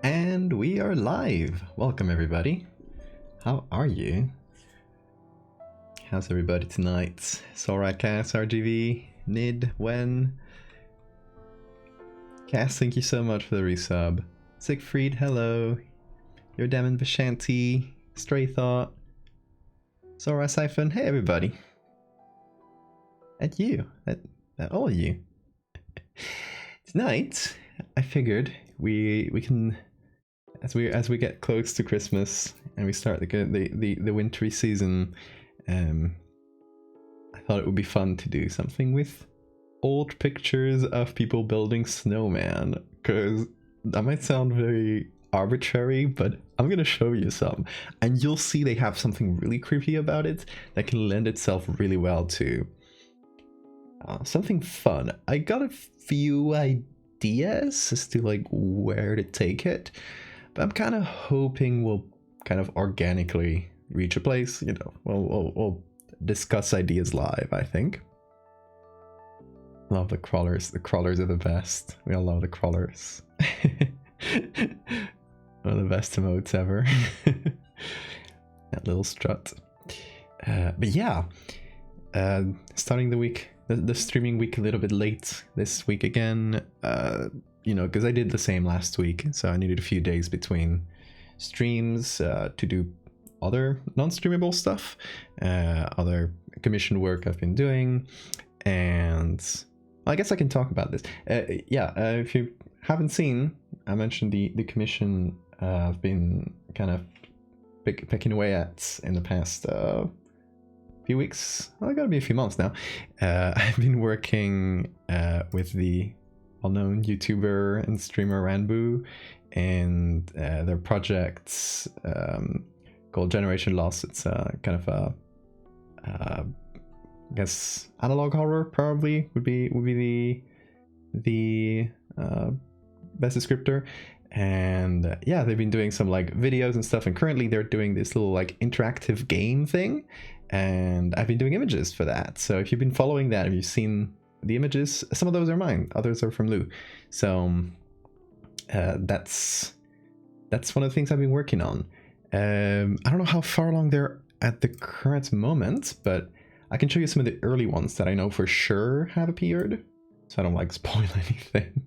And we are live. Welcome everybody. How are you? How's everybody tonight? Sora, Cass, RGV, Nid, Wen. Cass, thank you so much for the resub. Siegfried, hello. Your Demon Vishanti, Stray Thought, Sora Siphon, hey everybody. At you, at all of you. Tonight, I figured we can, as we get close to Christmas and we start the wintry season, I thought it would be fun to do something with old pictures of people building snowman, because that might sound very arbitrary, but I'm gonna show you some and you'll see they have something really creepy about it that can lend itself really well to something fun. I got a few ideas as to like where to take it, but I'm kind of hoping we'll kind of organically reach a place, you know. We'll discuss ideas live, I think. Love the crawlers. The crawlers are the best. We all love the crawlers. One of the best emotes ever. That little strut. But yeah, starting the week, the streaming week a little bit late this week again, you know, because I did the same last week, so I needed a few days between streams to do other non-streamable stuff, other commission work I've been doing, and well, I guess I can talk about this. If you haven't seen, I mentioned the commission I've been kind of picking away at in the past few weeks. Well, I gotta be a few months now. I've been working with the well-known YouTuber and streamer Ranboo and their projects called Generation Lost. It's kind of a I guess analog horror probably would be the best descriptor. And yeah, they've been doing some like videos and stuff, and currently they're doing this little like interactive game thing, and I've been doing images for that. So if you've been following that, if you've seen the images, some of those are mine, others are from Lou. So that's one of the things I've been working on. I don't know how far along they're at the current moment, but I can show you some of the early ones that I know for sure have appeared, so I don't like spoil anything,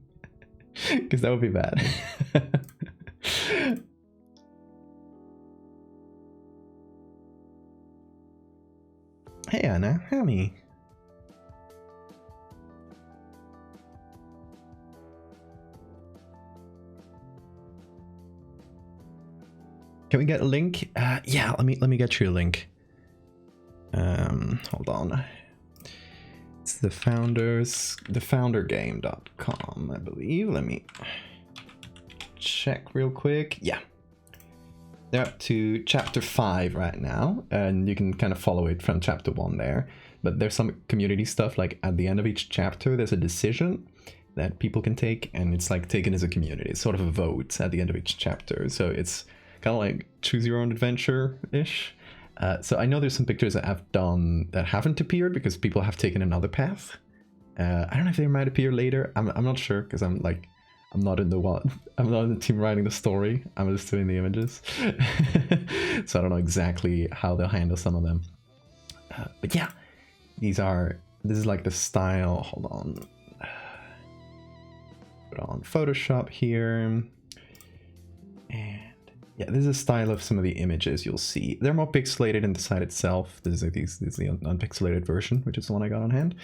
because that would be bad. Hey Anna, Hammy. Can we get a link? Yeah, let me get you a link. Hold on. It's the foundergame.com, I believe. Let me check real quick. Yeah. They're up to chapter 5 right now, and you can kind of follow it from chapter 1 there. But there's some community stuff, like at the end of each chapter, there's a decision that people can take, and it's like taken as a community. It's sort of a vote at the end of each chapter. So it's kind of like choose your own adventure-ish. So I know there's some pictures that I've done that haven't appeared because people have taken another path. I don't know if they might appear later. I'm not sure, because I'm not in the team writing the story. I'm just doing the images. So I don't know exactly how they'll handle some of them. But yeah, this is like the style. Hold on. Put on Photoshop here. And yeah, this is a style of some of the images you'll see. They're more pixelated in the site itself. This is the unpixelated version, which is the one I got on hand.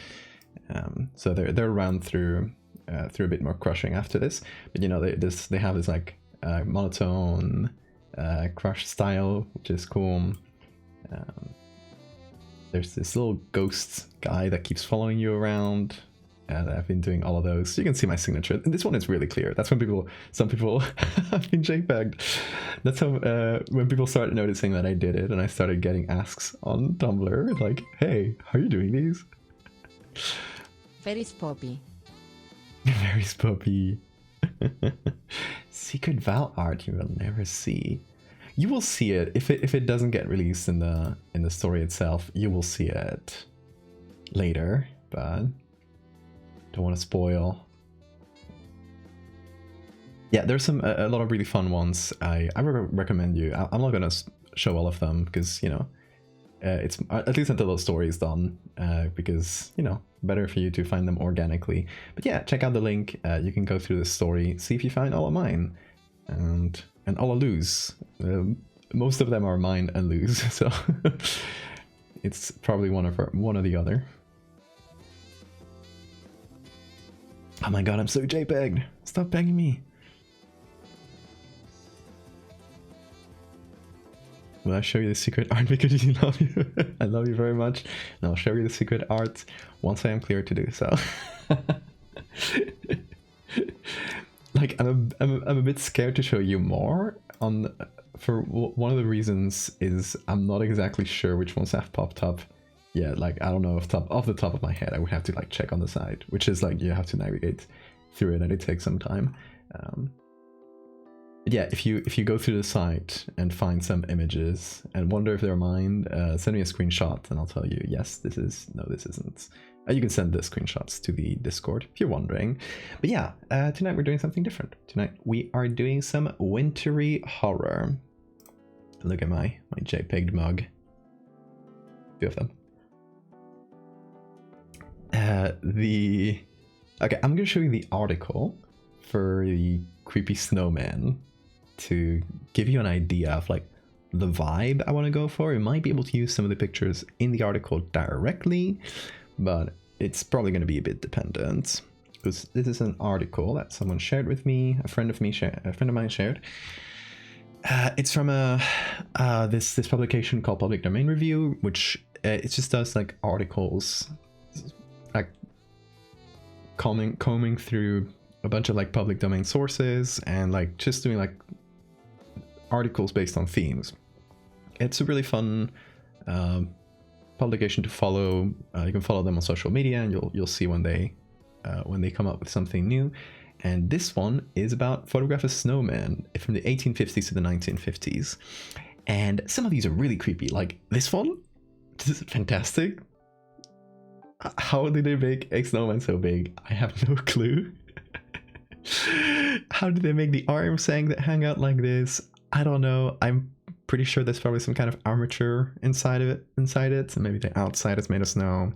So they're run through a bit more crushing after this. But you know, they have this like monotone crush style, which is cool. There's this little ghost guy that keeps following you around. I've been doing all of those. You can see my signature. And this one is really clear. That's when some people have been JPEG'd. That's how, when people started noticing that I did it, and I started getting asks on Tumblr, like, hey, how are you doing these? Very spoppy. Very spoppy. Secret Val art you will never see. You will see it if it doesn't get released in the story itself. You will see it later, but don't want to spoil. Yeah, there's a lot of really fun ones. I recommend you. I'm not gonna show all of them because, you know, it's at least until the story is done, because, you know, better for you to find them organically. But yeah, check out the link. You can go through the story, see if you find all of mine, and all of Lou's. Most of them are mine and Lou's, so it's probably one or the other. Oh my god, I'm so JPEG'd. Stop begging me. Will I show you the secret art because you love you? I love you very much. And I'll show you the secret art once I am clear to do so. Like, I'm a bit scared to show you more for one of the reasons is I'm not exactly sure which ones have popped up. Yeah, like, I don't know off the top of my head. I would have to like check on the side, which is like you have to navigate through it and it takes some time. Yeah, if you go through the site and find some images and wonder if they're mine, send me a screenshot and I'll tell you, yes, this is, no, this isn't. You can send the screenshots to the Discord if you're wondering. But yeah, tonight we're doing something different. Tonight we are doing some wintry horror. Look at my JPEG mug. Two of them. Okay, I'm gonna show you the article for the creepy snowman to give you an idea of like the vibe I want to go for. You might be able to use some of the pictures in the article directly, but it's probably going to be a bit dependent because this is an article that someone shared with me, a friend of mine shared. It's from this publication called Public Domain Review, which it just does like articles, like combing through a bunch of like public domain sources and like just doing like articles based on themes. It's a really fun publication to follow. You can follow them on social media and you'll see when they come up with something new. And this one is about photograph a snowman from the 1850s to the 1950s. And some of these are really creepy. Like this one, this is fantastic. How did they make a snowman so big? I have no clue. How did they make the arms hang out like this? I don't know. I'm pretty sure there's probably some kind of armature inside it. So maybe the outside is made of snow.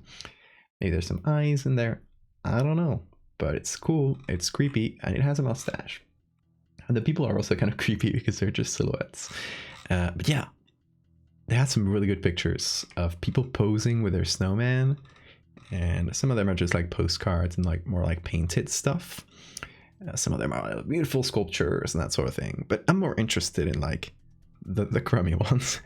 Maybe there's some eyes in there. I don't know. But it's cool, it's creepy, and it has a mustache. And the people are also kind of creepy because they're just silhouettes. But yeah, they had some really good pictures of people posing with their snowman. And some of them are just like postcards and like more like painted stuff. Some of them are like beautiful sculptures and that sort of thing. But I'm more interested in like the crummy ones.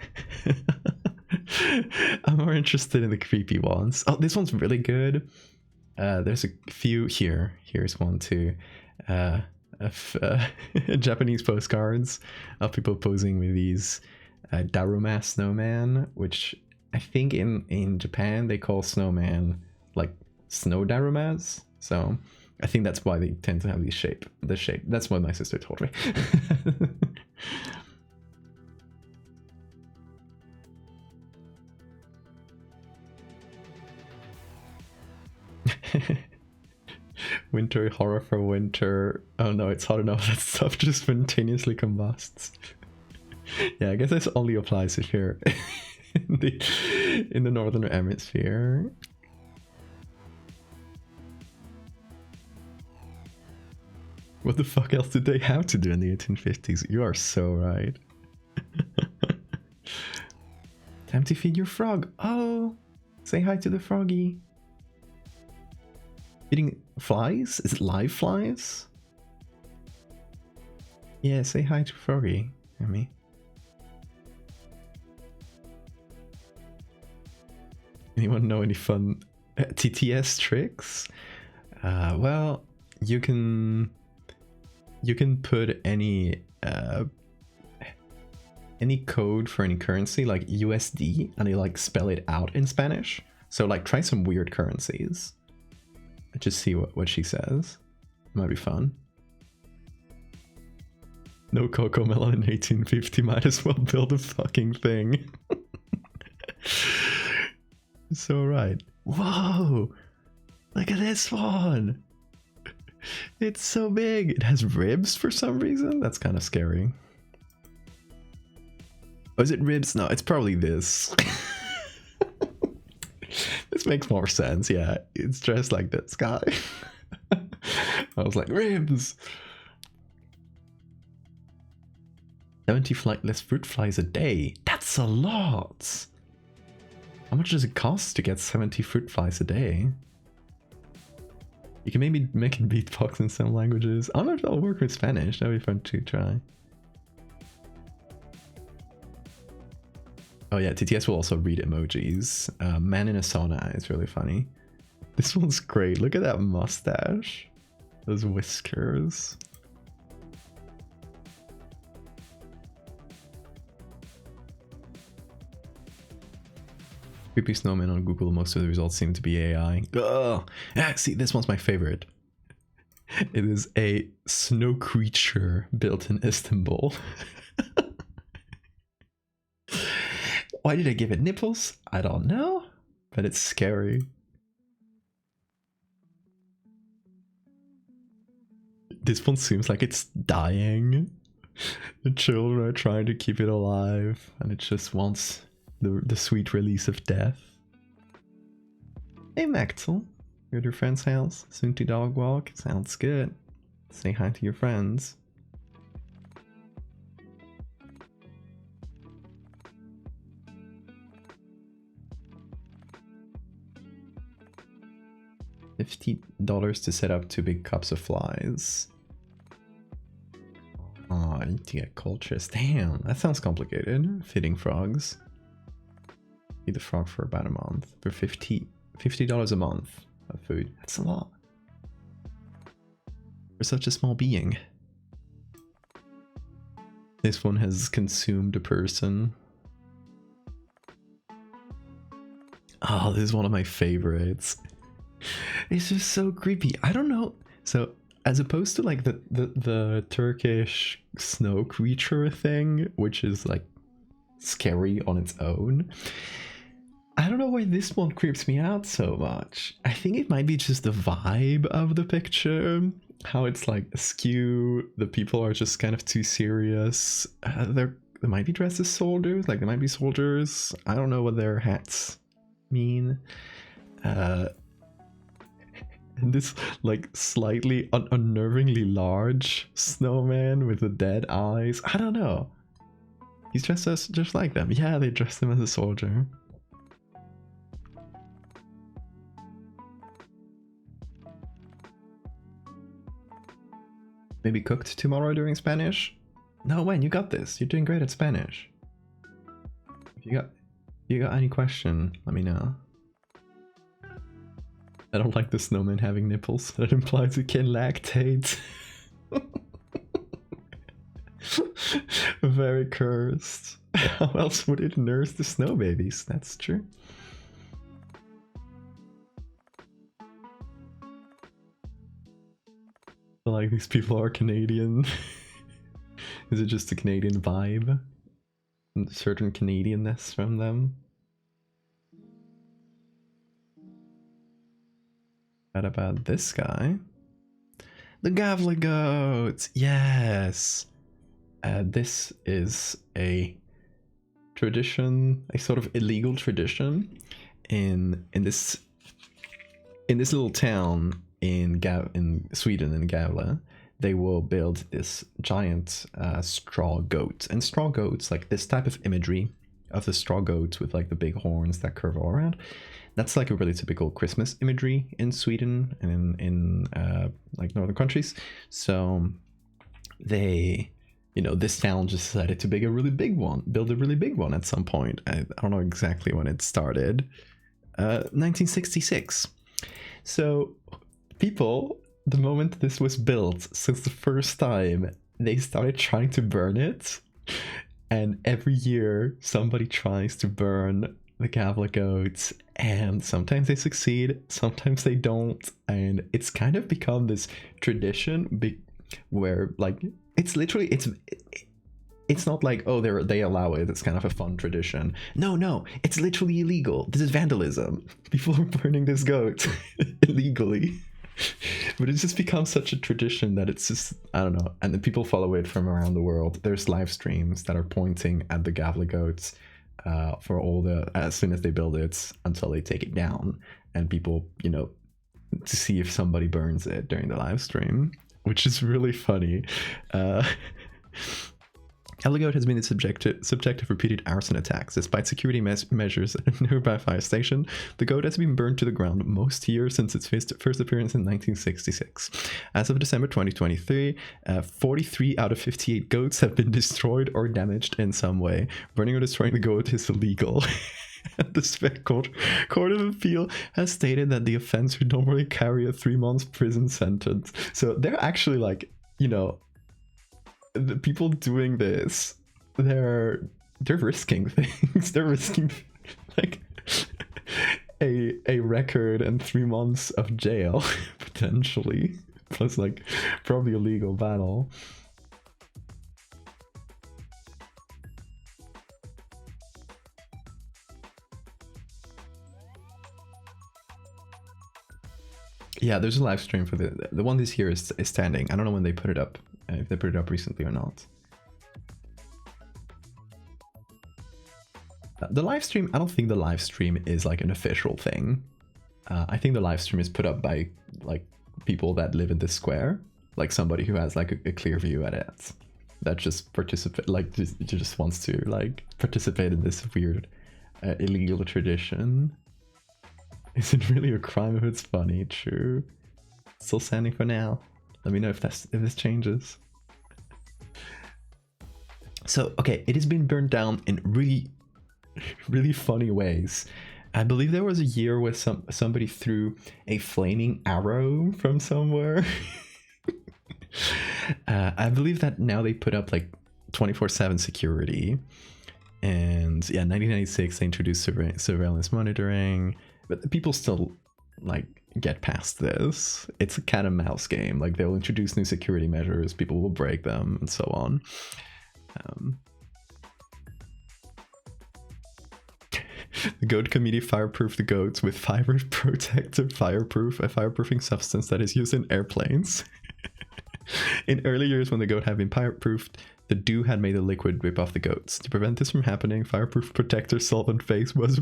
I'm more interested in the creepy ones. Oh, this one's really good. There's a few here. Here's one too. Of Japanese postcards of people posing with these Daruma snowman, which I think in Japan they call snowman like snow darumas. So I think that's why they tend to have the shape. That's what my sister told me. Winter horror for winter. Oh no, it's hot enough that stuff just spontaneously combusts. Yeah, I guess this only applies if you're in the northern hemisphere. What the fuck else did they have to do in the 1850s? You are so right. Time to feed your frog. Oh, say hi to the froggy. Eating flies? Is it live flies? Yeah, say hi to Froggy, Emmy. Anyone know any fun TTS tricks? Well, you can put any code for any currency, like USD, and you like spell it out in Spanish. So like try some weird currencies. Just see what she says. Might be fun. No Coco Melon in 1850, might as well build a fucking thing. So right. Whoa! Look at this one! It's so big. It has ribs for some reason. That's kind of scary. Oh, is it ribs? No, it's probably this. This makes more sense. Yeah, it's dressed like this guy. I was like, ribs. 70 flightless fruit flies a day. That's a lot. How much does it cost to get 70 fruit flies a day? You can maybe make it beatbox in some languages. I don't know if that'll work with Spanish. That'd be fun to try. Oh yeah, TTS will also read emojis. Man in a sauna is really funny. This one's great. Look at that mustache. Those whiskers. Creepy snowman on Google. Most of the results seem to be AI. Ugh. Ah, see, this one's my favorite. It is a snow creature built in Istanbul. Why did I give it nipples? I don't know, but it's scary. This one seems like it's dying. The children are trying to keep it alive, and it just wants the sweet release of death. Hey Maxel, you're at your friend's house, soon to dog walk. Sounds good. Say hi to your friends. $50 to set up 2 big cups of flies. Oh, I need to get cultures. Damn, that sounds complicated. Feeding frogs. Feed the frog for about a month. For $50 a month of food. That's a lot. For such a small being. This one has consumed a person. Oh, this is one of my favorites. It's just so creepy. I don't know. So as opposed to like the Turkish snow creature thing, which is like scary on its own, I don't know why this one creeps me out so much. I think it might be just the vibe of the picture, how it's like askew. The people are just kind of too serious. They might be dressed as soldiers, like they might be soldiers. I don't know what their hats mean. And this like slightly unnervingly large snowman with the dead eyes. I don't know. He's dressed as just like them. Yeah, they dressed him as a soldier. Maybe cooked tomorrow during Spanish? No, Wen, you got this. You're doing great at Spanish. If you got any question, let me know. I don't like the snowman having nipples. That implies it can lactate. Very cursed. How else would it nurse the snow babies? That's true. I feel like these people are Canadian. Is it just a Canadian vibe? And certain Canadianness from them? What about this guy? The Gavla goats! Yes! This is a tradition, a sort of illegal tradition in this little town in Sweden, in Gavle. They will build this giant straw goat. And straw goats, like this type of imagery of the straw goats with like the big horns that curve all around, that's like a really typical Christmas imagery in Sweden and in like northern countries. So they, you know, this town just decided to build a really big one at some point. I don't know exactly when it started. 1966. So people, the moment this was built, since the first time, they started trying to burn it. And every year somebody tries to burn the Gavla goats, and sometimes they succeed, sometimes they don't, and it's kind of become this tradition where like it's literally it's not like, oh, they allow it, it's kind of a fun tradition. No, it's literally illegal. This is vandalism. People are burning this goat illegally. But it's just become such a tradition that it's just, I don't know. And the people follow it from around the world. There's live streams that are pointing at the Gavla goats for all as soon as they build it until they take it down. And people, you know, to see if somebody burns it during the live stream, which is really funny. Goat has been the subject of repeated arson attacks. Despite security measures at a nearby fire station, the goat has been burned to the ground most years since its first appearance in 1966. As of December 2023, 43 out of 58 goats have been destroyed or damaged in some way. Burning or destroying the goat is illegal. The Spec Court of Appeal has stated that the offense would normally carry a 3-month prison sentence. So they're actually like, you know, the people doing this, they're risking things. They're risking like a record and 3 months of jail potentially, plus like probably a legal battle. Yeah, there's a live stream for the one this year is standing. I don't know when they put it up, if they put it up recently or not. The live stream, I don't think the live stream is like an official thing. I think the live stream is put up by like people that live in the square, like somebody who has like a clear view at it, that just just wants to like participate in this weird illegal tradition. Is it really a crime if it's funny? True. Still standing for now. Let me know if this changes. So, okay, it has been burned down in really funny ways. I believe there was a year where somebody threw a flaming arrow from somewhere. I believe that now they put up like 24/7 security. And yeah, 1996 they introduced surveillance monitoring. But the people still like get past this. It's a cat and mouse game. Like they'll introduce new security measures, people will break them, and so on. The goat committee fireproofed the goats with fiber protective fireproof, a fireproofing substance that is used in airplanes. In early years when the goat had been fireproofed, the dew had made the liquid drip off the goats. To prevent this from happening, fireproof protector solvent phase was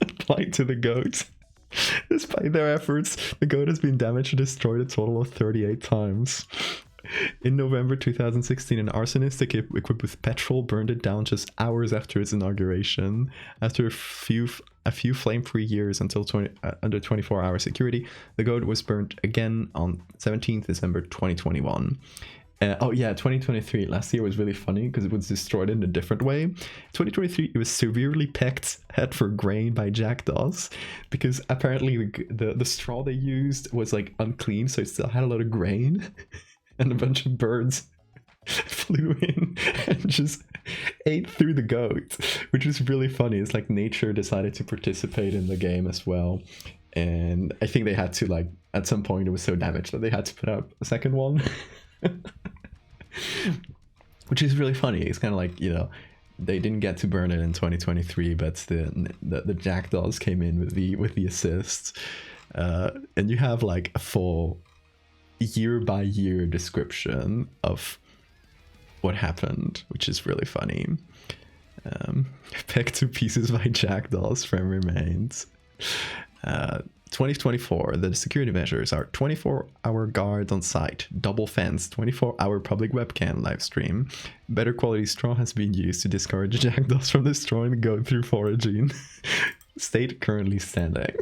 applied to the goat. Despite their efforts, the goat has been damaged and destroyed a total of 38 times. In November 2016, an arsonist equipped with petrol burned it down just hours after its inauguration. After a few flame-free years until under 24-hour security, the goat was burnt again on 17th December 2021. Oh yeah, 2023. Last year was really funny because it was destroyed in a different way. 2023, it was severely pecked head for grain by jackdaws because apparently the straw they used was like unclean, so it still had a lot of grain, and a bunch of birds flew in and just ate through the goat, which was really funny. It's like nature decided to participate in the game as well, and I think they had to, like, at some point it was so damaged that they had to put out a second one. Which is really funny. It's kind of like, you know, they didn't get to burn it in 2023, but the jackdaws came in with the assist, and you have like a full year by year description of what happened, which is really funny. Pecked to pieces by jackdaws, frame remains. 2024, the security measures are 24-hour guards on site, double fence, 24-hour public webcam live stream. Better quality straw has been used to discourage jackdaws from destroying the goat through foraging. State currently standing.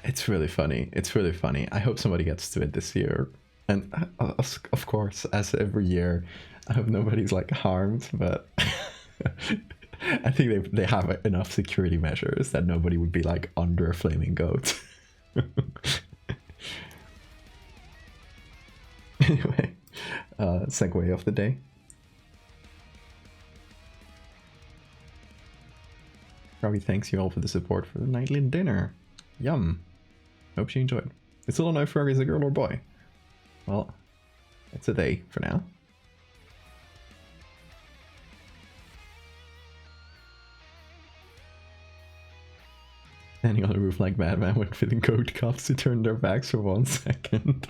It's really funny. It's really funny. I hope somebody gets to it this year. And of course, as every year, I hope nobody's like harmed, but I think they have enough security measures that nobody would be like under a flaming goat. Anyway, segue of the day. Robbie thanks you all for the support for the nightly dinner. Yum. Hope you enjoyed. It's still a no Ferrari is a girl or boy. Well, it's a they for now. Standing on the roof like Batman waiting for the goat cops to turn their backs for 1 second.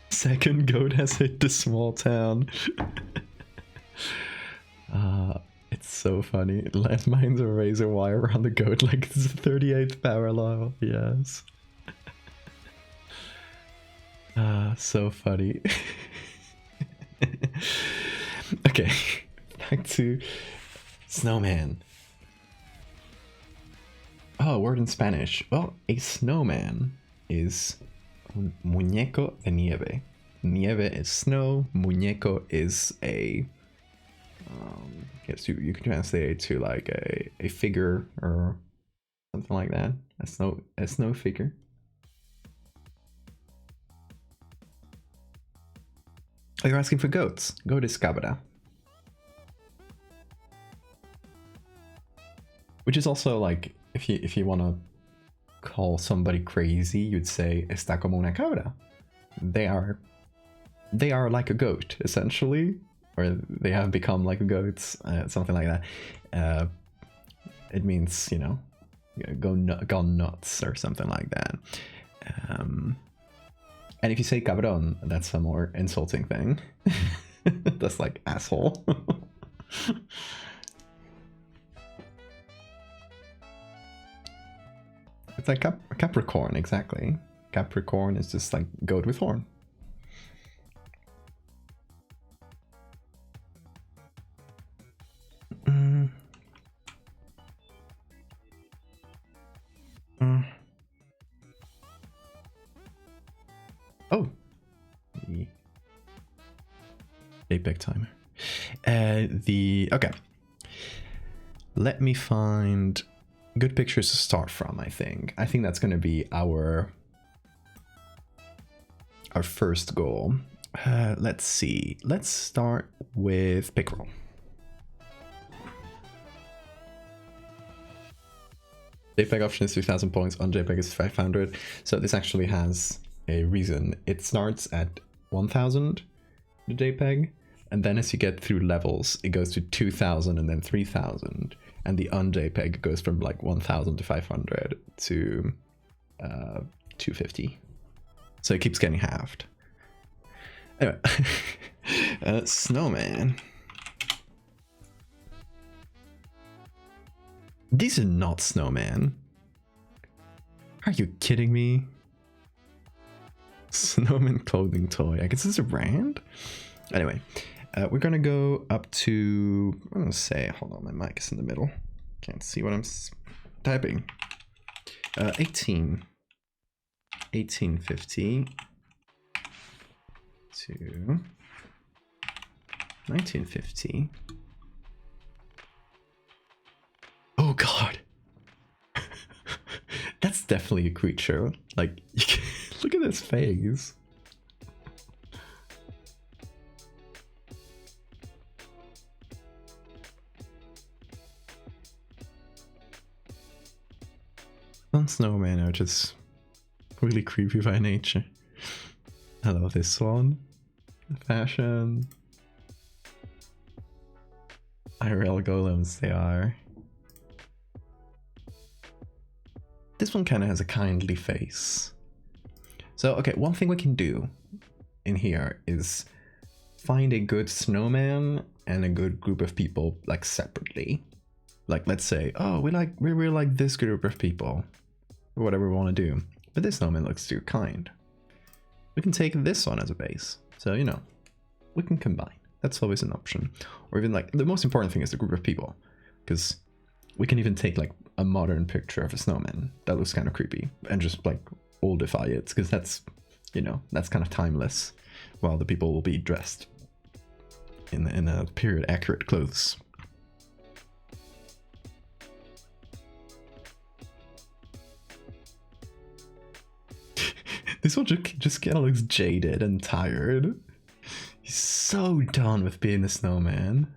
Second goat has hit the small town. It's so funny. Landmines or razor wire around the goat like it's the 38th parallel. Yes. So funny. Okay, back to snowman. Oh, a word in Spanish. Well, a snowman is un muñeco de nieve. Nieve is snow. Muñeco is a guess you can translate it to like a figure or something like that. A snow figure. Oh, you're asking for goats. Goat is cabra. Which is also like, if you want to call somebody crazy, you'd say está como una cabra. They are like a goat, essentially, or they have become like goats, something like that. It means, you know, gone nuts or something like that. And if you say cabron, that's a more insulting thing. That's like asshole. It's like Capricorn, exactly. Capricorn is just like goat with horn. Oh. A big timer. Okay. Let me find good pictures to start from, I think. I think that's going to be our first goal. Let's see. Let's start with Pickerel. JPEG option is 2,000 points, on JPEG is 500. So this actually has a reason. It starts at 1,000, the JPEG, and then as you get through levels, it goes to 2,000 and then 3,000. And the unJPEG goes from like 1,000 to 500 to 250. So it keeps getting halved. Anyway, Snowman. These are not snowmen. Are you kidding me? Snowman clothing toy. I guess this is a brand? Anyway, we're gonna go up to, I'm gonna say, hold on, my mic is in the middle. Can't see what I'm typing. 1850 to 1950. Oh god. That's definitely a creature. Like, look at this face. Some snowmen are just really creepy by nature. I love this one. Fashion. IRL golems, they are. This one kind of has a kindly face. So, okay, one thing we can do in here is find a good snowman and a good group of people, like, separately. Like, let's say, oh, we really like this group of people, or whatever we want to do. But this snowman looks too kind. We can take this one as a base. So, you know, we can combine. That's always an option. Or even, like, the most important thing is the group of people. Because we can even take, like, a modern picture of a snowman that looks kind of creepy and just like oldify it, because that's, you know, that's kind of timeless, while the people will be dressed in a period accurate clothes. This one just kind of looks jaded and tired. He's so done with being a snowman.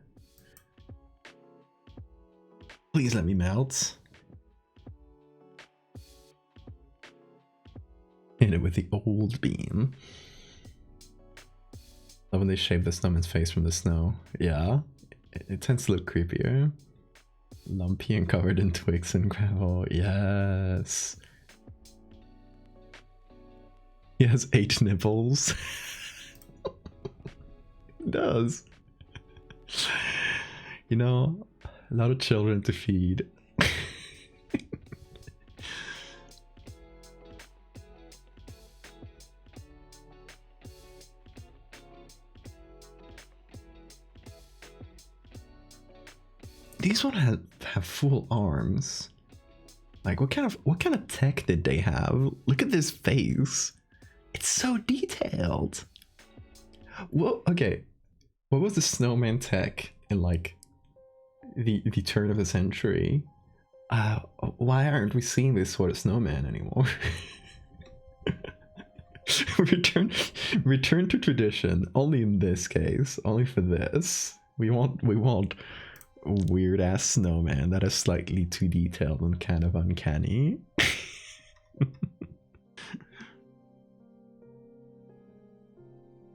Please let me melt. Hit it with the old beam. Love when they shave the snowman's face from the snow. Yeah, it tends to look creepier. Lumpy and covered in twigs and gravel. Yes. He has 8 nipples. He does. You know, a lot of children to feed. These ones have full arms. Like what kind of tech did they have? Look at this face. It's so detailed. Well, okay. What was the snowman tech in like the turn of the century? Why aren't we seeing this sort of snowman anymore? return to tradition. Only in this case. Only for this. We want weird ass snowman that is slightly too detailed and kind of uncanny.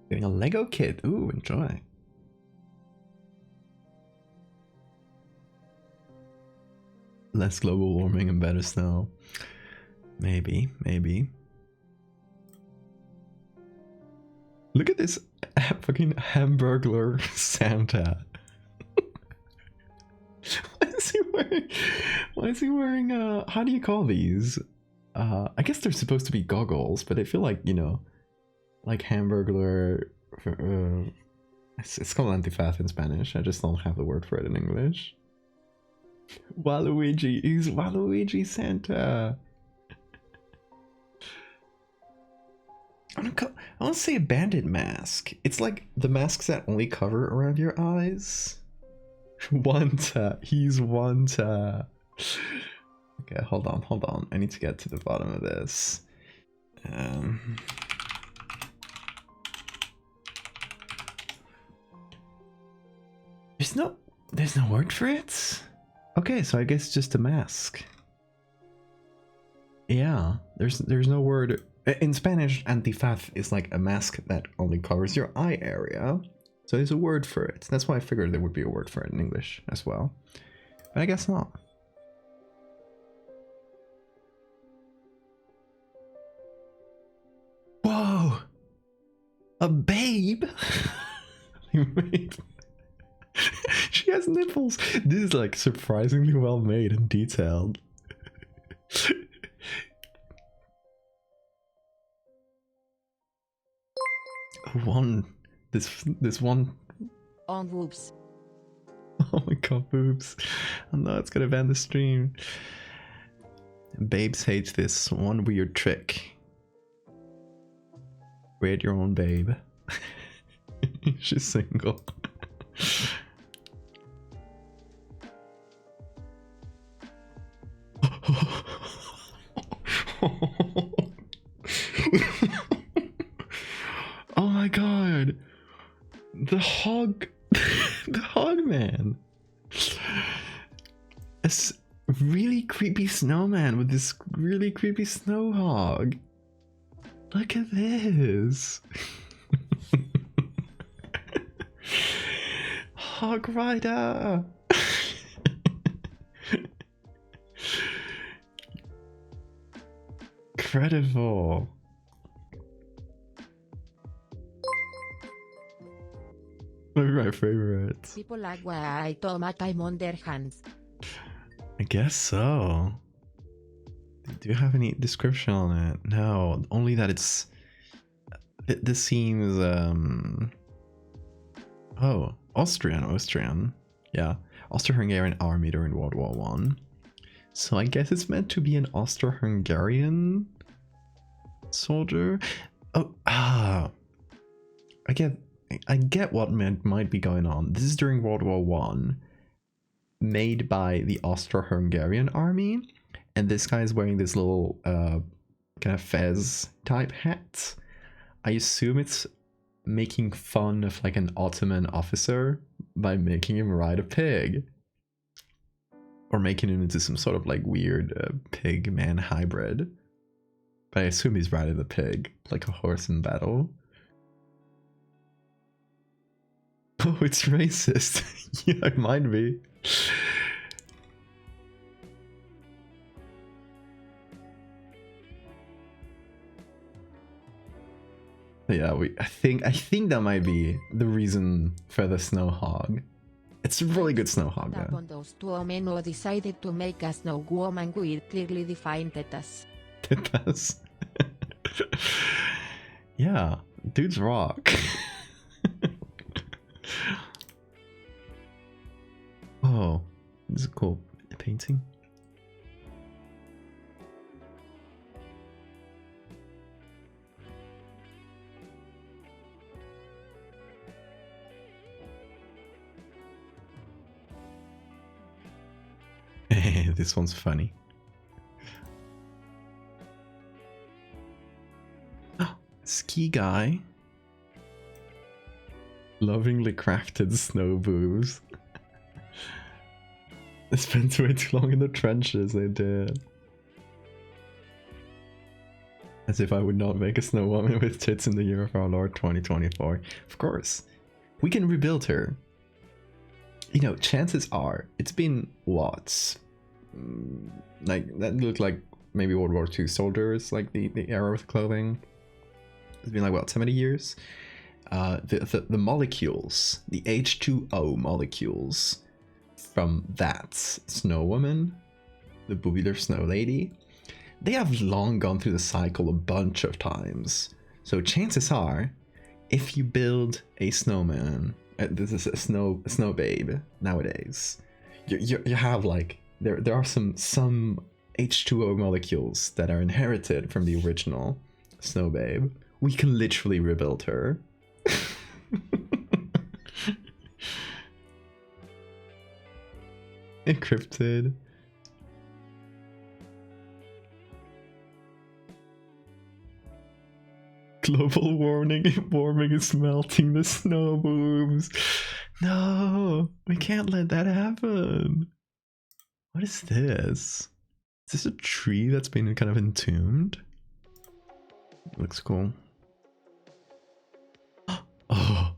Getting a Lego kit. Ooh, enjoy. Less global warming and better snow. Maybe. Look at this fucking Hamburglar Santa. Why is he wearing how do you call these? I guess they're supposed to be goggles, but I feel like, you know, like Hamburglar, it's called antifaz in Spanish. I just don't have the word for it in English. Waluigi, he's Waluigi Santa. I want to say a bandit mask. It's like the masks that only cover around your eyes. Wanta, he's Wanta. Okay, hold on. I need to get to the bottom of this. There's no word for it? Okay, so I guess just a mask. Yeah, there's no word. In Spanish, antifaz is like a mask that only covers your eye area. So there's a word for it. That's why I figured there would be a word for it in English as well. But I guess not. Whoa! A babe? She has nipples. This is like surprisingly well made and detailed. This one. On boobs. Oh my god, boobs. Oh no, it's gonna ban the stream. Babes hate this one weird trick. Create your own babe. She's single. Oh my god. The hog. The hog man. A really creepy snowman with this really creepy snow hog. Look at this. Hog rider. Incredible. Maybe my favorite. People like where I told time on their hands. I guess so. Do you have any description on it? No, only that it's. This seems oh, Austrian. Yeah, Austro-Hungarian army during World War One. So I guess it's meant to be an Austro-Hungarian soldier. Oh, I get what might be going on. This is during World War One, made by the Austro-Hungarian army, and this guy is wearing this little kind of fez type hat. I assume it's making fun of like an Ottoman officer by making him ride a pig, or making him into some sort of like weird pig man hybrid. But I assume he's riding the pig like a horse in battle. Oh, it's racist. Yeah, it might be. Yeah, I think that might be the reason for the snow hog. It's a really good snow hog though. Those two men decided to make a snow woman with clearly defined tetas. Tetas. Yeah, dudes rock. Oh, this is a cool painting. This one's funny. Oh, ski guy. Lovingly crafted snow boobs. They spent way too long in the trenches, they did. As if I would not make a snow woman with tits in the year of our Lord 2024. Of course. We can rebuild her. You know, chances are, it's been what? Like, that looked like maybe World War II soldiers, like the era of clothing. It's been like, what, 70 years? The molecules, the H2O molecules from that snow woman, the boobular snow lady, they have long gone through the cycle a bunch of times. So chances are, if you build a snowman, this is a snow babe nowadays, you have like there are some H2O molecules that are inherited from the original snow babe. We can literally rebuild her. Encrypted. Global warming is melting the snow boobs. No, we can't let that happen. What is this? Is this a tree that's been kind of entombed? Looks cool. Oh.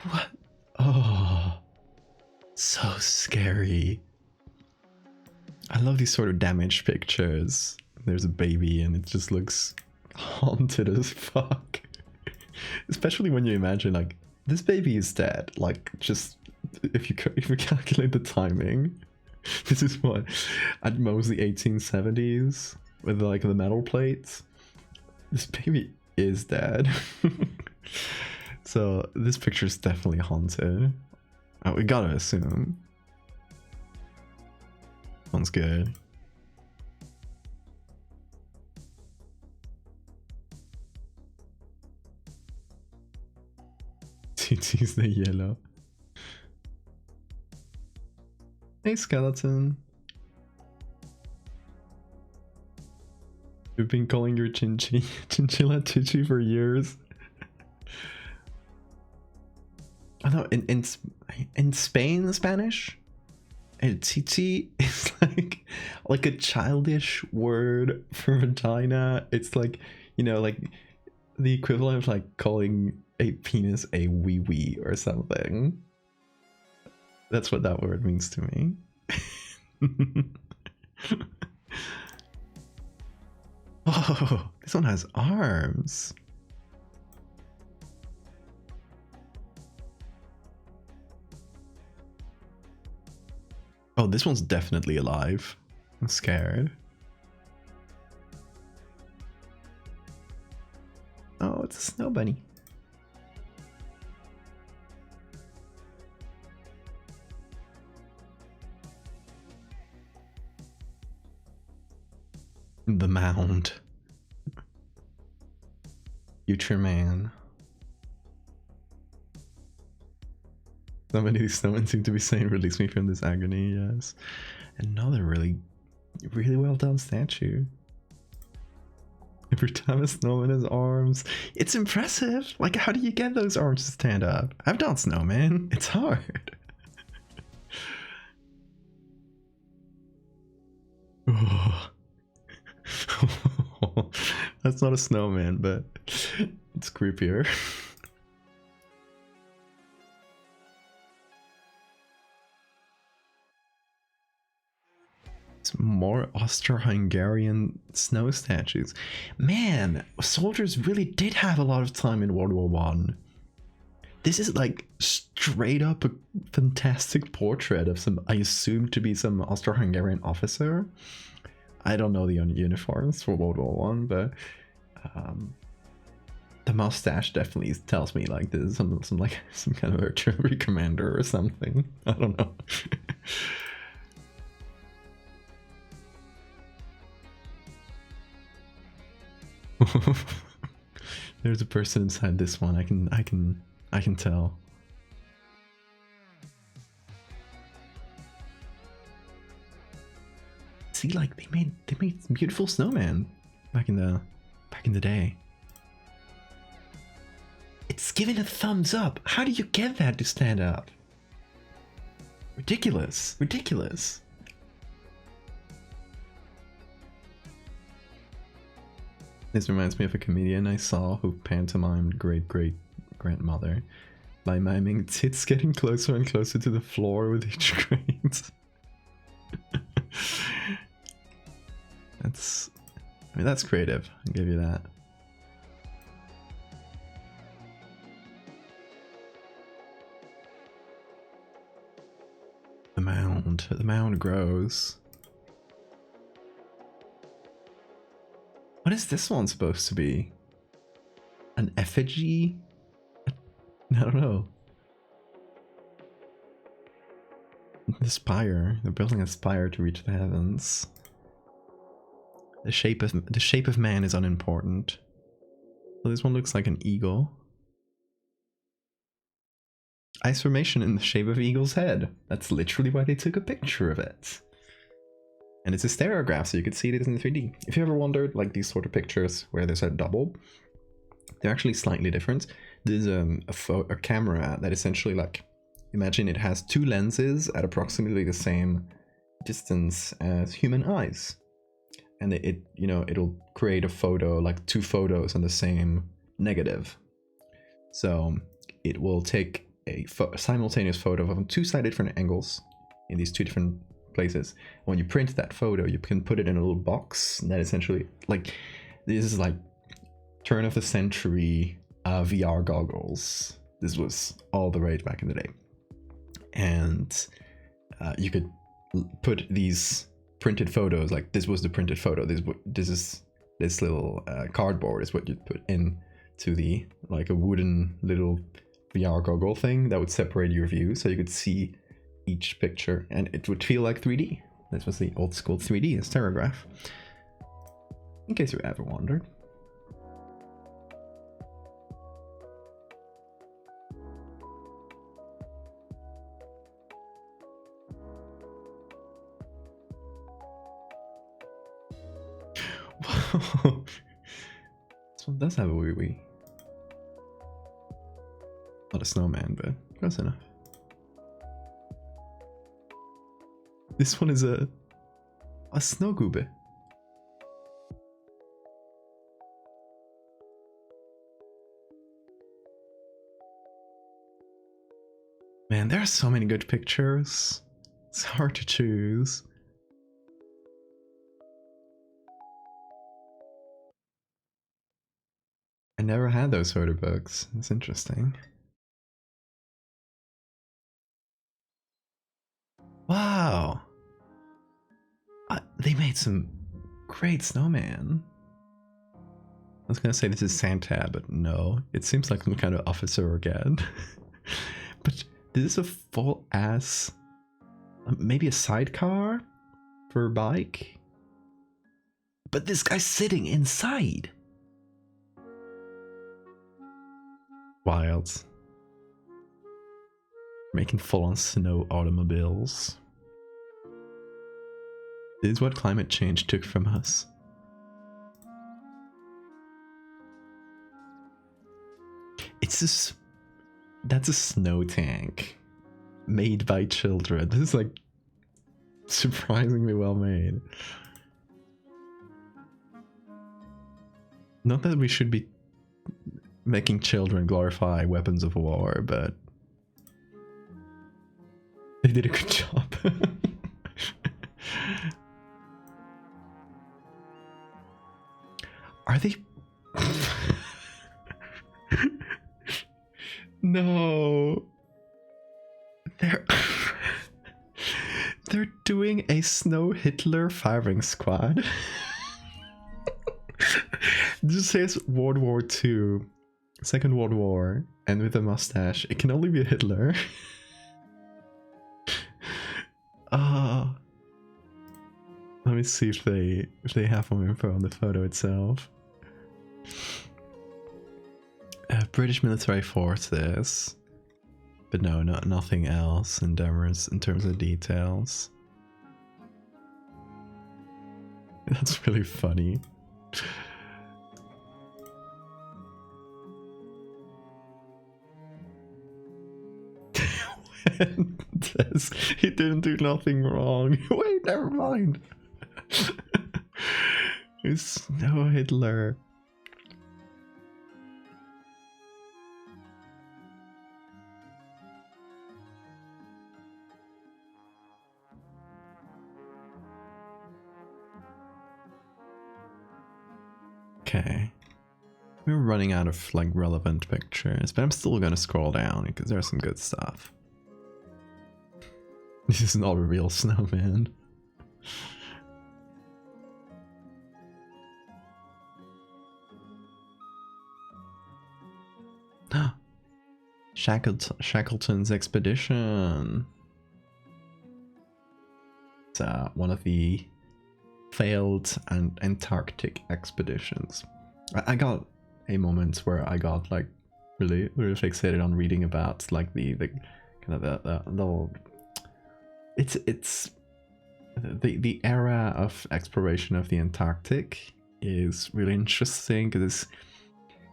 What? Oh. So scary. I love these sort of damaged pictures. There's a baby and it just looks haunted as fuck. Especially when you imagine like this baby is dead. Like just if you calculate the timing, this is what at most the 1870s with like the metal plates. This baby is dead. So this picture is definitely haunted. Oh, we gotta assume. Sounds good. TT's the yellow. Hey, skeleton. You've been calling your chinchilla Chichi for years. I know in Spain, Spanish, and Chichi is like a childish word for vagina. It's like, you know, like the equivalent of like calling a penis a wee wee or something. That's what that word means to me. Oh, this one has arms. Oh, this one's definitely alive. I'm scared. Oh, it's a snow bunny. The mound. Future man. So many of these snowmen seem to be saying, "Release me from this agony." Yes. Another really well done statue. Every time a snowman has arms, it's impressive. Like, how do you get those arms to stand up? I've done snowman. It's hard. Oh. That's not a snowman, but it's creepier. more Austro-Hungarian snow statues. Man, soldiers really did have a lot of time in World War One. This is like straight up a fantastic portrait of some, I assume to be some Austro-Hungarian officer. I don't know the uniforms for World War One, but the mustache definitely tells me like this is some kind of artillery commander or something. I don't know. There's a person inside this one. I can tell. See, like they made beautiful snowmen back in the day. It's giving a thumbs up. How do you get that to stand up? Ridiculous. Ridiculous. This reminds me of a comedian I saw who pantomimed great-great-grandmother by miming tits getting closer and closer to the floor with each grade. That's creative. I'll give you that. The mound grows. What is this one supposed to be? An effigy? I don't know. The spire. They're building a spire to reach the heavens. The shape of man is unimportant. So this one looks like an eagle. Ice formation in the shape of eagle's head. That's literally why they took a picture of it. And it's a stereograph, so you could see it in 3D. If you ever wondered, like these sort of pictures where there's a double, they're actually slightly different. There's a camera that essentially, like, imagine it has two lenses at approximately the same distance as human eyes. And it'll create a photo, like two photos on the same negative. So it will take a simultaneous photo of two slightly different angles in these two different places. When you print that photo, you can put it in a little box that essentially, like, this is like turn of the century VR goggles. This was all the rage back in the day. And you could put these printed photos, like this was the printed photo, this little cardboard is what you'd put in to the, like, a wooden little VR goggle thing that would separate your view so you could see each picture and it would feel like 3D. This was the old school 3D stereograph, in case you ever wondered. This one does have a wee wee. Not a snowman, but close enough. This one is a snowgube. Man, there are so many good pictures. It's hard to choose. I never had those photo books. It's interesting. Wow. They made some great snowman. I was gonna say this is Santa, but no. It seems like some kind of officer again. But this is a full ass... maybe a sidecar for a bike? But this guy's sitting inside. Wild. Making full-on snow automobiles. This is what climate change took from us. It's just... that's a snow tank. Made by children. This is like... surprisingly well made. Not that we should be making children glorify weapons of war, but... they did a good job. Are they? No. They're they're doing a Snow Hitler firing squad. This says World War II, Second World War, and with a mustache. It can only be Hitler. Let me see if they have more info on the photo itself. British military forces, but no, nothing else in terms of details. That's really funny. He didn't do nothing wrong. Wait, never mind. It's no Hitler. Okay. We're running out of like relevant pictures, but I'm still gonna scroll down because there's some good stuff. This is not a real snowman. Shackleton's expedition. It's one of the failed Antarctic expeditions. I got a moment where I got like really fixated on reading about like the kind of the it's the era of exploration of the Antarctic is really interesting because it's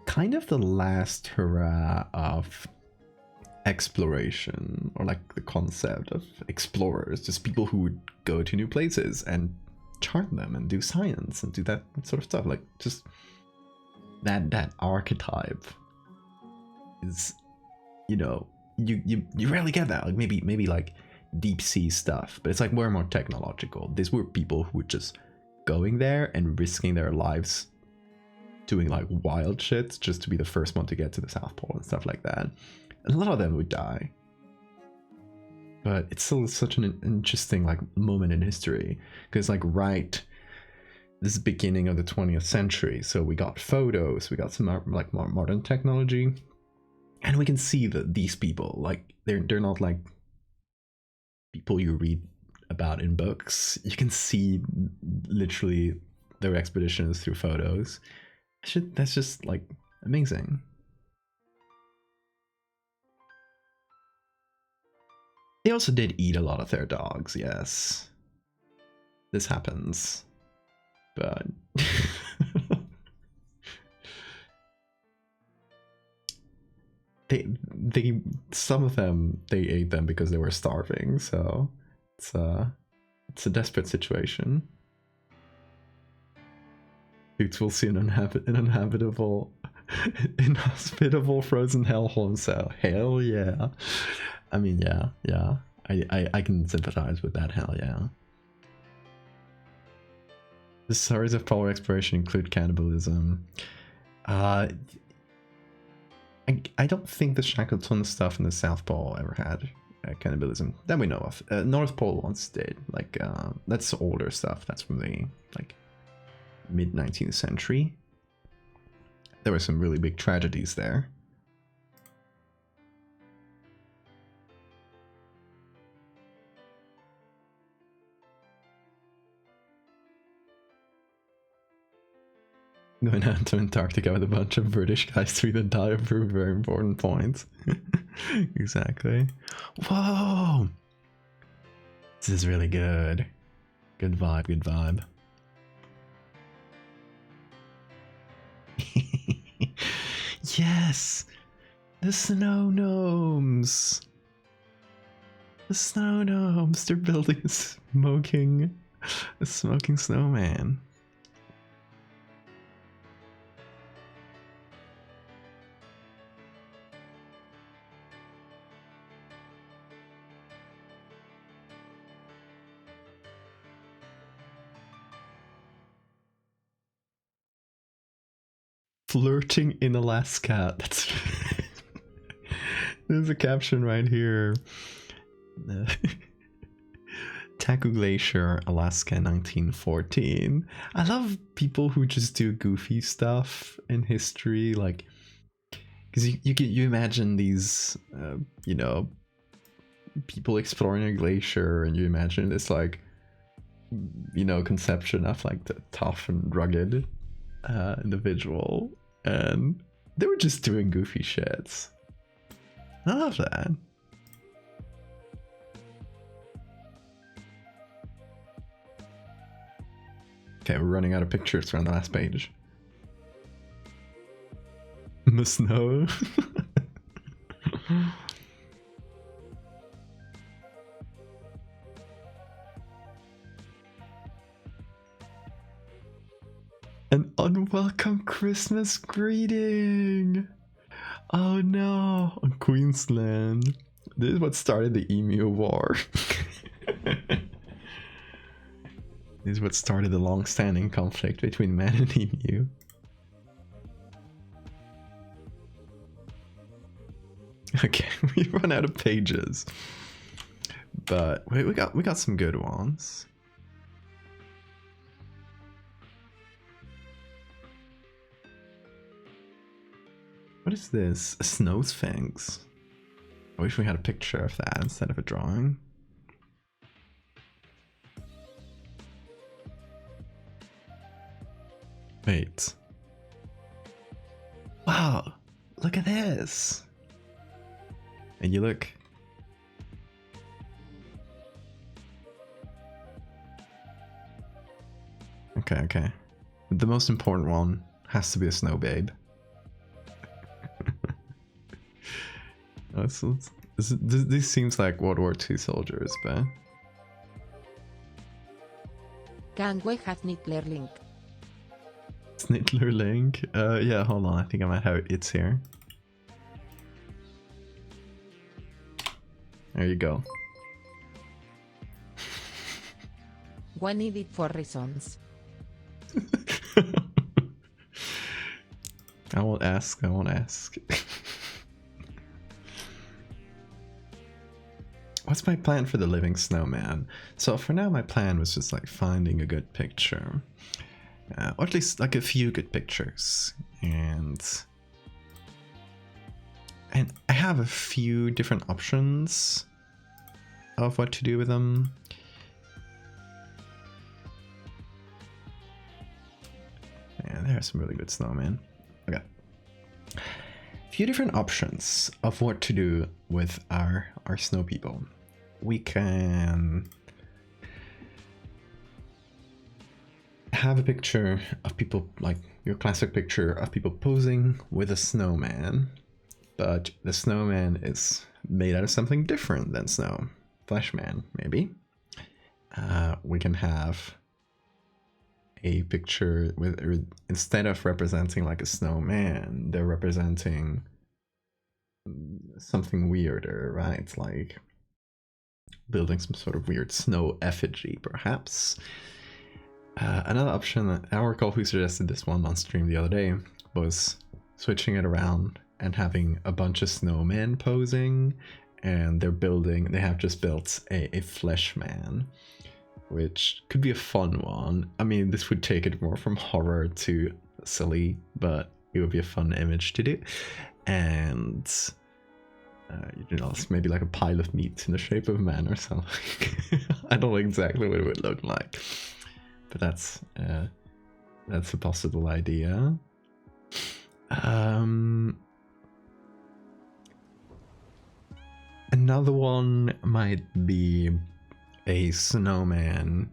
kind of the last hurrah of exploration, or like the concept of explorers, just people who would go to new places and chart them and do science and do that sort of stuff. Like just that archetype is, you know, you rarely get that. Like maybe like deep sea stuff, but it's like way more technological. These were people who were just going there and risking their lives doing like wild shit just to be the first one to get to the South Pole and stuff like that. And a lot of them would die, but it's still such an interesting like moment in history because like this is beginning of the 20th century, so we got photos, we got some like more modern technology, and we can see that these people, like they're not like people you read about in books. You can see literally their expeditions through photos. That's just like amazing. They also did eat a lot of their dogs, yes. This happens. But they some of them they ate them because they were starving, so it's a desperate situation. Boots will see an inhabitable frozen hellhole, so hell yeah. I mean, yeah. I can sympathize with that, hell yeah. The stories of polar exploration include cannibalism. I don't think the Shackleton stuff in the South Pole ever had cannibalism that we know of. North Pole once did. Like that's older stuff. That's from the like mid 19th century. There were some really big tragedies there. Going out to Antarctica with a bunch of British guys to either die or prove very important points. Exactly. Whoa! This is really good. Good vibe, good vibe. Yes! The snow gnomes! The snow gnomes! They're building a smoking snowman. flirting in Alaska. That's there's a caption right here. Taku Glacier, Alaska, 1914. I love people who just do goofy stuff in history, like, because you imagine these, you know, people exploring a glacier, and you imagine this, like, you know, conception of like the tough and rugged individual, and they were just doing goofy shits. I love that. Okay, we're running out of pictures. We're on the last page. The snow. An unwelcome Christmas greeting. Oh no, on Queensland. This is what started the Emu War. This is what started the long-standing conflict between man and emu. Okay, we run out of pages, but wait, we got some good ones. What is this? A snow sphinx. I wish we had a picture of that instead of a drawing. Wait. Wow, look at this. And you look. Okay. The most important one has to be a snow babe. This seems like World War II soldiers, but... Can we have Nittler link? Snittler link? Yeah, hold on, I think I might have it here. There you go. We need it for reasons. I won't ask. What's my plan for the living snowman? So for now, my plan was just like finding a good picture. Or at least like a few good pictures. And I have a few different options of what to do with them. And there are some really good snowmen. Okay. A few different options of what to do with our snow people. We can have a picture of people, like your classic picture of people posing with a snowman, but the snowman is made out of something different than snow. Fleshman, maybe. We can have a picture with, instead of representing like a snowman, they're representing something weirder, right? Like building some sort of weird snow effigy, perhaps. Another option, I recall who suggested this one on stream the other day, was switching it around and having a bunch of snowmen posing, and they have just built a flesh man, which could be a fun one. I mean, this would take it more from horror to silly, but it would be a fun image to do. And you know, maybe like a pile of meat in the shape of a man or something. I don't know exactly what it would look like, but that's a possible idea. Another one might be a snowman,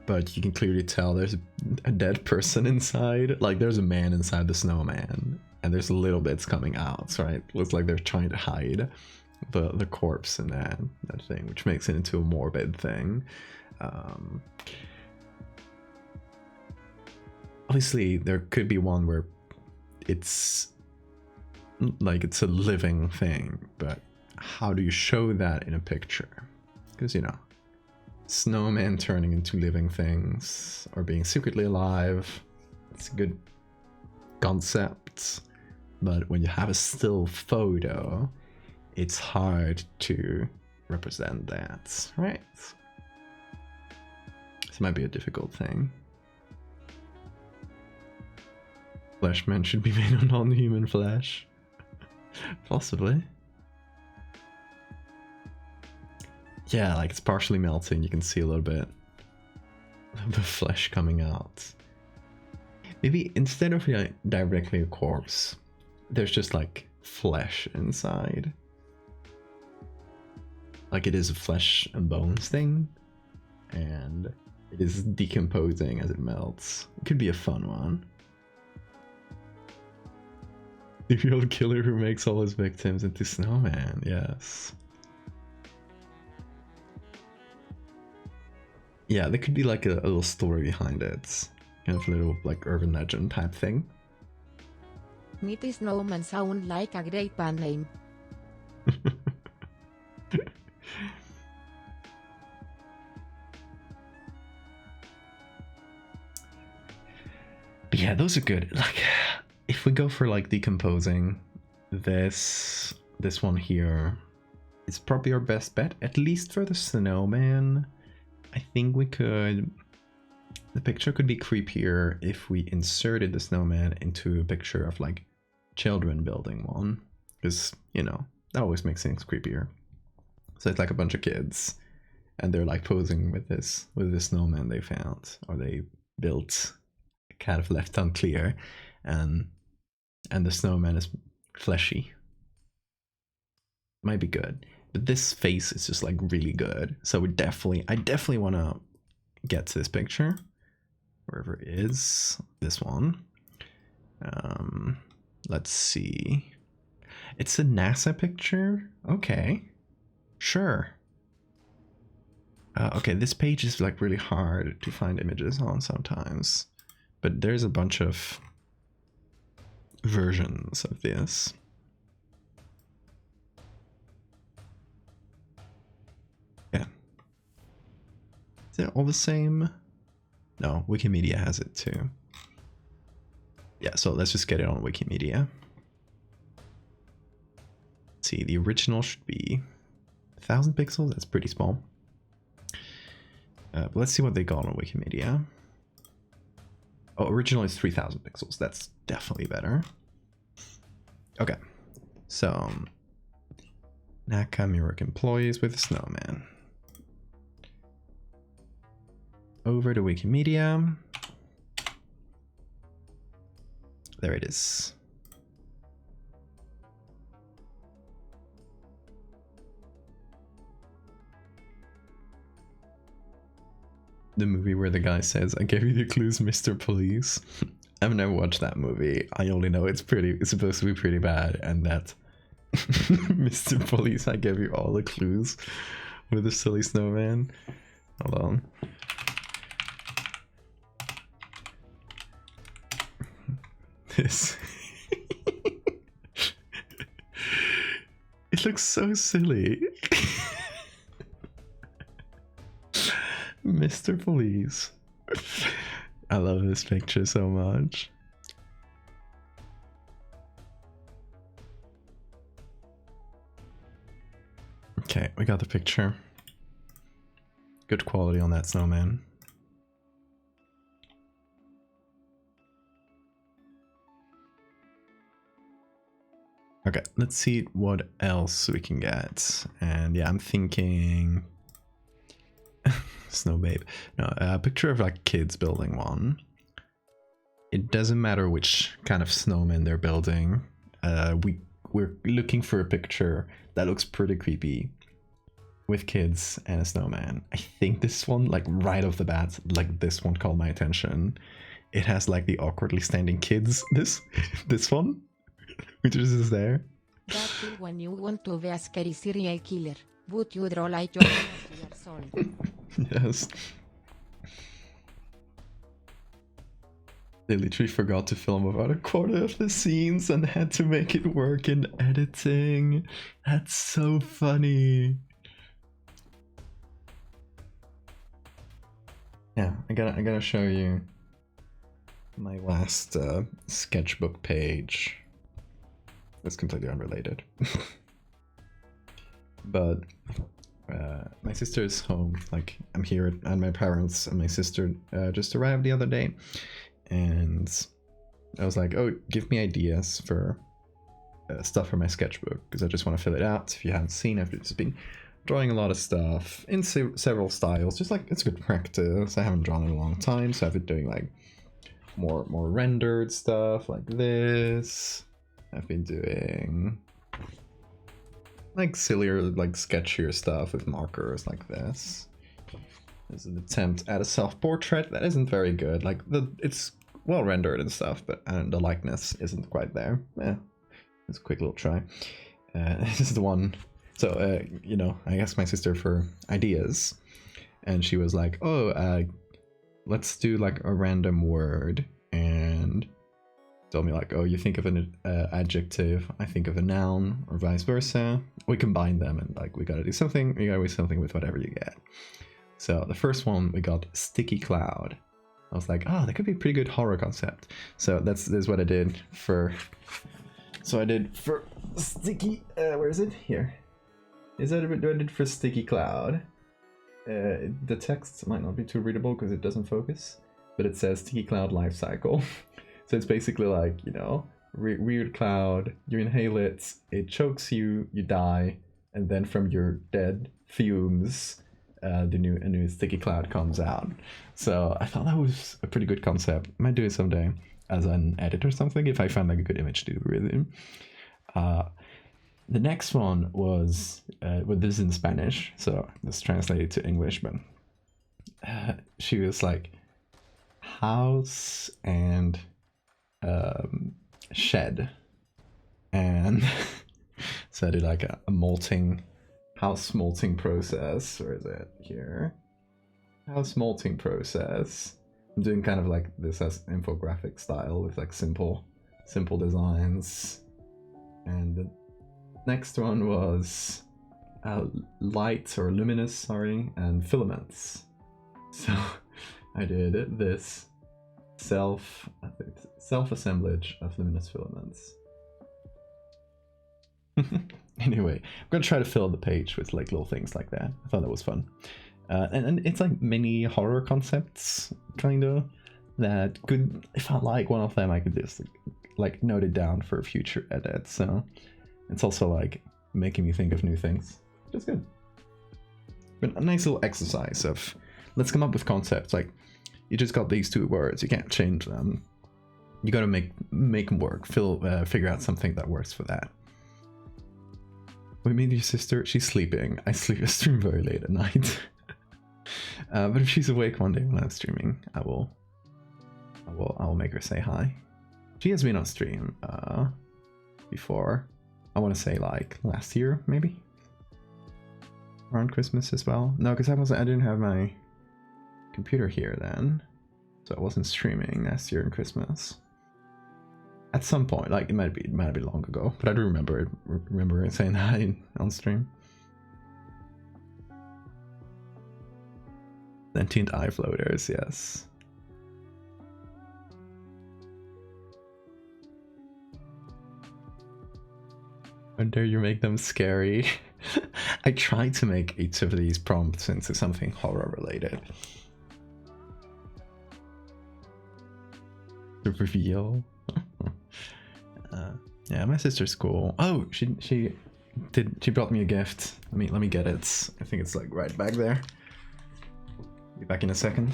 but you can clearly tell there's a dead person inside. Like there's a man inside the snowman, and there's little bits coming out, right? Looks like they're trying to hide the corpse in that thing, which makes it into a morbid thing. Obviously, there could be one where it's like it's a living thing, but how do you show that in a picture? Because, you know, snowmen turning into living things or being secretly alive, it's a concept, but when you have a still photo, it's hard to represent that, right? This might be a difficult thing. Fleshmen should be made of non-human flesh. Possibly. Yeah, like it's partially melting, you can see a little bit of the flesh coming out. Maybe instead of like directly a corpse, there's just like flesh inside. Like it is a flesh and bones thing, and it is decomposing as it melts. It could be a fun one. The real killer who makes all his victims into snowmen, yes. Yeah, there could be like a little story behind it. Kind of a little like urban legend type thing. Mighty Snowmen sound like a great band name. But yeah, those are good. Like, if we go for like decomposing, this one here is probably our best bet, at least for the snowman. I think we could. The picture could be creepier if we inserted the snowman into a picture of like children building one, because you know that always makes things creepier. So it's like a bunch of kids, and they're like posing with this snowman they found or they built, kind of left unclear, and the snowman is fleshy. Might be good, but this face is just like really good. So I definitely want to get to this picture, wherever it is. This one. Let's see. It's a NASA picture. Okay, sure. Okay, this page is like really hard to find images on sometimes, but there's a bunch of versions of this. Yeah. Is it all the same? No, Wikimedia has it too. Yeah, so let's just get it on Wikimedia. Let's see, the original should be 1000 pixels. That's pretty small. But let's see what they got on Wikimedia. Oh, original is 3000 pixels. That's definitely better. Okay, so Nakamura employees with a snowman. Over to Wikimedia. There it is. The movie where the guy says, "I gave you the clues, Mr. Police." I've never watched that movie. I only know it's supposed to be pretty bad, and that Mr. Police, I gave you all the clues with the silly snowman. Hold on. This. It looks so silly. Mr. Police. I love this picture so much. Okay, we got the picture. Good quality on that snowman. Okay, let's see what else we can get. And yeah, I'm thinking Snow Babe. No, a picture of like kids building one. It doesn't matter which kind of snowman they're building. We're looking for a picture that looks pretty creepy with kids and a snowman. I think this one, like right off the bat, like this one caught my attention. It has like the awkwardly standing kids. This one, which is there. That's it when you want to be a scary serial killer, but you draw like you're 20 years old. Yes. They literally forgot to film about a quarter of the scenes and had to make it work in editing. That's so funny. Yeah, I gotta show you my last sketchbook page. That's completely unrelated. But my sister's home. Like, I'm here at my parents, and my sister just arrived the other day. And I was like, oh, give me ideas for stuff for my sketchbook, because I just want to fill it out. If you haven't seen, I've just been drawing a lot of stuff in several styles, just like it's good practice. I haven't drawn in a long time, so I've been doing like more rendered stuff like this. I've been doing like sillier, like sketchier stuff with markers like this. There's an attempt at a self-portrait that isn't very good. Like, it's well rendered and stuff, but the likeness isn't quite there. Yeah, it's a quick little try. This is the one. So, you know, I asked my sister for ideas, and she was like, oh, let's do like a random word, and told me like, oh, you think of an adjective, I think of a noun, or vice versa. We combine them, and like, we gotta do something, you gotta do something with whatever you get. So the first one, we got sticky cloud. I was like, oh, that could be a pretty good horror concept. So that's what I did for... So I did for sticky... where is it? Here. Is that what I did for sticky cloud? The text might not be too readable because it doesn't focus, but it says sticky cloud life cycle. So it's basically like, you know, weird cloud, you inhale it, it chokes you, you die, and then from your dead fumes, a new sticky cloud comes out. So I thought that was a pretty good concept. Might do it someday as an edit or something if I find like a good image to do with it. The next one was, well, this is in Spanish, so let's translate it to English, but she was like, house and shed. And so I did like a malting, house malting process. Where is it? Here. House malting process. I'm doing kind of like this as infographic style with like simple designs. And the next one was light or luminous, sorry, and filaments. So I did this self-assemblage of luminous filaments. Anyway, I'm gonna try to fill the page with like little things like that. I thought that was fun. And it's like mini horror concepts, kind of, that could, if I like one of them, I could just like note it down for a future edit. So it's also like making me think of new things. Just good. But a nice little exercise of, let's come up with concepts. Like, you just got these two words, you can't change them. You gotta make them work, figure out something that works for that. We meet your sister, she's sleeping. I stream very late at night. But if she's awake one day when I'm streaming, I will make her say hi. She has been on stream before. I want to say like last year, maybe around Christmas as well. No, because I didn't have my computer here then, so I wasn't streaming last year in Christmas. At some point, like it might have been long ago, but I do remember saying hi on stream. Sentient eye floaters, yes. How dare you make them scary? I tried to make each of these prompts into something horror related. The reveal. Yeah, my sister's cool. Oh, she brought me a gift. Let me get it. I think it's like right back there. Be back in a second.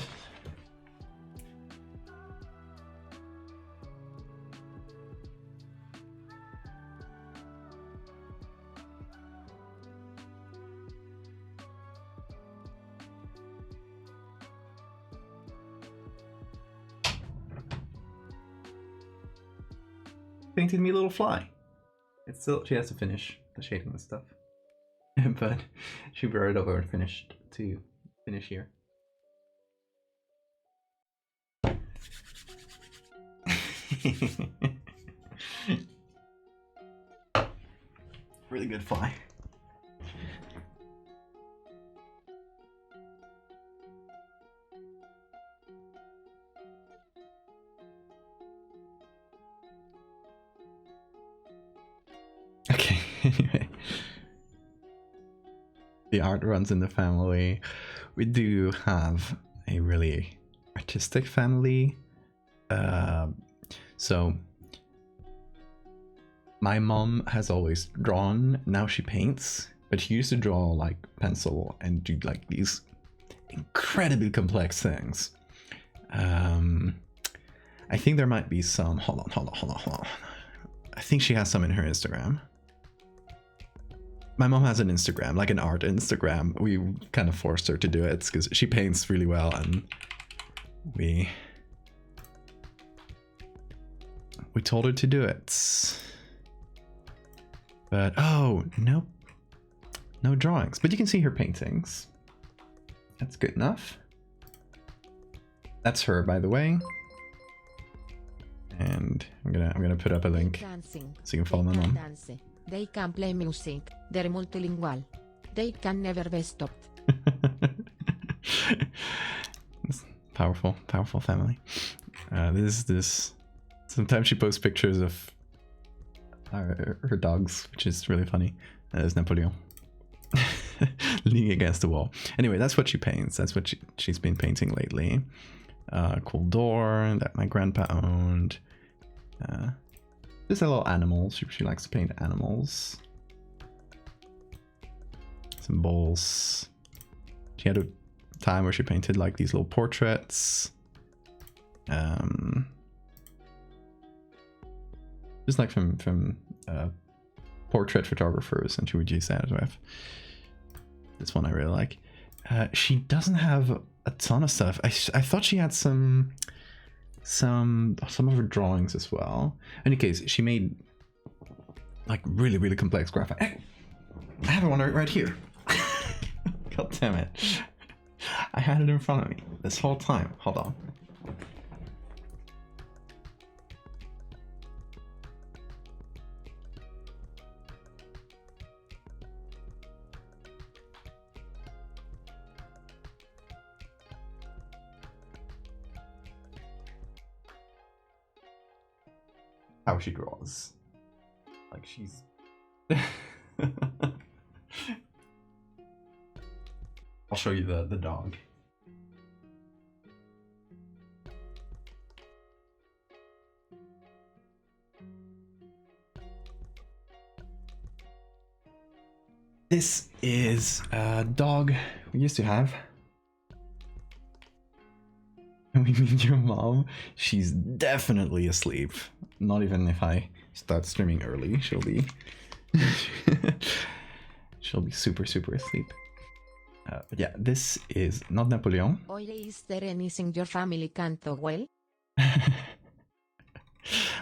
Painted me a little fly. It's still, she has to finish the shading and stuff. But she brought it over and finished to finish here. Really good fly. Anyway, the art runs in the family. We do have a really artistic family. So my mom has always drawn. Now she paints, but she used to draw like pencil and do like these incredibly complex things. I think there might be some. Hold on. I think she has some in her Instagram. My mom has an Instagram, like an art Instagram. We kind of forced her to do it because she paints really well, and we told her to do it. But oh, no drawings. But you can see her paintings. That's good enough. That's her, by the way. And I'm gonna put up a link so you can follow my mom. They can play music. They're multilingual. They can never be stopped. Powerful family. This. Sometimes she posts pictures of her dogs, which is really funny. There's Napoleon leaning against the wall. Anyway, that's what she paints. That's what she's been painting lately. Cool door that my grandpa owned. Just a little animals. She likes to paint animals. Some bowls. She had a time where she painted like these little portraits. Just like from portrait photographers, and she would use that with. This one I really like. She doesn't have a ton of stuff. I thought she had some of her drawings as well. In any case, she made like really complex graphic. I have one right here. God damn it. I had it in front of me this whole time. Hold on. How she draws. Like she's... I'll show you the dog. This is a dog we used to have. And we meet your mom. She's definitely asleep. Not even if I start streaming early, she'll be super asleep. But yeah, this is not Napoleon. Oye, is there anything your family can't do well?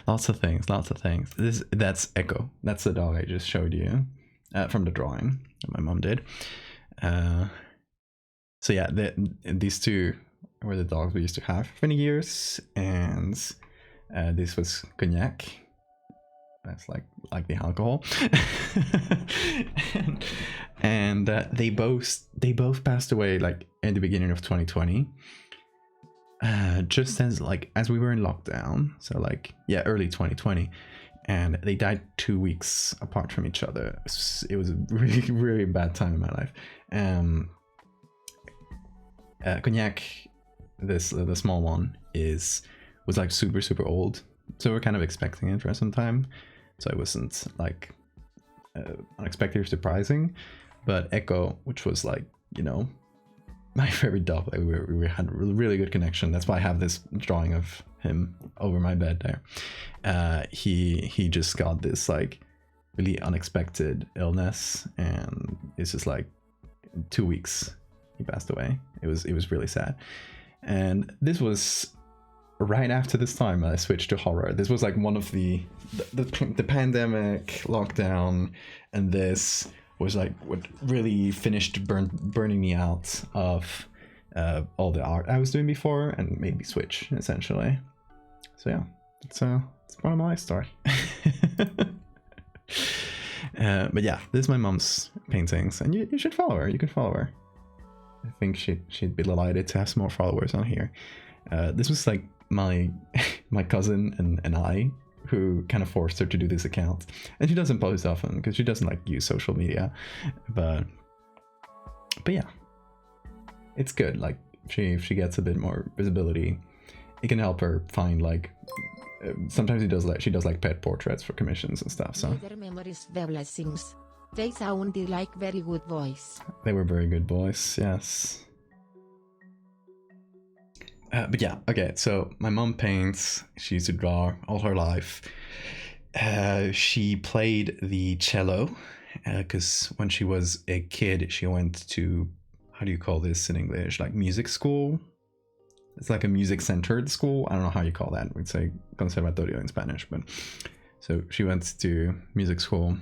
Lots of things. That's Echo. That's the dog I just showed you from the drawing that my mom did. So yeah, these two were the dogs we used to have for many years, and this was Cognac. That's like the alcohol. and they both passed away like in the beginning of 2020. Just as we were in lockdown, so like early 2020, and they died 2 weeks apart from each other. It was a really bad time in my life. Cognac, the small one, was like super old, so we're kind of expecting it for some time, so it wasn't like unexpected or surprising. But Echo, which was like, you know, my favorite dog, like we had a really good connection. That's why I have this drawing of him over my bed there. He just got this like really unexpected illness, and it's just like 2 weeks he passed away. It was really sad. And this was right after this time I switched to horror. This was like one of the pandemic lockdown, and this was like what really finished burning me out of all the art I was doing before, and made me switch essentially. So yeah, it's part of my life story. But yeah, this is my mom's paintings, and you should follow her. You can follow her. I think she'd be delighted to have some more followers on here. This was like my cousin and I who kind of forced her to do this account, and she doesn't post often because she doesn't like use social media, but yeah, it's good. Like if she gets a bit more visibility, it can help her find like sometimes she does like pet portraits for commissions and stuff. So Their memories were blessings. They sounded like very good boys. they were very good boys, yes. But yeah, okay, so my mom paints. She used to draw all her life. She played the cello because when she was a kid, she went to, how do you call this in English? Like music school? It's like a music-centered school. I don't know how you call that. We'd say conservatorio in Spanish. But so she went to music school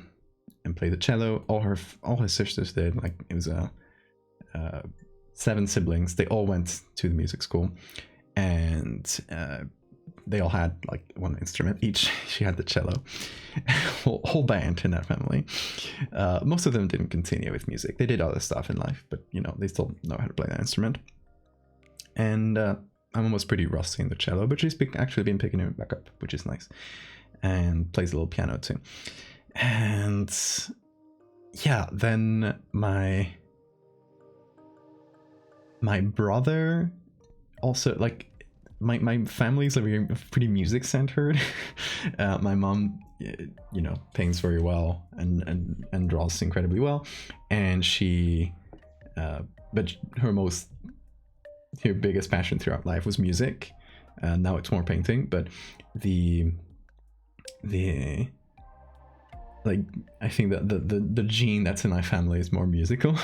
and played the cello. All her sisters did. Like it was 7 siblings. They all went to the music school, and they all had like one instrument each. She had the cello. whole band in that family. Most of them didn't continue with music. They did other stuff in life, but you know, they still know how to play that instrument. And my mom was pretty rusty in the cello, but she's actually been picking it back up, which is nice. And plays a little piano too. And yeah, then my brother also, like, my family's pretty music centered. My mom, you know, paints very well and draws incredibly well, and she but her biggest passion throughout life was music. Now it's more painting, but the like, I think that the gene that's in my family is more musical.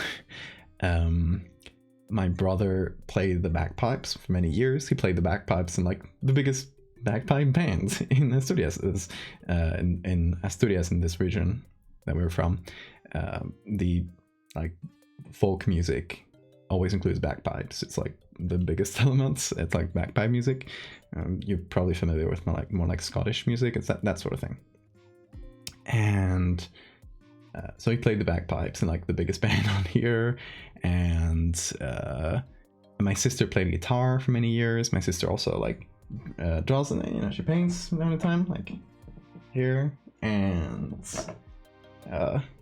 My brother played the bagpipes for many years. He played the bagpipes in like the biggest bagpipe bands in Asturias. In Asturias, in this region that we're from, the like folk music always includes bagpipes. It's like the biggest elements. It's like bagpipe music. You're probably familiar with more like Scottish music. It's that sort of thing. And so he played the bagpipes in like the biggest band on here. And my sister played guitar for many years. My sister also like draws, and you know, she paints from time to time, like here. And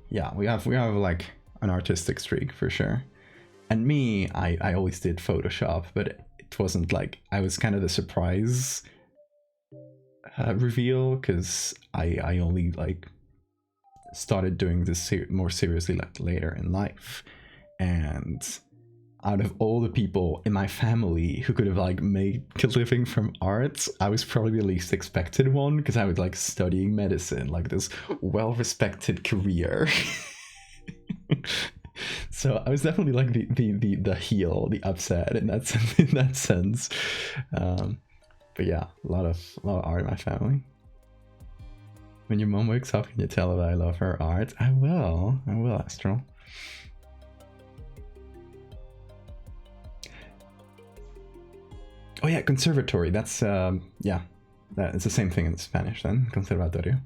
yeah, we have like an artistic streak for sure. And me, I always did Photoshop, but it wasn't like, I was kind of the surprise reveal, because I only like started doing this more seriously like later in life. And out of all the people in my family who could have like made a living from art, I was probably the least expected one, because I was like studying medicine, like this well-respected career. So I was definitely like the heel, the upset in that sense. But yeah, a lot of art in my family. When your mom wakes up, can you tell her that I love her art? I will, Astral. Oh yeah, conservatory. That's yeah, it's the same thing in Spanish then. Conservatorio.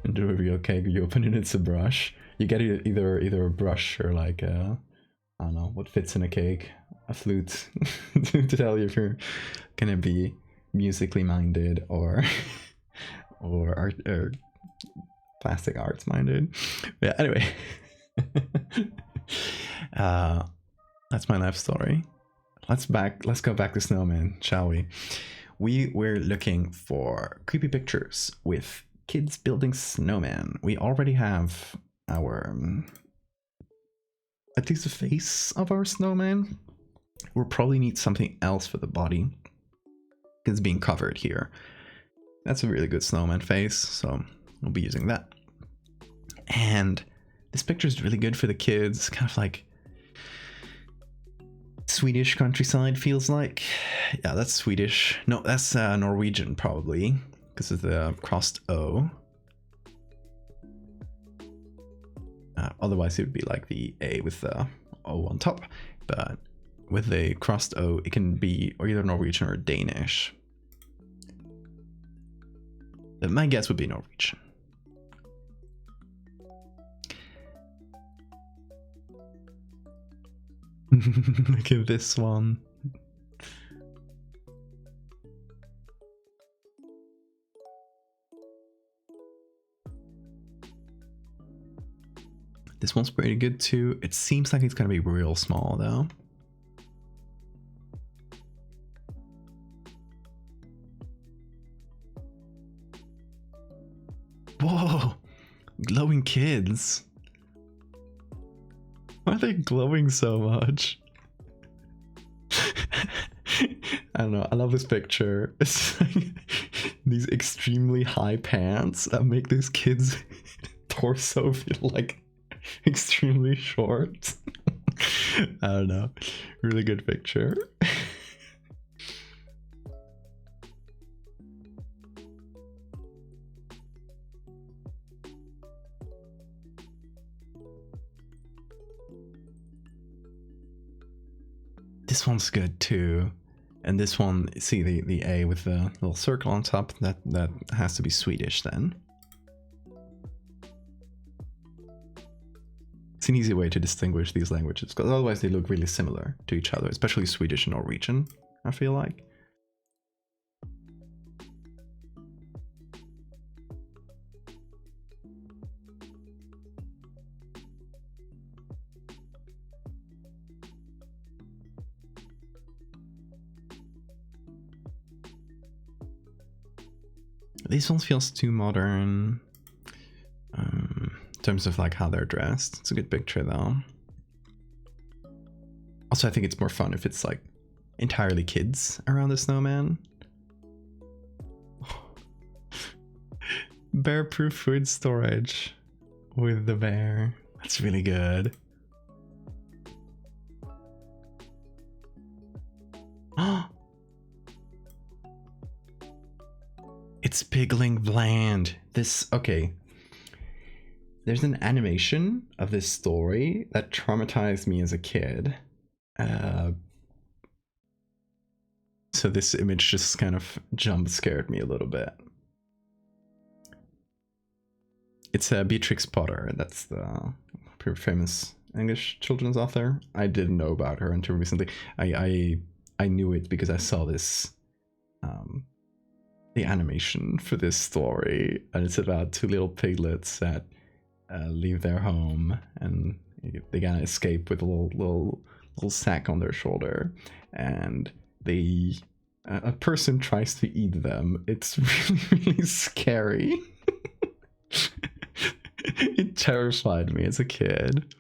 And do a real cake, you open it, it's a brush. You get either a brush or like I don't know what fits in a cake, a flute, to tell you if you're gonna be musically minded or art or plastic arts minded. But yeah, anyway. That's my life story. Let's go back to Snowmen, shall we? We were looking for creepy pictures with kids building snowmen. We already have our at least the face of our snowman. We'll probably need something else for the body, because it's being covered here. That's a really good snowman face, so we'll be using that. And this picture is really good for the kids, kind of like Swedish countryside feels like. Yeah, that's Swedish. No, that's Norwegian probably, because of the crossed O. Otherwise it would be like the A with the O on top, but with the crossed O it can be either Norwegian or Danish. My guess would be Norwegian. Look at this one. This one's pretty good too. It seems like it's gonna be real small though. Whoa! Glowing kids. Why are they glowing so much? I don't know. I love this picture. It's like these extremely high pants that make this kid's torso feel like extremely short. I don't know. Really good picture. This one's good too. And this one, see the A with the little circle on top, that has to be Swedish then. It's an easy way to distinguish these languages, because otherwise they look really similar to each other, especially Swedish and Norwegian, I feel like. This one feels too modern in terms of like how they're dressed. It's a good picture though. Also, I think it's more fun if it's like entirely kids around the snowman. Bear-proof food storage with the bear. That's really good. It's Pigling Bland. This, okay. There's an animation of this story that traumatized me as a kid. So this image just kind of jump scared me a little bit. It's Beatrix Potter. That's the pretty famous English children's author. I didn't know about her until recently. I knew it because I saw this the animation for this story, and it's about two little piglets that leave their home and they gotta escape with a little sack on their shoulder, and they a person tries to eat them. It's really scary. It terrified me as a kid.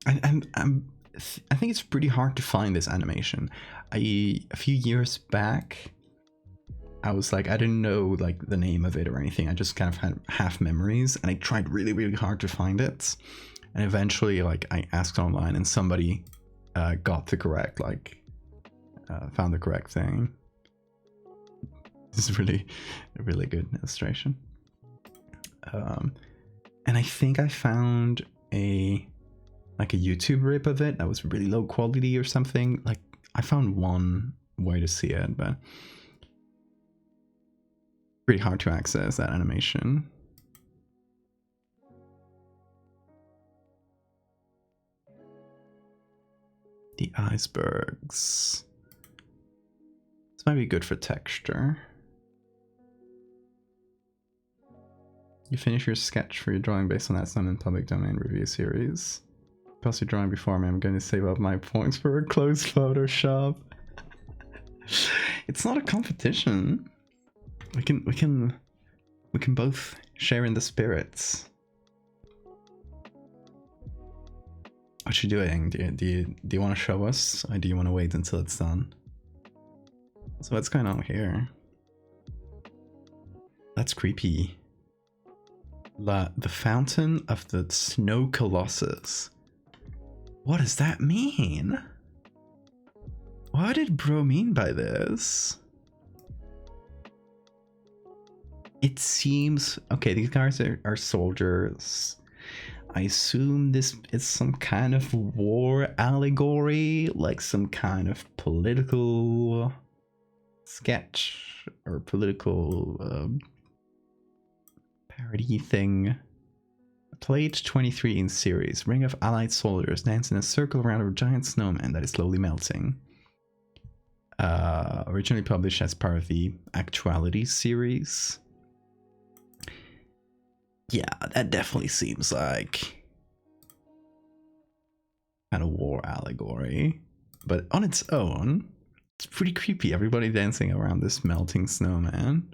I think it's pretty hard to find this animation. A few years back, I was like, I didn't know like the name of it or anything. I just kind of had half memories, and I tried really hard to find it. And eventually, like, I asked online, and somebody got the correct, like, found the correct thing. This is really a really good illustration. And I think I found a YouTube rip of it that was really low quality or something. Like, I found one way to see it, but pretty hard to access that animation. The icebergs. This might be good for texture. You finish your sketch for your drawing based on that Snowmen public domain review series. Post your drawing before me. I'm going to save up my points for a closed Photoshop. It's not a competition. We can both share in the spirits. What you doing? Do you want to show us, or do you want to wait until it's done? So what's going on here? That's creepy. The Fountain of the Snow Colossus. What does that mean? What did bro mean by this? It seems... Okay, these guys are soldiers. I assume this is some kind of war allegory, like some kind of political sketch or political parody thing. Played 23 in series. Ring of allied soldiers dance in a circle around a giant snowman that is slowly melting. Originally published as part of the Actuality series. Yeah, that definitely seems like kind of war allegory. But on its own, it's pretty creepy. Everybody dancing around this melting snowman.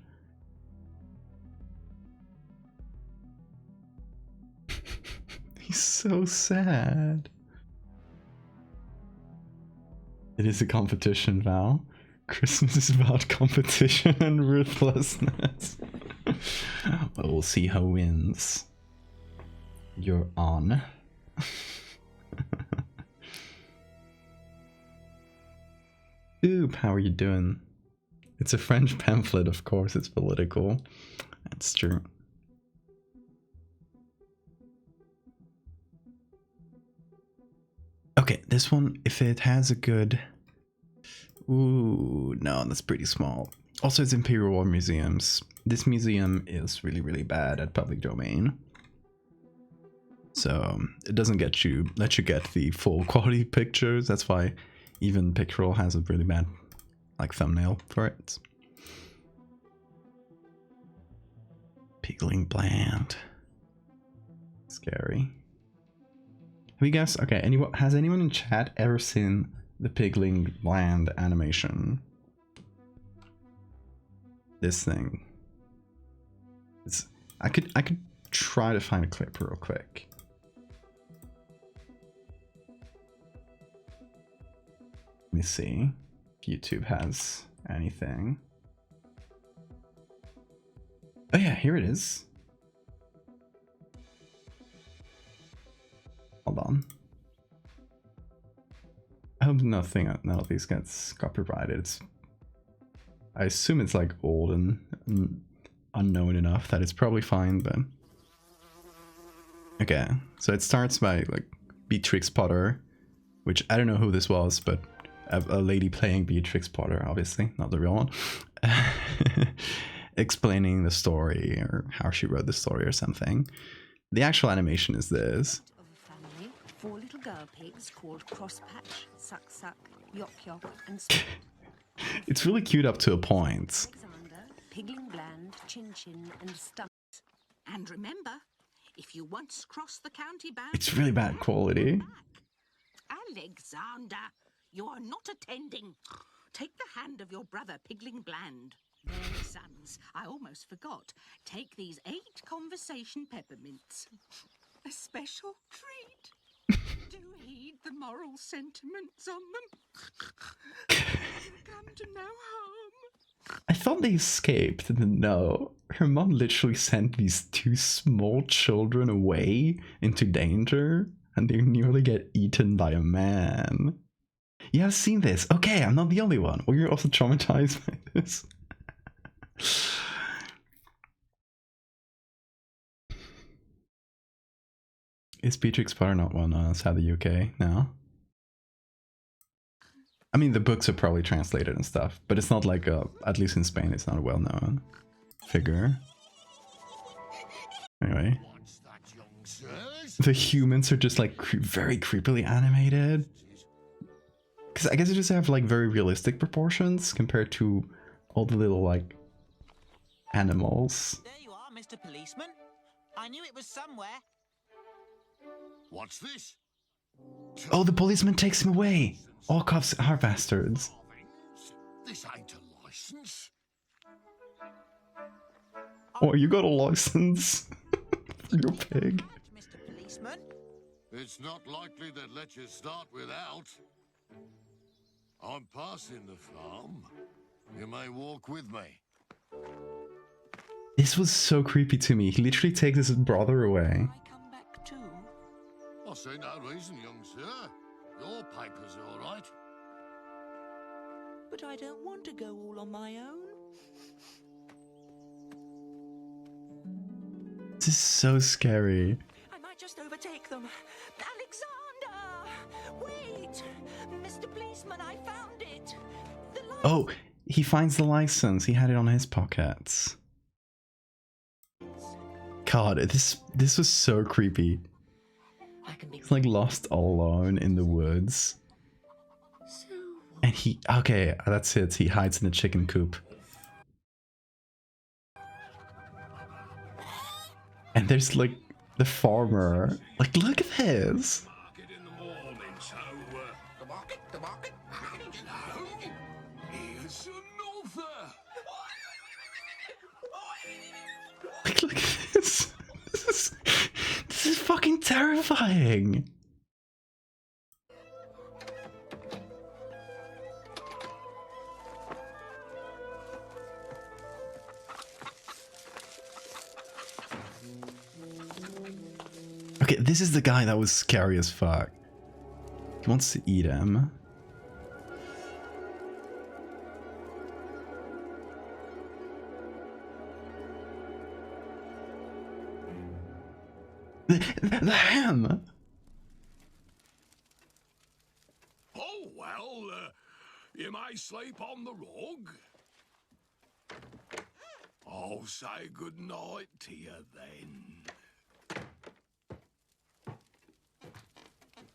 He's so sad. It is a competition, Val. Christmas is about competition and ruthlessness. But we'll see who wins. You're on. Oop, how are you doing? It's a French pamphlet, of course, it's political. That's true. Okay, this one, if it has a good... Ooh, no, that's pretty small. Also, it's Imperial War Museums. This museum is really, really bad at public domain. So, it doesn't let you get the full quality pictures. That's why even Pictorial has a really bad like thumbnail for it. Pigling Bland. Scary. Have you guys, okay, has anyone in chat ever seen the Pigling Bland animation? This thing. I could try to find a clip real quick. Let me see if YouTube has anything. Oh yeah, here it is. Hold on. I hope none of these gets copyrighted. I assume it's like old and unknown enough that it's probably fine, but... Okay, so it starts by like Beatrix Potter, which I don't know who this was, but a lady playing Beatrix Potter, obviously, not the real one, explaining the story or how she wrote the story or something. The actual animation is this. Of a family, 4 little girl pigs called Crosspatch, Suck Suck, Yop Yop, and Spot. It's really cute up to a point. Alexander, Pigling Bland, Chin Chin, and Stunt. And remember, if you once cross the county boundary, It's really bad quality. Alexander, you are not attending. Take the hand of your brother, Pigling Bland. There, sons, I almost forgot. Take these 8 conversation peppermints. A special treat. Do heed the moral sentiments on them. Come to no harm. I thought they escaped. No, her mom literally sent these 2 small children away into danger, and they nearly get eaten by a man. Yeah, I've seen this. Okay, I'm not the only one. Well, you're also traumatized by this. Is Beatrix Potter not one outside the UK now? I mean, the books are probably translated and stuff, but it's not like at least in Spain, it's not a well-known figure. Anyway. The humans are just like very creepily animated. Because I guess they just have like very realistic proportions compared to all the little like animals. There you are, Mr. Policeman. I knew it was somewhere. What's this? Oh, the policeman takes him away. All cops are bastards. This ain't a license. Oh, you got a license for your pig. Mr. Policeman. It's not likely they'd let you start without. I'm passing the farm. You may walk with me. This was so creepy to me. He literally takes his brother away. I come back too. I see no reason, young sir. Your papers are all right. But I don't want to go all on my own. This is so scary. I might just overtake them. Alexander! Wait! Mr. Policeman, I found it! Oh, he finds the license. He had it on his pockets. God, this was so creepy. He's like lost all alone in the woods. And okay, that's it. He hides in the chicken coop. And And there's like the farmer. Like, look at this. Market in the morning, so the market. No, here's another. Like, look at this. This is fucking terrifying. Okay, this is the guy that was scary as fuck. He wants to eat him. The ham! Oh, well, you may sleep on the rug. I'll say good night to you then.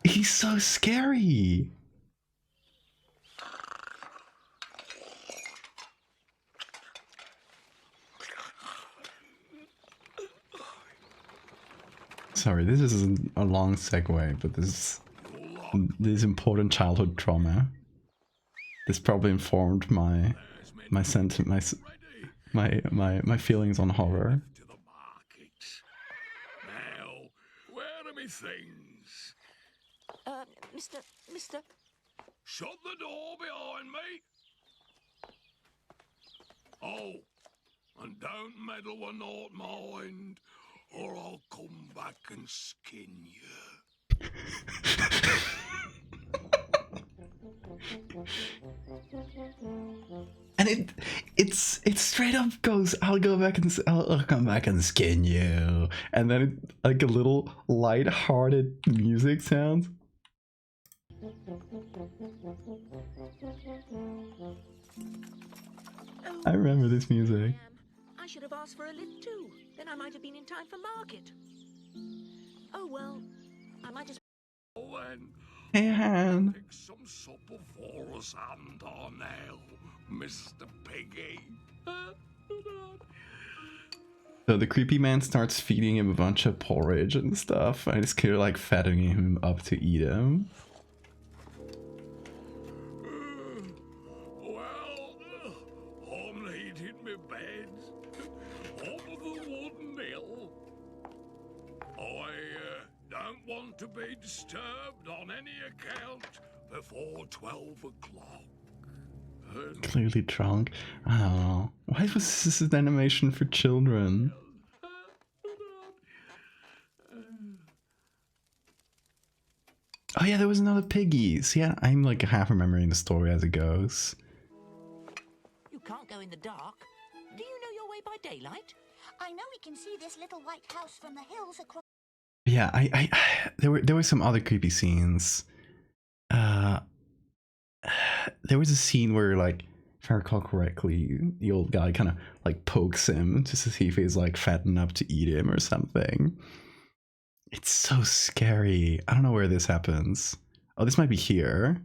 He's so scary. Sorry, this is a long segue, but this important childhood trauma. This probably informed my feelings on horror. To the market. Now, where are me things? Mr. Shut the door behind me. Oh, and don't meddle with naught mind, or I'll come back and skin you. And it straight up goes, I'll come back and skin you. And then it, like a little light-hearted music sounds. I remember this music. I should have asked for a lift too. Then I might have been in time for market. Oh well, I might as Oh, then, Hey, Han. pick some supper for us, and now, Mr. Piggy. So the creepy man starts feeding him a bunch of porridge and stuff, and it's clear like fattening him up to eat him. Well, I'm needing my bed. Over the wooden hill. I don't want to be disturbed on any account before 12 o'clock. Clearly drunk. I don't know. Why was this an animation for children? Oh yeah, there was another piggy. See, I'm like half remembering the story as it goes. You can't go in the dark. Do you know your way by daylight? I know we can see this little white house from the hills across. Yeah, there were some other creepy scenes. There was a scene where, like, if I recall correctly, the old guy kind of like pokes him just to see if he's like fat enough to eat him or something. It's so scary. I don't know where this happens. Oh, this might be here.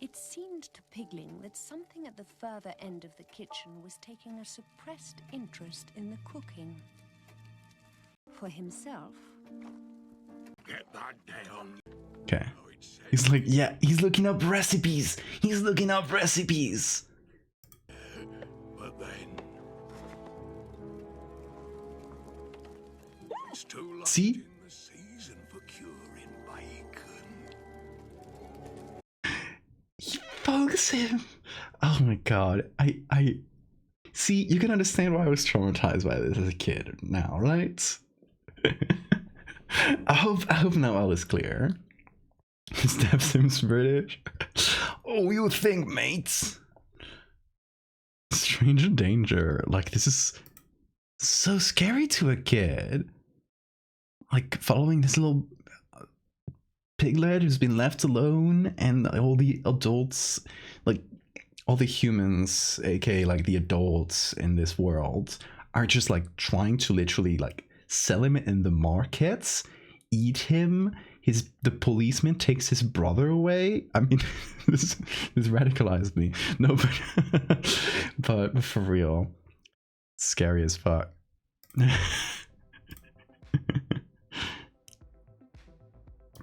It seemed to Pigling that something at the further end of the kitchen was taking a suppressed interest in the cooking. For himself, Get that down. Okay. He's like, yeah, he's looking up recipes. He's looking up recipes. But then, it's too late See? in the season for curing bacon. He pokes him. Oh my god. I see, you can understand why I was traumatized by this as a kid now, right? I hope now all is clear. Steph seems British. Oh, you think, mates? Stranger danger. Like, this is so scary to a kid. Like, following this little piglet who's been left alone, and all the adults, like, all the humans, aka, like, the adults in this world, are just, like, trying to literally, like, sell him in the markets, eat him. The policeman takes his brother away. I mean, this radicalized me. No, but for real, scary as fuck.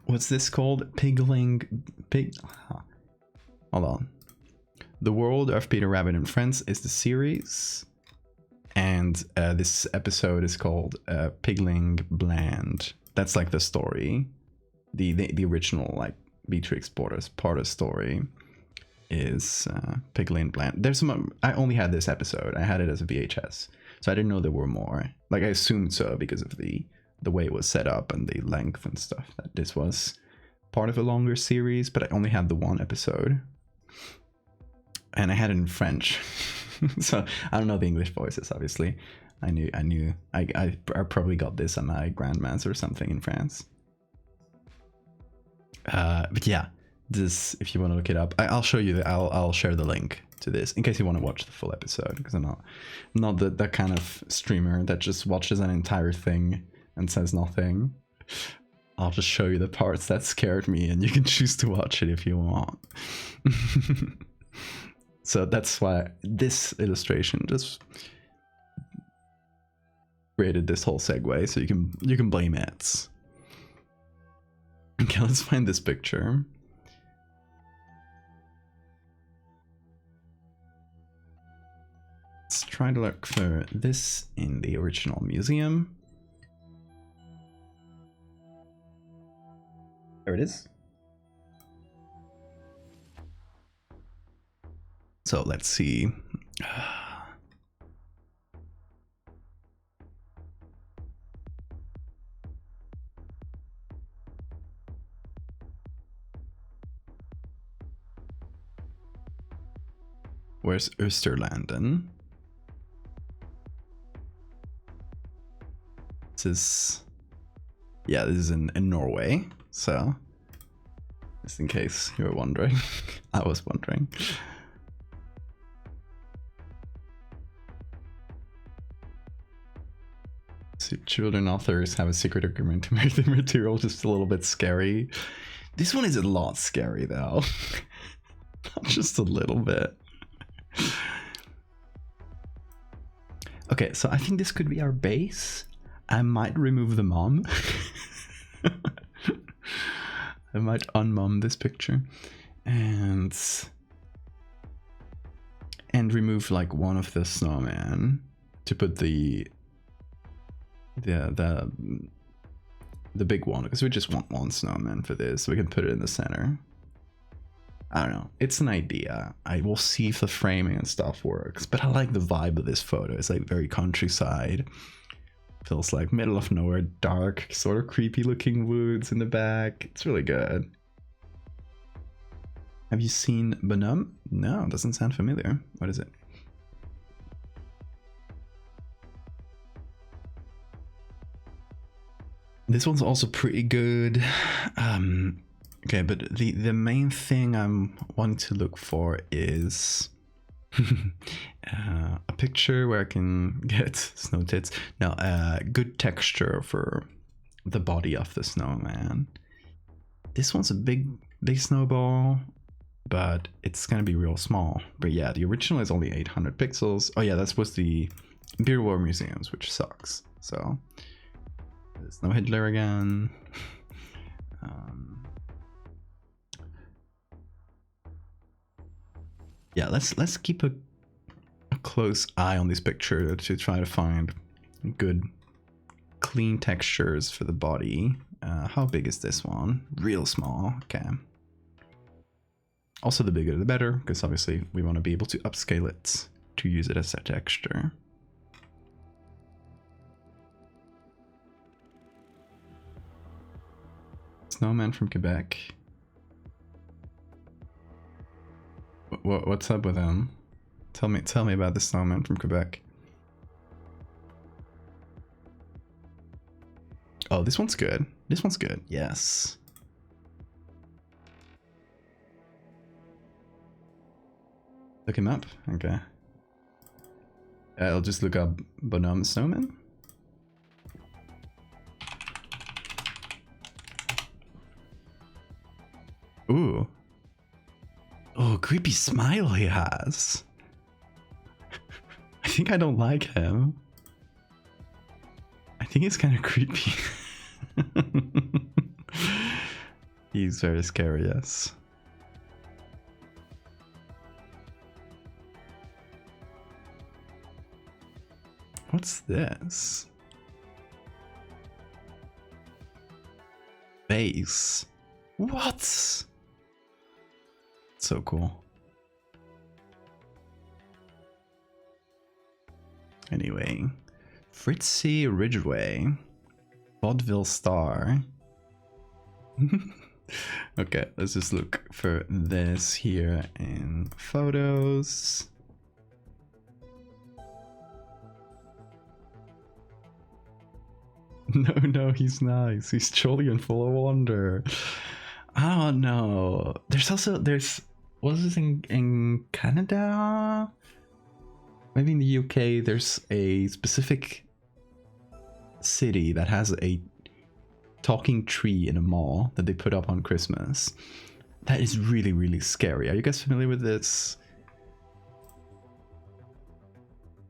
What's this called? Hold on. The World of Peter Rabbit and Friends is the series, and this episode is called Pigling Bland. That's like the story. The original like Beatrix Potter story is Pigling Bland. There's some. I only had this episode. I had it as a VHS, so I didn't know there were more. Like I assumed so because of the way it was set up and the length and stuff, that this was part of a longer series, but I only had the one episode. And I had it in French. So I don't know the English voices, obviously. I probably got this at my grandma's or something in France. But yeah, this, if you want to look it up, I'll show you I'll share the link to this in case you want to watch the full episode, because I'm not that kind of streamer that just watches an entire thing and says nothing. I'll just show you the parts that scared me, and you can choose to watch it if you want. So that's why this illustration just created this whole segue, so you can blame it. Okay, let's find this picture. Let's try to look for this in the original museum. There it is. So let's see. Where's Österlanden? This is, yeah, this is in Norway. So, just in case you were wondering, I was wondering. So children authors have a secret agreement to make the material just a little bit scary. This one is a lot scary though. Not just a little bit. Okay, so I think this could be our base. I might remove the mom. I might unmom this picture and remove like one of the snowmen to put the big one, because we just want one snowman for this, so we can put it in the center. I don't know, it's an idea. I will see if the framing and stuff works, but I like the vibe of this photo. It's like very countryside, feels like middle of nowhere, dark, sort of creepy looking woods in the back. It's really good. Have you seen Bonhomme? No, it doesn't sound familiar. What is it? This one's also pretty good. Okay, but the main thing I'm wanting to look for is a picture where I can get snow tits. No, good texture for the body of the snowman. This one's a big snowball, but it's gonna be real small. But yeah, the original is only 800 pixels. Oh yeah, that was the Beer War Museums, which sucks. So there's no Hitler again. Yeah, let's keep a close eye on this picture to try to find good clean textures for the body. How big is this one? Real small. Okay. Also, the bigger the better, because obviously we want to be able to upscale it to use it as a texture. Snowman from Quebec. What's up with him? Tell me about the snowman from Quebec. Oh, this one's good. This one's good. Yes. Look him up. Okay. I'll just look up Bonhomme Snowman. Ooh. Oh, creepy smile he has. I think I don't like him. I think he's kind of creepy. He's very scary, yes. What's this? Base. What? So cool. Anyway, Fritzy Ridgeway, Vaudeville Star. Okay, let's just look for this here in photos. No, he's nice. He's jolly and full of wonder. I don't know. There's what is this in Canada? Maybe in the UK there's a specific city that has a talking tree in a mall that they put up on Christmas. That is really, really scary. Are you guys familiar with this?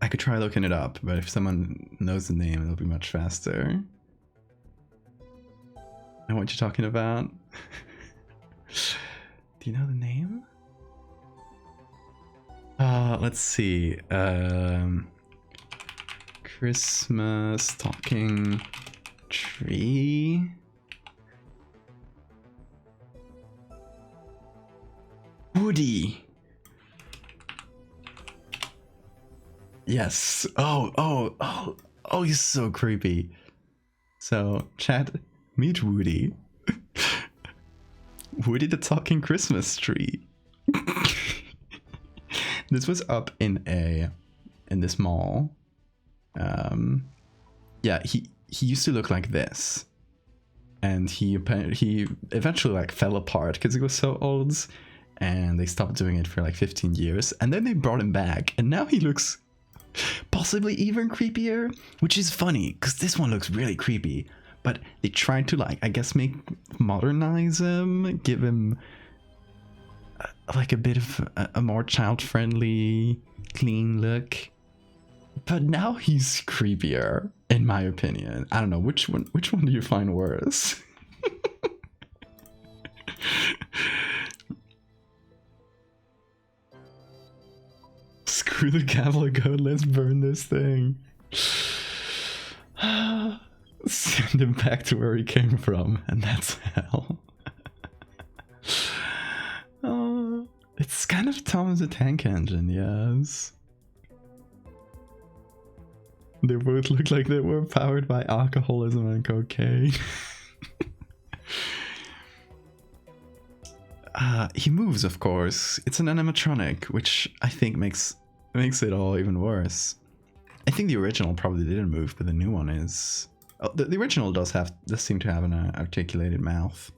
I could try looking it up, but if someone knows the name, it'll be much faster. Know what you're talking about? Do you know the name? Let's see. Christmas talking tree. Woody. Yes. Oh, he's so creepy. So, chat, meet Woody. Woody the talking Christmas tree. This was up in this mall. Yeah, he used to look like this, and he eventually like fell apart because he was so old, and they stopped doing it for like 15 years, and then they brought him back, and now he looks possibly even creepier, which is funny because this one looks really creepy, but they tried to like, I guess, modernize him, give him like a bit of a more child-friendly, clean look. But now he's creepier, in my opinion. I don't know, which one do you find worse? Screw the gavel goat, let's burn this thing. Send him back to where he came from, and that's hell. Oh, it's kind of Thomas the Tank Engine, yes. They both look like they were powered by alcoholism and cocaine. He moves, of course. It's an animatronic, which I think makes it all even worse. I think the original probably didn't move, but the new one is... Oh, the original does seem to have an articulated mouth.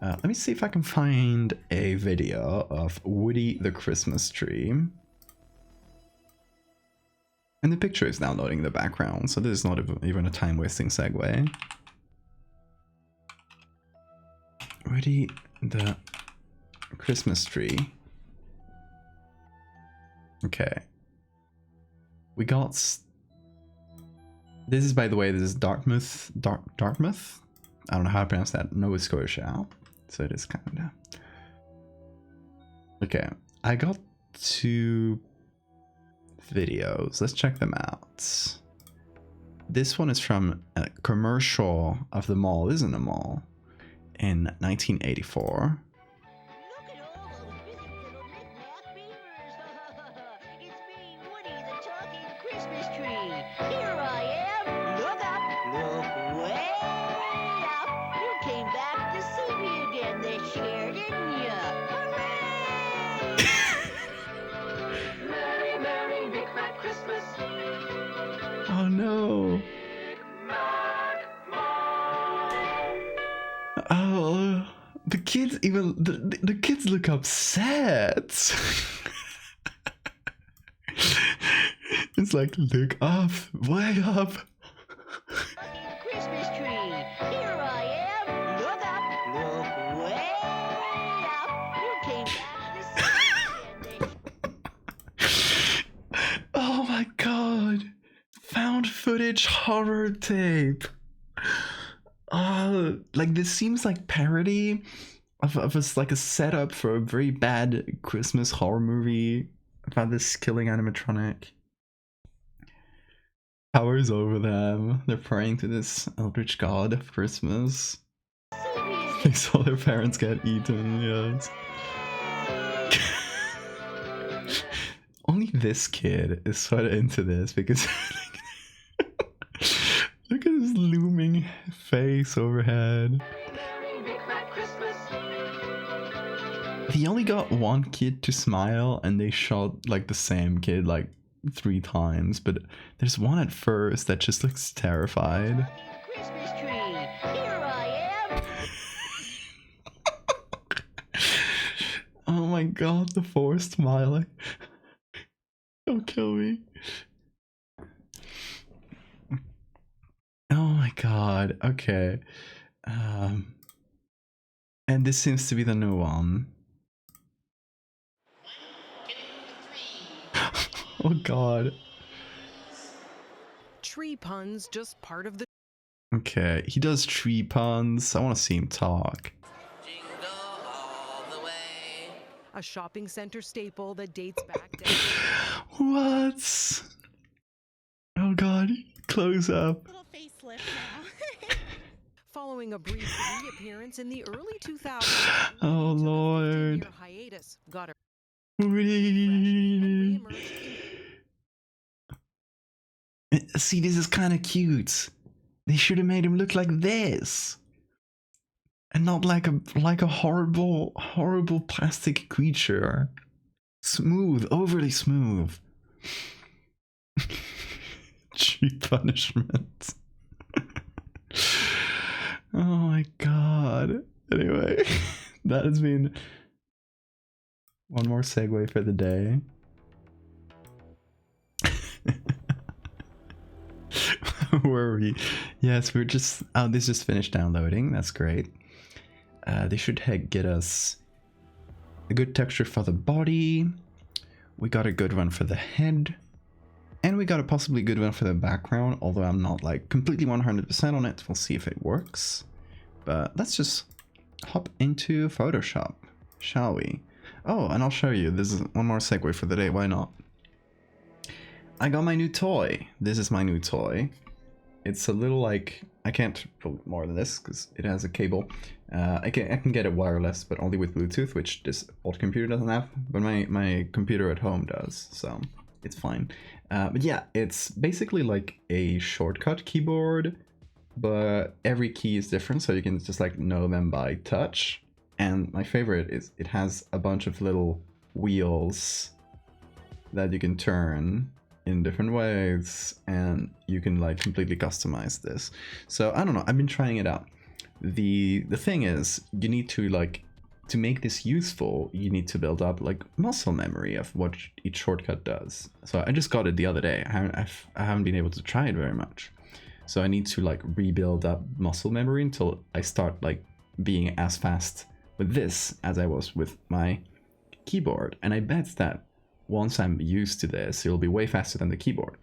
Let me see if I can find a video of Woody the Christmas tree. And the picture is now loading in the background, so this is not even a time-wasting segue. Woody the Christmas tree. Okay. We got... This is, by the way, this is Dartmouth? Dartmouth? I don't know how to pronounce that. Nova Scotia. So it is Canada. Okay. I got 2 videos. Let's check them out. This one is from a commercial of the mall. This isn't a mall. In 1984. Look at all those busy little knick-knack beavers. It's me, Woody, the talking Christmas tree. Here I am. Look up. Look way up. You came back to see me again this year, didn't you? Hooray! Merry, merry, knick-knack Christmas. Oh no. Oh, the kids even the kids look upset. It's like, look up, way up. Christmas tree. Here I am. Look up. Look way Eldritch horror tape. Like this seems like parody of like a setup for a very bad Christmas horror movie about this killing animatronic. Powers over them. They're praying to this eldritch god of Christmas. They saw their parents get eaten, yes. Only this kid is sort of into this because look at his looming face overhead. He only got one kid to smile and they shot like the same kid like 3 times, but there's one at first that just looks terrified. Christmas tree. Here I am. Oh my god, the forced smiling. Don't kill me. Oh my god, okay. And this seems to be the new one. 1, 2, 3. Oh god. Tree puns just part of the. Okay, he does tree puns. I want to see him talk. Jingle all the way. A shopping center staple that dates back to. What? Oh god, close up. Little facelift now. Following a brief reappearance in the early 2000s. Oh took a lord. 15-year hiatus. Got her Wee. reemerged. See, this is kind of cute. They should have made him look like this, and not like a horrible plastic creature. Smooth, overly smooth. Cheap punishment. Oh my god. Anyway, that has been one more segue for the day. Where were we? Yes, we're just... Oh, this just finished downloading. That's great. They should get us a good texture for the body. We got a good one for the head. And we got a possibly good one for the background, although I'm not like completely 100% on it. We'll see if it works. But let's just hop into Photoshop, shall we? Oh, and I'll show you. This is one more segue for the day. Why not? I got my new toy. This is my new toy. It's a little like... I can't put more than this because it has a cable. I can get it wireless, but only with Bluetooth, which this old computer doesn't have. But my computer at home does, so it's fine. But yeah, it's basically like a shortcut keyboard, but every key is different, so you can just like know them by touch. And my favorite is it has a bunch of little wheels that you can turn in different ways, and you can like completely customize this. So I don't know, I've been trying it out. The thing is, you need to like, to make this useful, you need to build up like muscle memory of what each shortcut does. So I just got it the other day. I haven't been able to try it very much. So I need to like rebuild up muscle memory until I start like being as fast with this as I was with my keyboard. And I bet that once I'm used to this, it'll be way faster than the keyboard.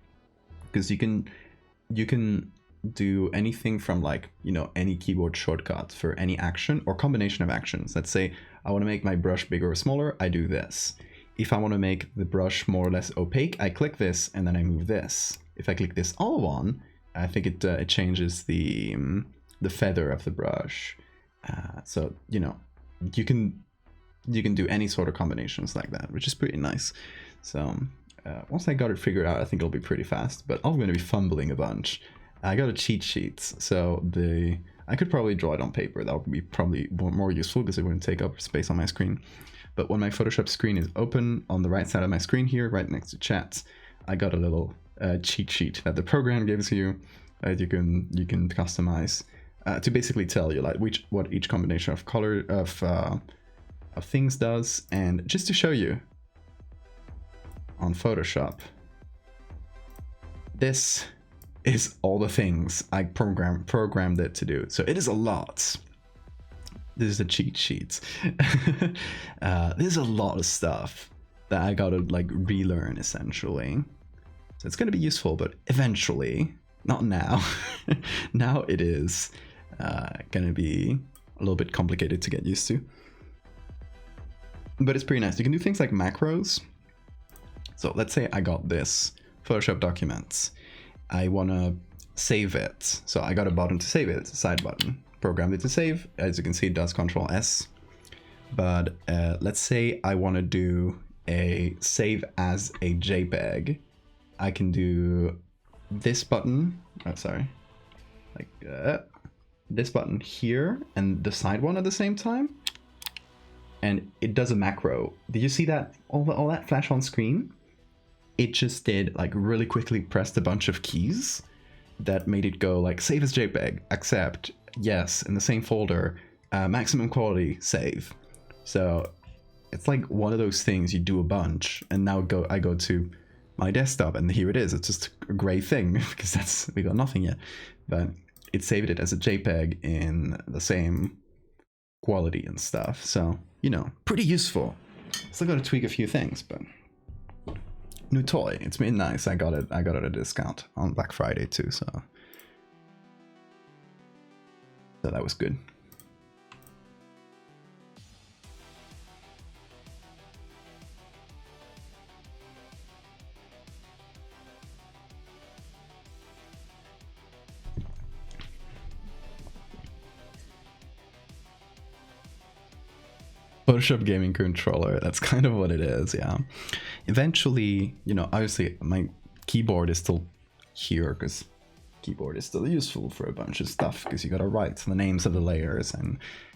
Because you can do anything from like, you know, any keyboard shortcut for any action or combination of actions. Let's say I want to make my brush bigger or smaller, I do this. If I want to make the brush more or less opaque, I click this and then I move this. If I click this all one, I think it changes the feather of the brush. So, you know, you can do any sort of combinations like that, which is pretty nice. So once I got it figured out, I think it'll be pretty fast, but I'm going to be fumbling a bunch. I got a cheat sheet, so I could probably draw it on paper. That would be probably more useful because it wouldn't take up space on my screen. But when my Photoshop screen is open on the right side of my screen here, right next to chat, I got a little cheat sheet that the program gives you that you can customize to basically tell you like what each combination of color of things does. And just to show you on Photoshop, this is all the things I programmed it to do. So it is a lot. This is a cheat sheet. There's a lot of stuff that I gotta like relearn essentially. So it's gonna be useful, but eventually Not now. Now it is gonna be a little bit complicated to get used to. But it's pretty nice. You can do things like macros. So let's say I got this Photoshop documents. I wanna save it. So I got a button to save it. It's a side button. Programmed it to save. As you can see, it does Control S. But let's say I wanna do a save as a JPEG. I can do this button. Oh, sorry. Like this button here and the side one at the same time. And it does a macro. Did you see that? All that flash on screen? It just did like really quickly pressed a bunch of keys that made it go like save as JPEG, accept, yes, in the same folder, maximum quality, save. So it's like one of those things you do a bunch, and now I go to my desktop and here it is. It's just a gray thing because we got nothing yet, but it saved it as a JPEG in the same quality and stuff. So, you know, pretty useful. Still got to tweak a few things, but new toy. It's been nice. I got it at a discount on Black Friday too, so that was good. Photoshop gaming controller, that's kind of what it is, yeah. Eventually, you know, obviously my keyboard is still here because keyboard is still useful for a bunch of stuff because you gotta write the names of the layers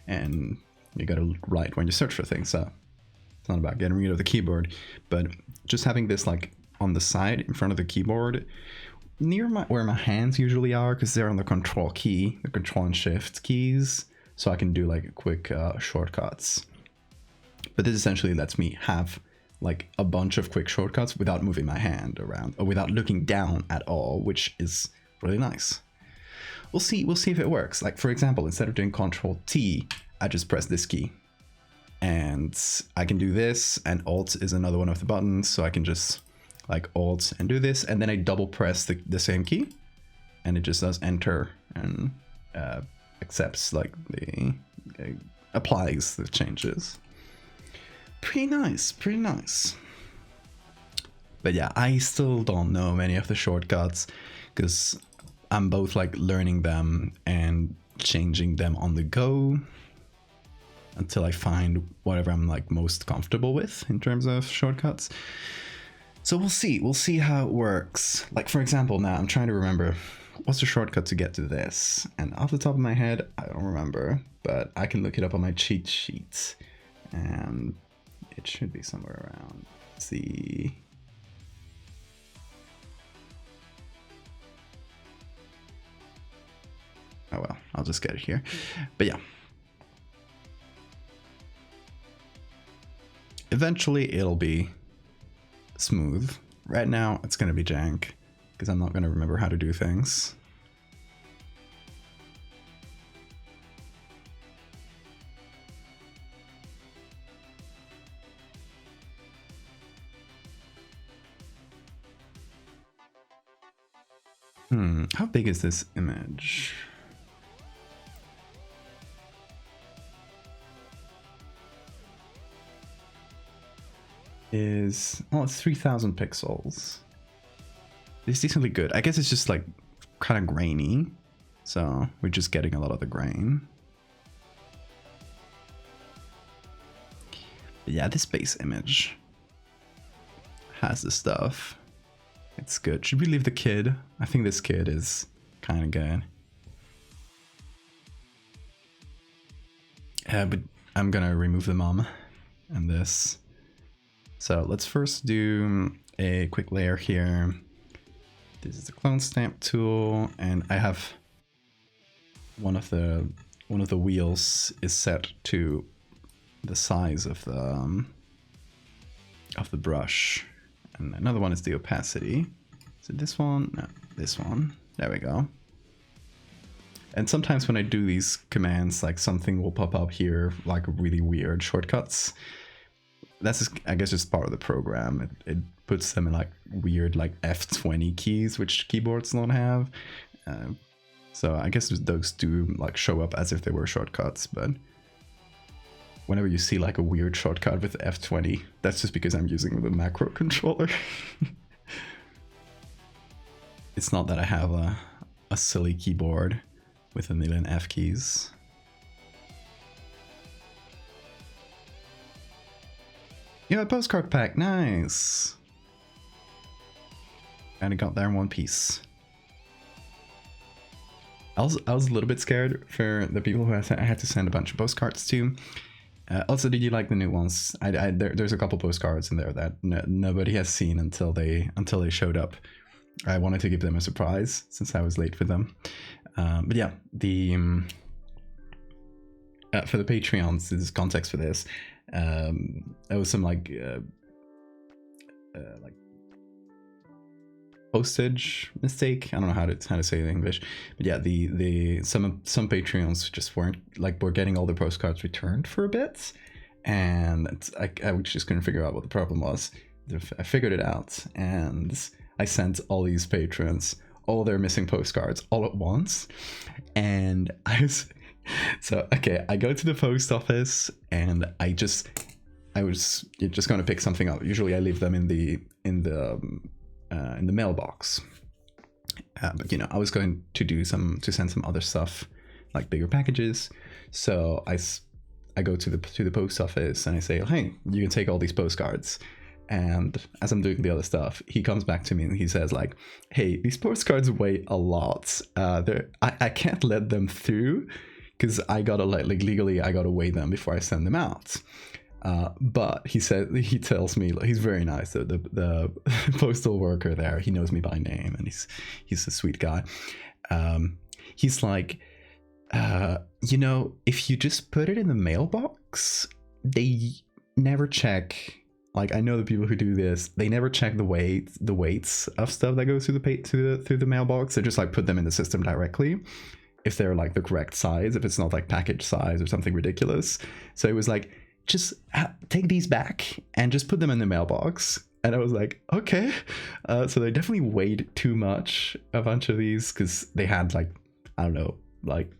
and you gotta write when you search for things, so it's not about getting rid of the keyboard, but just having this like on the side in front of the keyboard near where my hands usually are because they're on the control key, the control and shift keys, so I can do like quick shortcuts. But this essentially lets me have like a bunch of quick shortcuts without moving my hand around or without looking down at all, which is really nice. We'll see if it works. Like for example, instead of doing Control T, I just press this key and I can do this, and Alt is another one of the buttons. So I can just like Alt and do this, and then I double press the same key and it just does Enter and accepts like applies the changes. Pretty nice, pretty nice. But yeah, I still don't know many of the shortcuts because I'm both like learning them and changing them on the go until I find whatever I'm like most comfortable with in terms of shortcuts. So we'll see how it works. Like for example, now I'm trying to remember what's the shortcut to get to this, and off the top of my head I don't remember, but I can look it up on my cheat sheet and it should be somewhere around. Let's see. Oh well, I'll just get it here. But yeah. Eventually it'll be smooth. Right now it's gonna be jank because I'm not gonna remember how to do things. How big is this image? It's 3,000 pixels. It's decently good. I guess it's just like kind of grainy, so we're just getting a lot of the grain. But yeah, this base image has the stuff. It's good. Should we leave the kid? I think this kid is kind of good. But I'm gonna remove the mom and this. So let's first do a quick layer here. This is the clone stamp tool, and I have one of the wheels is set to the size of the brush. And another one is the opacity. So this one, no, this one. There we go. And sometimes when I do these commands, like something will pop up here, like really weird shortcuts. that's just, I guess, just part of the program. It puts them in like weird like F20 keys, which keyboards don't have. So I guess those do like show up as if they were shortcuts, but whenever you see like a weird shortcut with F20, that's just because I'm using the macro controller. It's not that I have a silly keyboard with a million F keys. Yeah, a postcard pack, nice. And it got there in one piece. I was a little bit scared for the people who I had to send a bunch of postcards to. Also, did you like the new ones? There's a couple postcards in there that nobody has seen until they showed up. I wanted to give them a surprise since I was late for them. But yeah, for the Patreons, this is context for this. There was some like postage mistake. I don't know how to say it in English, but yeah, some Patreons just were getting all the postcards returned for a bit, and I just couldn't figure out what the problem was. I figured it out, and I sent all these patrons all their missing postcards all at once, and I go to the post office, and I was just going to pick something up. Usually I leave them in the mailbox, but you know, I was going to send some other stuff, like bigger packages. So I go to the post office and I say, hey, you can take all these postcards. And as I'm doing the other stuff, he comes back to me and he says like, hey, these postcards weigh a lot. I can't let them through because I gotta legally I gotta weigh them before I send them out. But he tells me, he's very nice. The postal worker there, he knows me by name, and he's a sweet guy. He's like, you know, if you just put it in the mailbox, they never check. Like, I know the people who do this, they never check the weights of stuff that goes through the mailbox. They just like put them in the system directly, if they're like the correct size, if it's not like package size or something ridiculous. So it was like, just take these back and just put them in the mailbox. And I was like, okay. So they definitely weighed too much, a bunch of these, because they had like, I don't know, like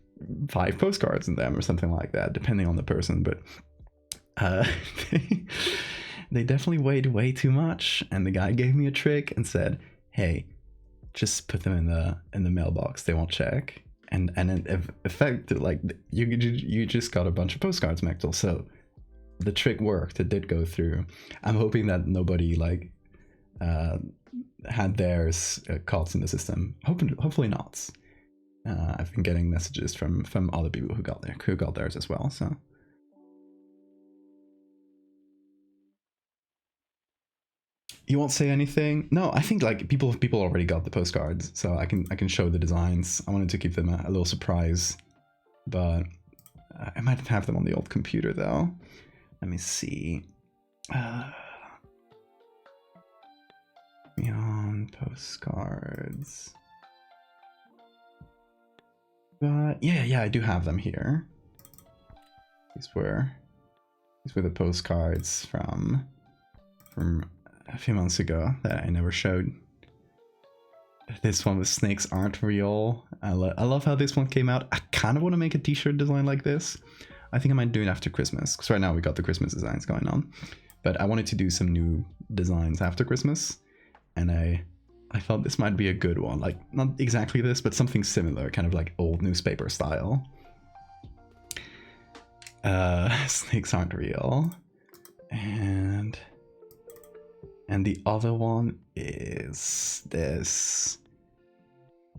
5 postcards in them or something like that, depending on the person. But they definitely weighed way too much. And the guy gave me a trick and said, hey, just put them in the mailbox. They won't check. And in effect, like you just got a bunch of postcards, Mechtel. So the trick worked. It did go through. I'm hoping that nobody like had theirs caught in the system. Hopefully not. I've been getting messages from other people who got theirs as well. So you won't say anything? No, I think like people already got the postcards, so I can show the designs. I wanted to keep them a little surprise, but I might have them on the old computer though. Let me see. Beyond postcards. But yeah, I do have them here. These were the postcards from a few months ago that I never showed. This one with snakes aren't real. I love how this one came out. I kind of want to make a t-shirt design like this. I think I might do it after Christmas, because right now we got the Christmas designs going on. But I wanted to do some new designs after Christmas, and I thought this might be a good one. Like, not exactly this, but something similar, kind of like old newspaper style. Snakes aren't real. And the other one is this.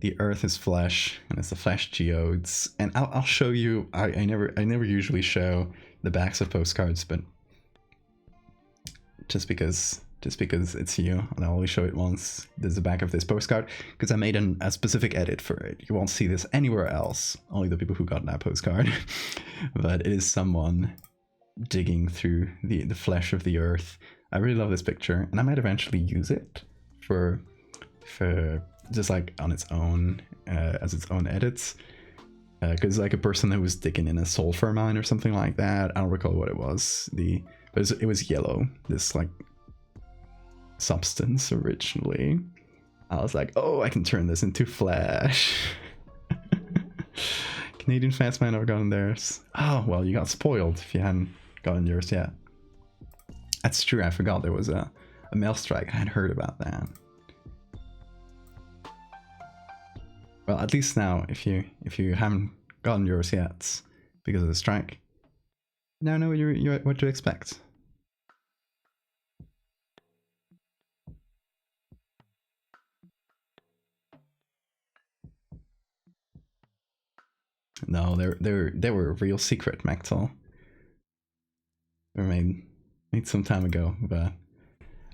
The earth is flesh, and it's the flesh geodes. And I'll show you. I never usually show the backs of postcards, but just because it's you, and I'll only show it once. There's the back of this postcard, because I made a specific edit for it. You won't see this anywhere else. Only the people who got that postcard. But it is someone digging through the flesh of the earth. I really love this picture, and I might eventually use it for just like on its own, as its own edits, because like a person that was digging in a sulfur mine or something like that. I don't recall what it was. It was yellow, this like substance originally. I was like, oh, I can turn this into flesh. Canadian fans might not have gotten theirs. Oh, well, you got spoiled if you hadn't gotten yours yet. That's true, I forgot there was a mail strike. I hadn't heard about that. Well, at least now, if you haven't gotten yours yet because of the strike, now know what to expect. No, they were a real secret, Mactel. They were made some time ago, but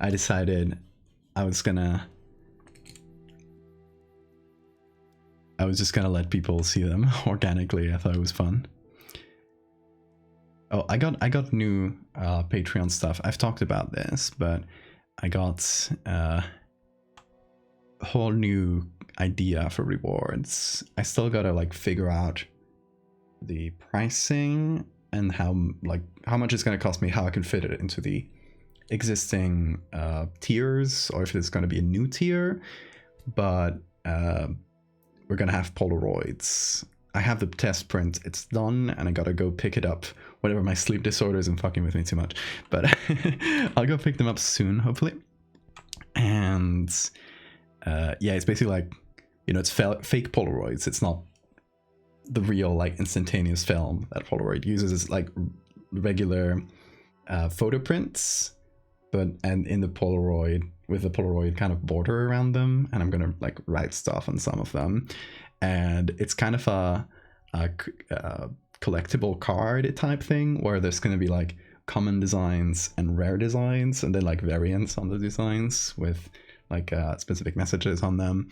I decided I was just gonna let people see them organically. I thought it was fun. Oh, I got new Patreon stuff. I've talked about this, but I got a whole new idea for rewards. I still gotta like figure out the pricing and how much it's gonna cost me, how I can fit it into the existing tiers, or if it's gonna be a new tier. But we're gonna have Polaroids. I have the test print, it's done, and I gotta go pick it up. Whatever, my sleep disorder isn't fucking with me too much, but I'll go pick them up soon, hopefully. And yeah, it's basically like, you know, it's fake Polaroids. It's not the real like instantaneous film that Polaroid uses. It's like regular photo prints, and in the Polaroid, with the Polaroid kind of border around them, and I'm gonna like write stuff on some of them, and it's kind of a collectible card type thing where there's gonna be like common designs and rare designs, and then like variants on the designs with like specific messages on them,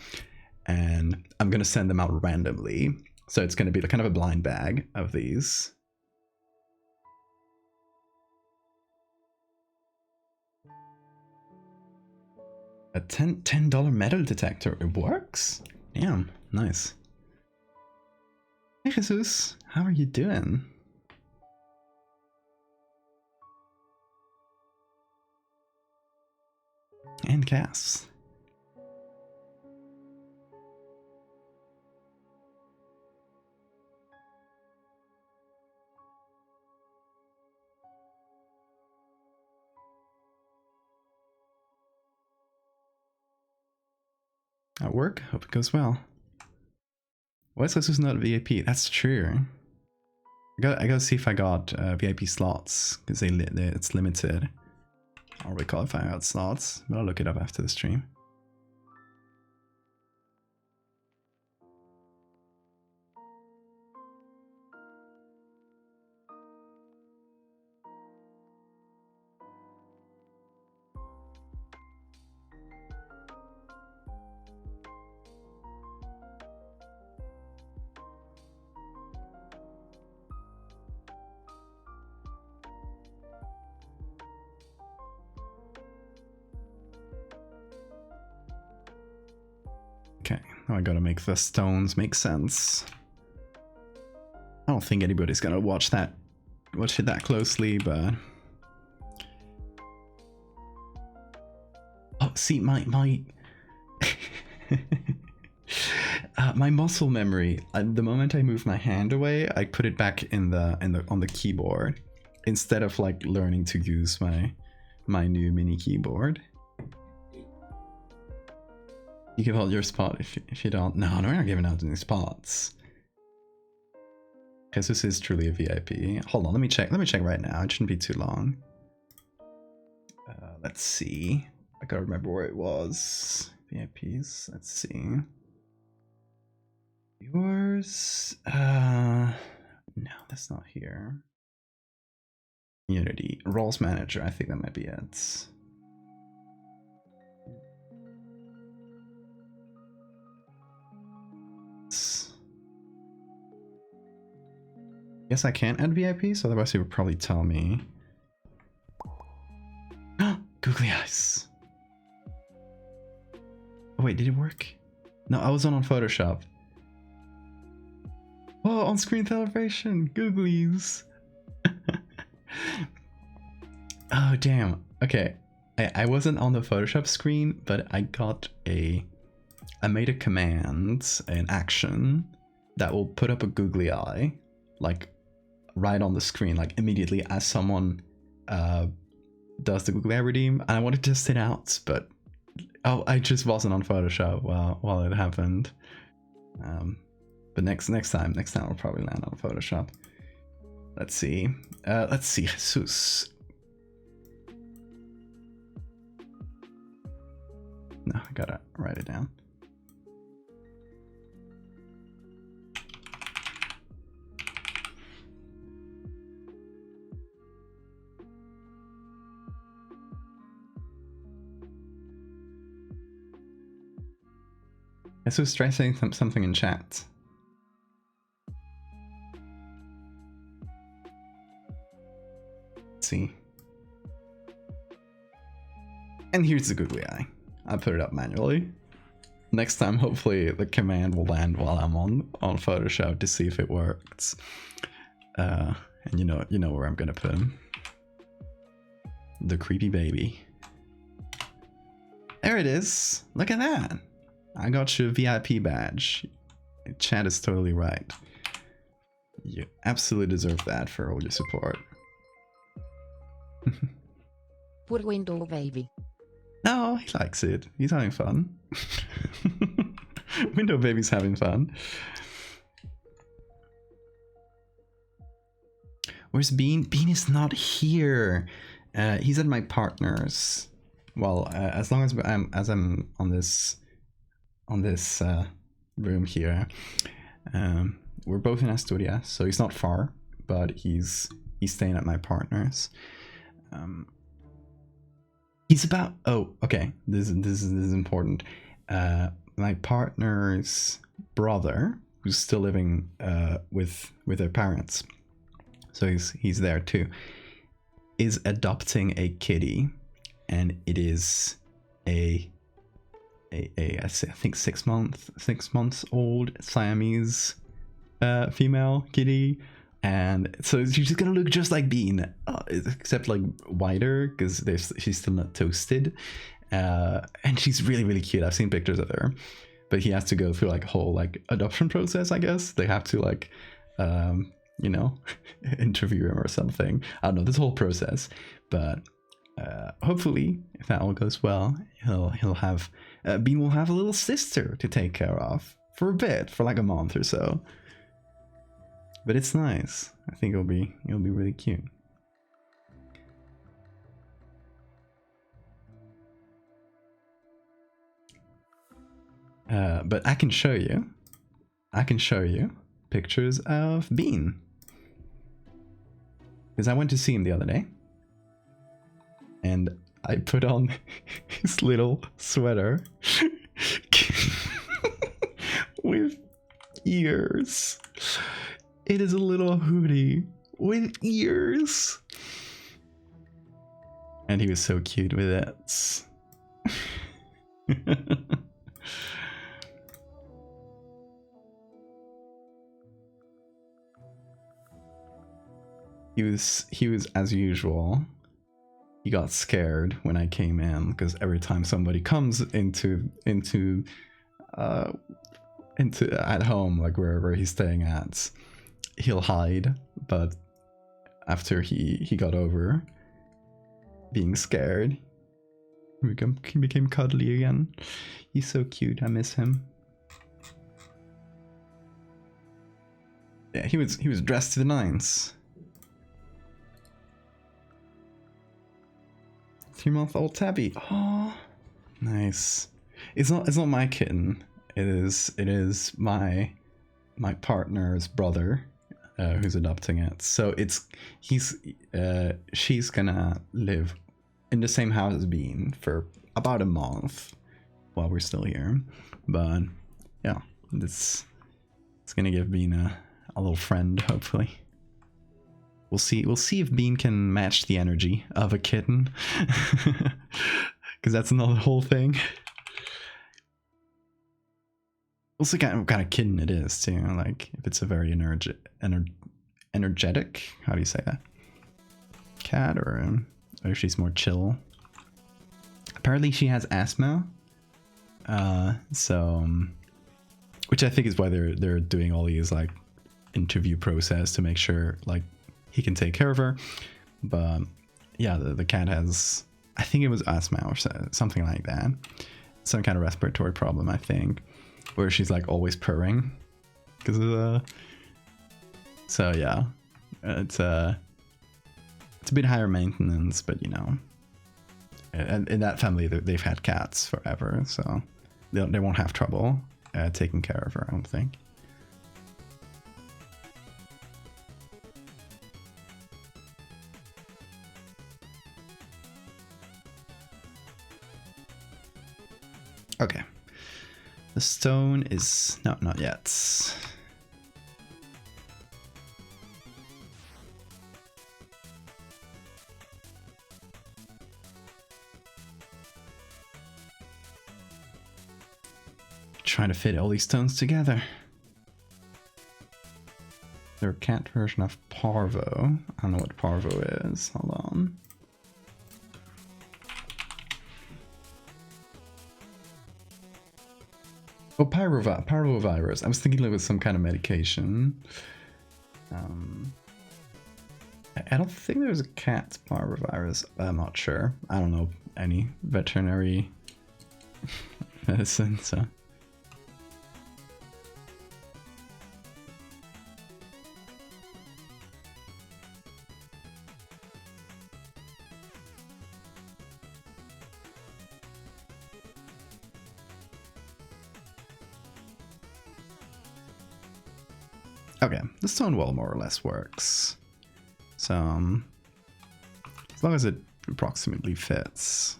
and I'm gonna send them out randomly. So it's gonna be kind of a blind bag of these. A $10 metal detector. It works? Damn, nice. Hey Jesus, how are you doing? And Cass. At work? Hope it goes well. Why is this not VIP? That's true. I gotta see if I got VIP slots, because it's limited. I'll recall if I got slots, but I'll look it up after the stream. Okay, now I gotta make the stones make sense. I don't think anybody's gonna watch it that closely, but oh, see, my my muscle memory. The moment I move my hand away, I put it back on the keyboard instead of like learning to use my new mini keyboard. You give out your spot if you don't. No, we're not giving out any spots. Jesus is truly a VIP. Hold on, let me check right now. It shouldn't be too long. Let's see. I gotta remember where it was. VIPs. Let's see. Yours. No, that's not here. Community roles manager. I think that might be it. Yes, I can't add VIPs, otherwise it would probably tell me. Googly eyes. Oh wait, did it work? No, I was on Photoshop. Oh, on-screen celebration, googlies. Oh, damn. Okay. I wasn't on the Photoshop screen, but I made a command, an action, that will put up a googly eye, like, right on the screen, like, immediately as someone does the googly eye redeem. And I wanted to test it out, but I just wasn't on Photoshop while it happened. But next time I'll probably land on Photoshop. Let's see, Jesus. No, I gotta write it down. Jesus, try saying something in chat. Let's see. And here's the googly eye. I put it up manually. Next time, hopefully, the command will land while I'm on Photoshop to see if it works. And you know where I'm gonna put him. The creepy baby. There it is. Look at that. I got you a VIP badge. Chat is totally right. You absolutely deserve that for all your support. Poor window baby. No, he likes it. He's having fun. Window baby's having fun. Where's Bean? Bean is not here. He's at my partner's. Well, as long as I'm on this room here, we're both in Asturias, so he's not far, but he's staying at my partner's. He's about, oh, okay, this is important. My partner's brother, who's still living with their parents, so he's there too, is adopting a kitty, and it is I think 6 months old Siamese female kitty. And so she's just gonna look just like Bean, except like whiter, because she's still not toasted. And she's really, really cute. I've seen pictures of her, but he has to go through like a whole like adoption process, I guess. They have to like, you know, interview him or something. I don't know, this whole process. But hopefully, if that all goes well, he'll have, Bean will have a little sister to take care of for a bit, for like a month or so. But it's nice. I think it'll be really cute. But I can show you pictures of Bean, because I went to see him the other day, and I put on his little sweater with ears. It is a little hoodie with ears. And he was so cute with it. He was as usual. He got scared when I came in, because every time somebody comes into at home, like wherever he's staying at, he'll hide. But after he got over being scared, he became cuddly again. He's so cute. I miss him. Yeah, he was dressed to the nines. 3-month-old Tabby. Oh, nice. It's not my kitten. It is my partner's brother, who's adopting it. So she's gonna live in the same house as Bean for about a month while we're still here. But yeah, it's gonna give Bean a little friend, hopefully. We'll see if Bean can match the energy of a kitten, because that's another whole thing. We'll see what kind of kitten it is too. Like if it's a very energetic, how do you say that? Cat or or she's more chill. Apparently she has asthma, which I think is why they're doing all these like interview process to make sure like he can take care of her. But yeah, the cat has, I think it was asthma or something like that, some kind of respiratory problem, I think, where she's like always purring because of the. So yeah, it's a bit higher maintenance, but you know, and in that family they've had cats forever, so they won't have trouble taking care of her, I don't think. Okay, the stone is not yet. Trying to fit all these stones together. Their cat version of Parvo. I don't know what Parvo is. Hold on. Oh, parvovirus. I was thinking it was some kind of medication. I don't think there's a cat parvovirus. I'm not sure. I don't know any veterinary medicine, so. Okay, the stone wall more or less works. So, as long as it approximately fits.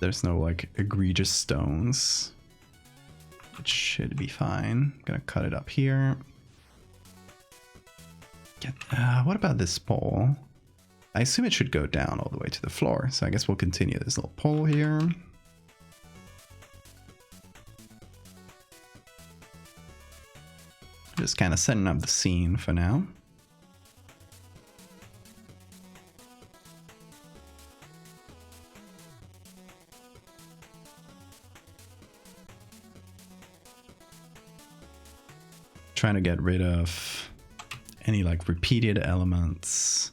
There's no like egregious stones. It should be fine. I'm gonna cut it up here. What about this pole? I assume it should go down all the way to the floor. So I guess we'll continue this little pole here. Just kind of setting up the scene for now. Trying to get rid of any like repeated elements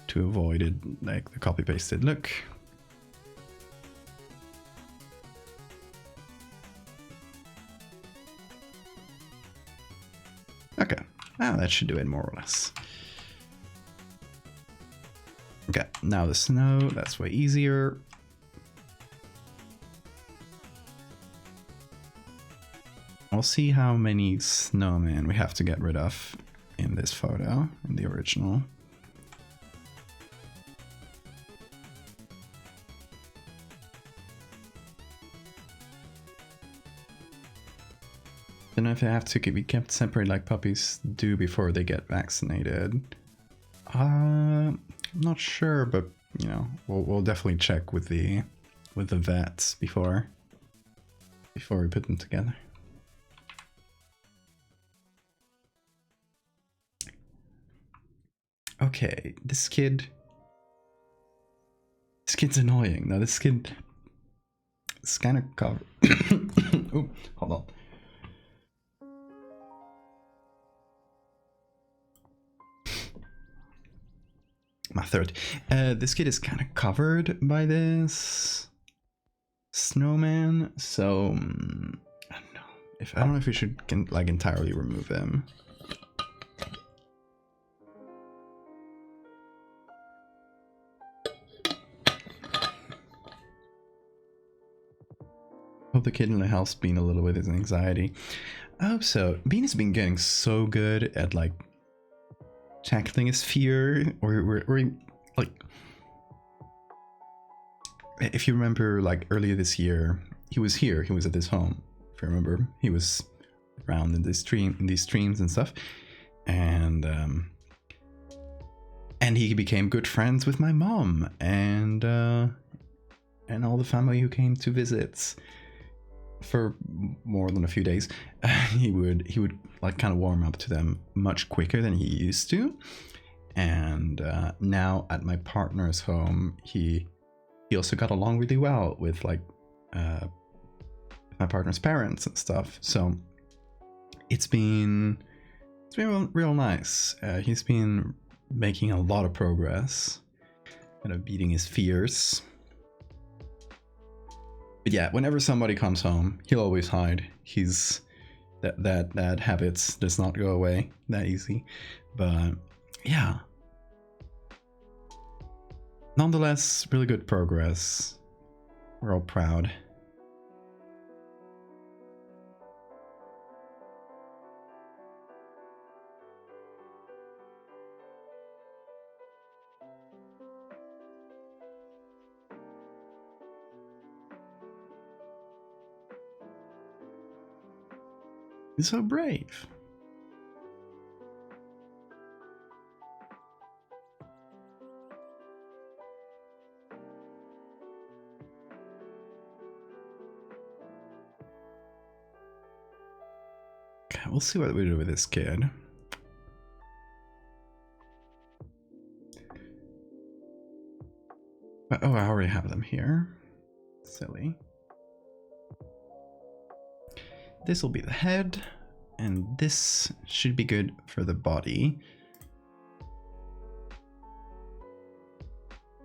to avoid it, like the copy pasted look. Okay, that should do it more or less. Okay, now the snow, that's way easier. We'll see how many snowmen we have to get rid of in this photo, in the original. Don't know if they have to be kept separate like puppies do before they get vaccinated. I'm not sure, but you know, we'll definitely check with the vets before we put them together. Okay, this kid's annoying. Now this kid is kind of covered. Oh, hold on. My throat. This kid is kind of covered by this snowman, so I don't know if we should like entirely remove him. Hope the kid in the house Bean a little with his anxiety. I hope so. Bean has been getting so good at like tackling his fear, or like, if you remember, like earlier this year, he was here. He was at this home. If you remember, he was around in these streams and stuff, and he became good friends with my mom and all the family who came to visit for more than a few days. He would like kind of warm up to them much quicker than he used to, and now at my partner's home, he also got along really well with like my partner's parents and stuff. So it's been real nice. He's been making a lot of progress, kind of beating his fears. But yeah, whenever somebody comes home, he'll always hide. He's that habits does not go away that easy. But yeah, nonetheless, really good progress. We're all proud. He's so brave. Okay, we'll see what we do with this kid. Oh, I already have them here. Silly. This will be the head, and this should be good for the body.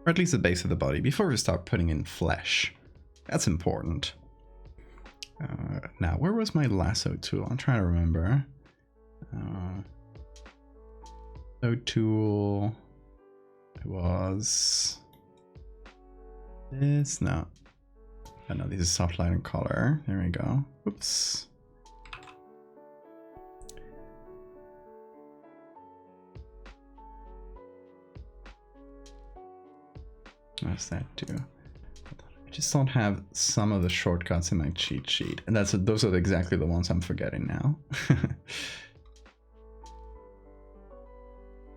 Or at least the base of the body, before we start putting in flesh. That's important. Now, where was my lasso tool? I'm trying to remember. Lasso tool... It was... this? No. Oh no, this is soft light and color. There we go. Oops. What's that do? I just don't have some of the shortcuts in my cheat sheet, and those are exactly the ones I'm forgetting now.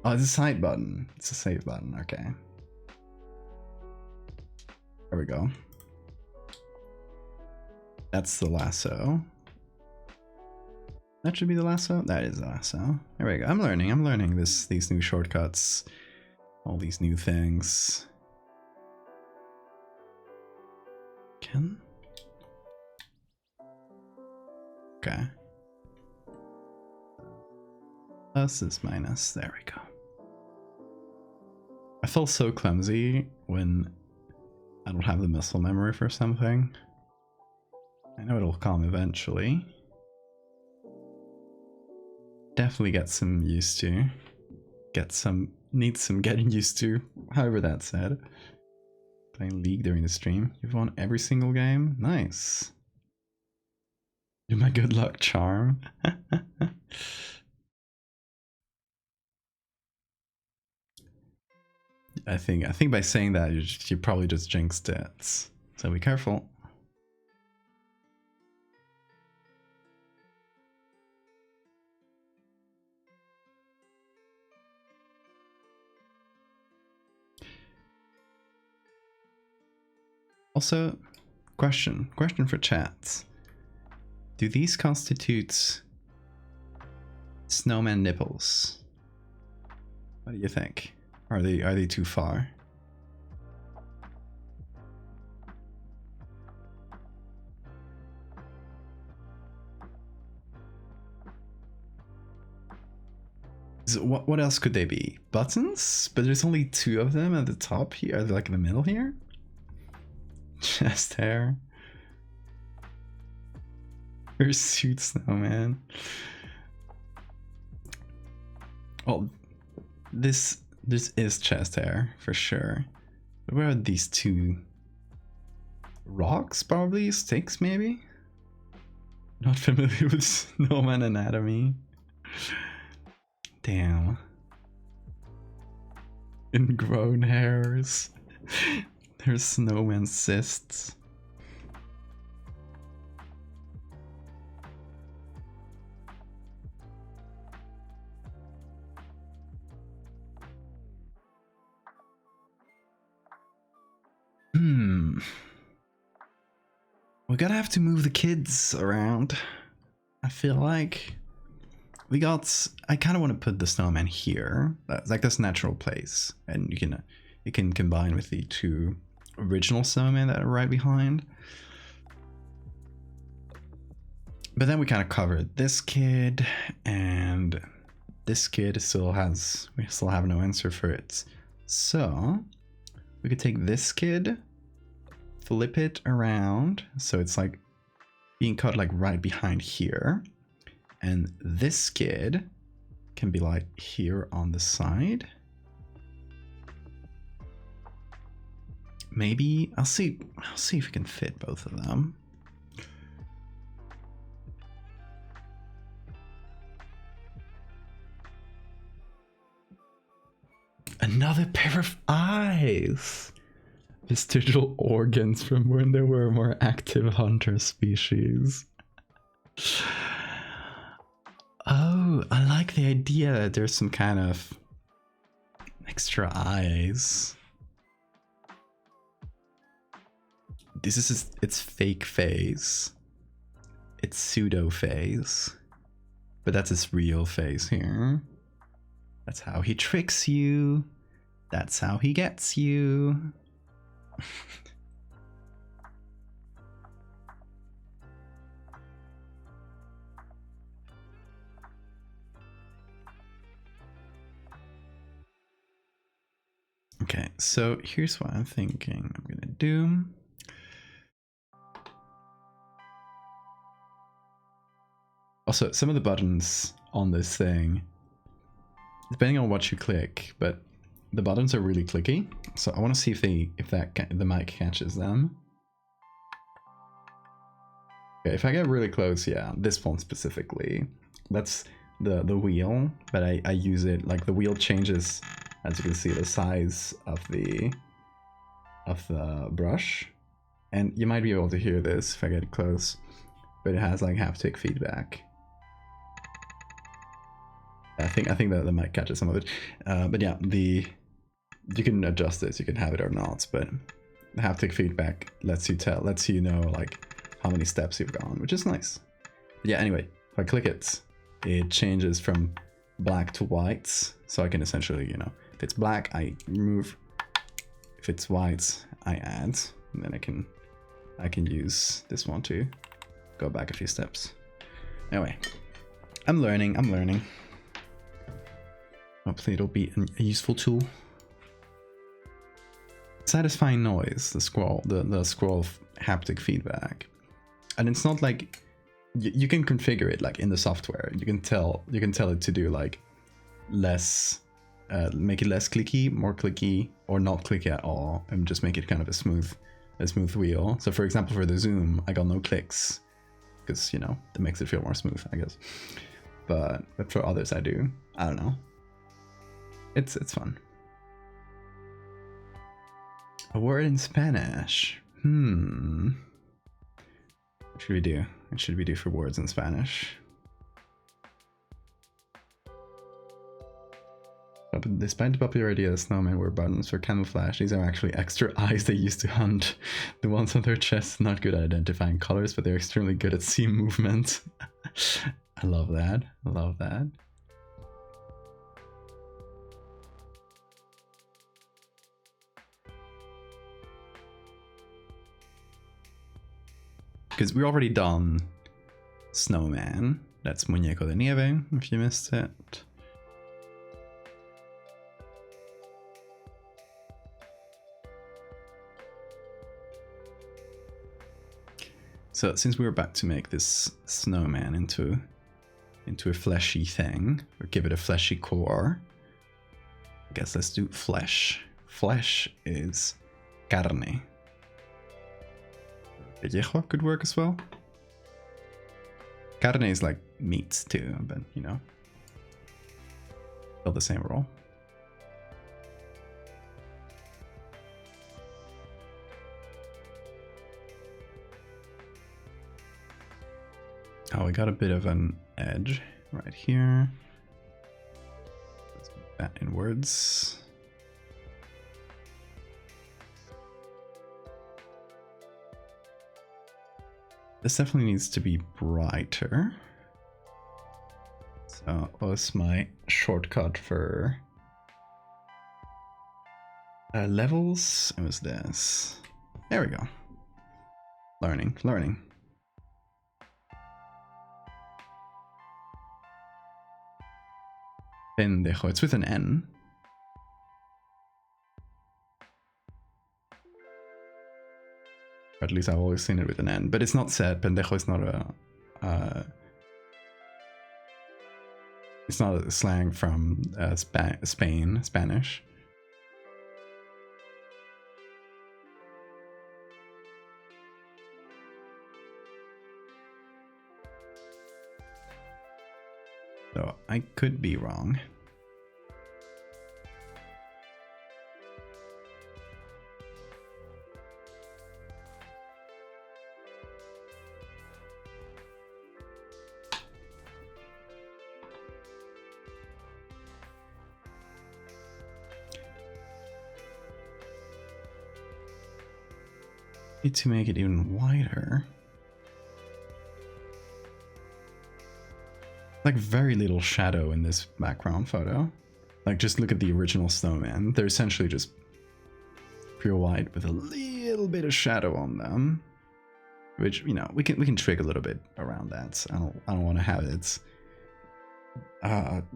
Oh, it's a side button. It's a save button. Okay. There we go. That's the lasso. That should be the lasso. That is the lasso. There we go. I'm learning these new shortcuts, all these new things. Okay. Plus is minus. There we go. I feel so clumsy when I don't have the muscle memory for something. I know it'll come eventually. Definitely get some used to. Need some getting used to. However that's said. Playing League during the stream. You've won every single game? Nice. You're my good luck charm. I think by saying that you probably just jinxed it. So be careful. Also, question for chat. Do these constitute snowman nipples? What do you think? Are they too far? So what else could they be? Buttons? But there's only 2 of them at the top here, like in the middle here? Chest hair. Pursuit snowman. Well, this is chest hair for sure. But where are these 2 rocks? Probably sticks, maybe. Not familiar with snowman anatomy. Damn. Ingrown hairs. There's snowman cysts. We're gonna have to move the kids around. I feel like we got. I kind of want to put the snowman here. That's like this natural place, and you can combine with the two original snowmen that are right behind. But then we kind of covered this kid, and this kid we still have no answer for it. So we could take this kid, flip it around so it's like being cut like right behind here, and this kid can be like here on the side. Maybe I'll see if we can fit both of them. Another pair of eyes! Vestigial organs from when there were more active hunter species. Oh, I like the idea that there's some kind of extra eyes. This is its fake face. It's pseudo face. But that's its real face here. That's how he tricks you. That's how he gets you. Okay, so here's what I'm thinking I'm gonna do. Also, some of the buttons on this thing, depending on what you click, but the buttons are really clicky. So I want to see if the mic catches them. Okay, if I get really close, yeah, this one specifically, that's the wheel, but I use it like the wheel changes, as you can see, the size of the brush, and you might be able to hear this if I get close, but it has like haptic feedback. I think that the mic catches some of it, but yeah, you can adjust this, you can have it or not, but the haptic feedback lets you know like how many steps you've gone, which is nice. But yeah, anyway, if I click it, it changes from black to white, so I can essentially, you know, if it's black, I remove. If it's white, I add, and then I can use this one to go back a few steps. Anyway, I'm learning. Hopefully it'll be a useful tool. Satisfying noise, the scroll haptic feedback, and it's not like you can configure it like in the software. You can tell it to do like less, make it less clicky, more clicky, or not clicky at all, and just make it kind of a smooth wheel. So for example, for the zoom, I got no clicks because, you know, that makes it feel more smooth, I guess. But for others, I do. I don't know. It's fun. A word in Spanish. What should we do? What should we do for words in Spanish? But despite the popularity of the snowmen were buttons for camouflage, these are actually extra eyes they used to hunt. The ones on their chests not good at identifying colors, but they're extremely good at seam movement. I love that. I love that. Because we've already done Snowman. That's Muñeco de Nieve, if you missed it. So since we're about to make this snowman into a fleshy thing, or give it a fleshy core, I guess let's do flesh. Flesh is carne. Pellejo could work as well. Carne is like meat too, but you know, still the same role. Oh, we got a bit of an edge right here. Let's put that inwards. This definitely needs to be brighter. So What was my shortcut for levels? It was this. There we go. Learning. Pendejo. It's with an N. Or at least I've always seen it with an N. But it's not said. Pendejo is not a... it's not a slang from Spain, Spanish. So I could be wrong. Need to make it even wider. Like very little shadow in this background photo. Like just look at the original snowman. They're essentially just pure white with a little bit of shadow on them. Which, you know, we can trick a little bit around that. I don't want to have it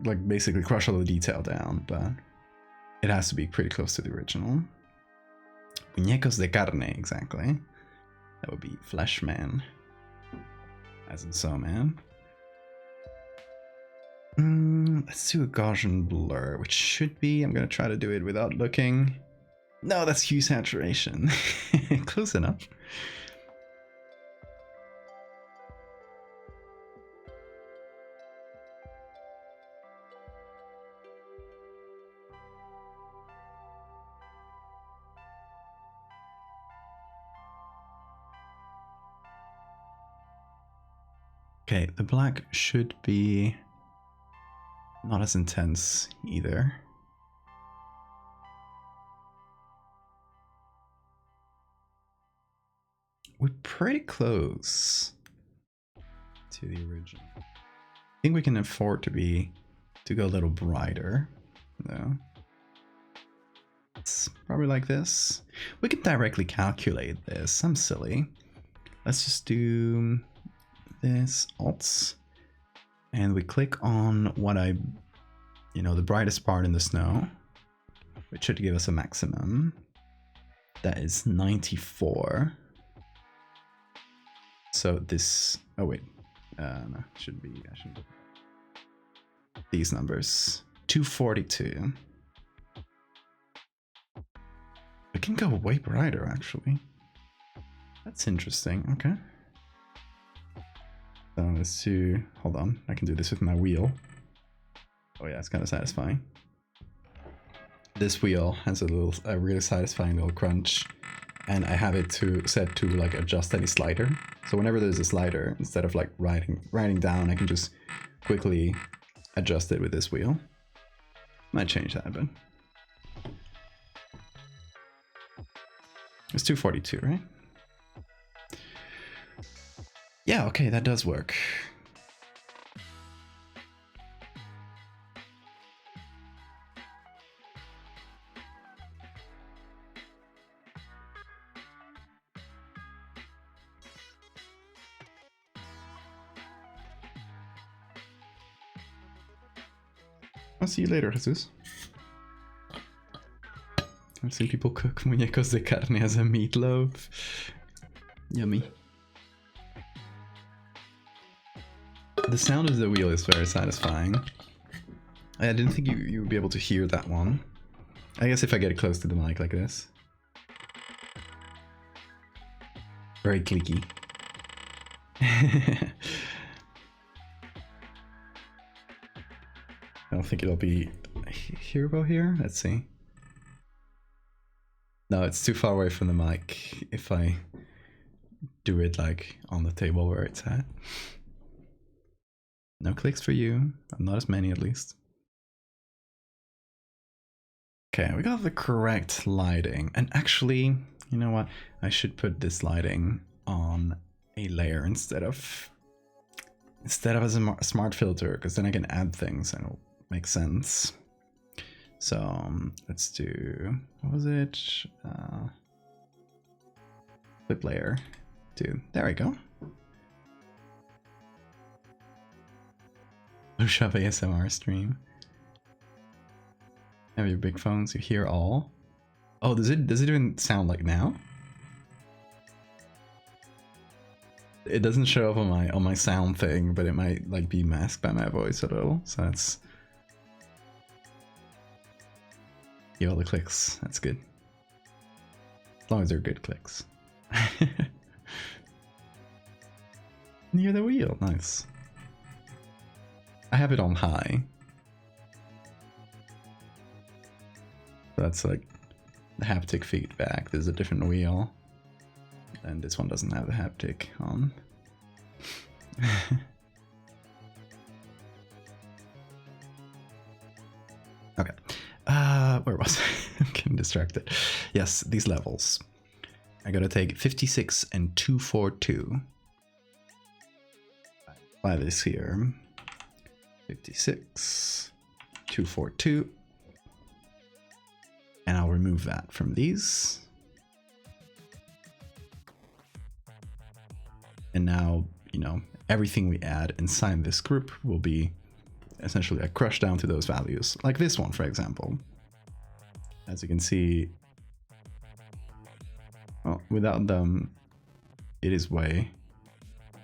like basically crush all the detail down, but it has to be pretty close to the original. Muñecos de carne, exactly. That would be flesh man. As in Snowman. Let's do a Gaussian blur, which should be, I'm gonna try to do it without looking. No, that's hue saturation. Close enough. Okay, the black should be not as intense either. We're pretty close to the original. I think we can afford to go a little brighter, though. It's probably like this. We can directly calculate this. I'm silly. Let's just do this alts, and we click on what the brightest part in the snow, which should give us a maximum. That is 94. So this, oh wait, no, should be, I shouldn't. These numbers, 242. It can go way brighter, actually. That's interesting. Okay. So let's do, hold on, I can do this with my wheel. Oh yeah, it's kind of satisfying. This wheel has a really satisfying little crunch, and I have it set to like adjust any slider. So whenever there's a slider, instead of like writing down, I can just quickly adjust it with this wheel. Might change that, but it's 242, right? Yeah, okay, that does work. I'll see you later, Jesus. I've seen people cook muñecos de carne as a meatloaf. Yummy. The sound of the wheel is very satisfying. I didn't think you would be able to hear that one. I guess if I get close to the mic like this. Very clicky. I don't think it'll be hearable here. Let's see. No, it's too far away from the mic if I do it like on the table where it's at. No clicks for you. Not as many, at least. Okay, we got the correct lighting. And actually, you know what? I should put this lighting on a layer instead of instead of a smart filter, because then I can add things and it'll make sense. So let's do, what was it? Flip layer 2. There we go. Push up ASMR stream. Have your big phones, you hear all. Oh, does it even sound like now? It doesn't show up on my sound thing, but it might like be masked by my voice a little. So that's all the clicks. That's good. As long as they're good clicks. Near the wheel, nice. I have it on high. That's like the haptic feedback. There's a different wheel. And this one doesn't have the haptic on. Okay. Where was I? I'm getting distracted. Yes, these levels. I gotta take 56 and 242. Apply this here. 56, 242. And I'll remove that from these. And now, you know, everything we add inside this group will be essentially crushed down to those values. Like this one, for example. As you can see, well, without them, it is way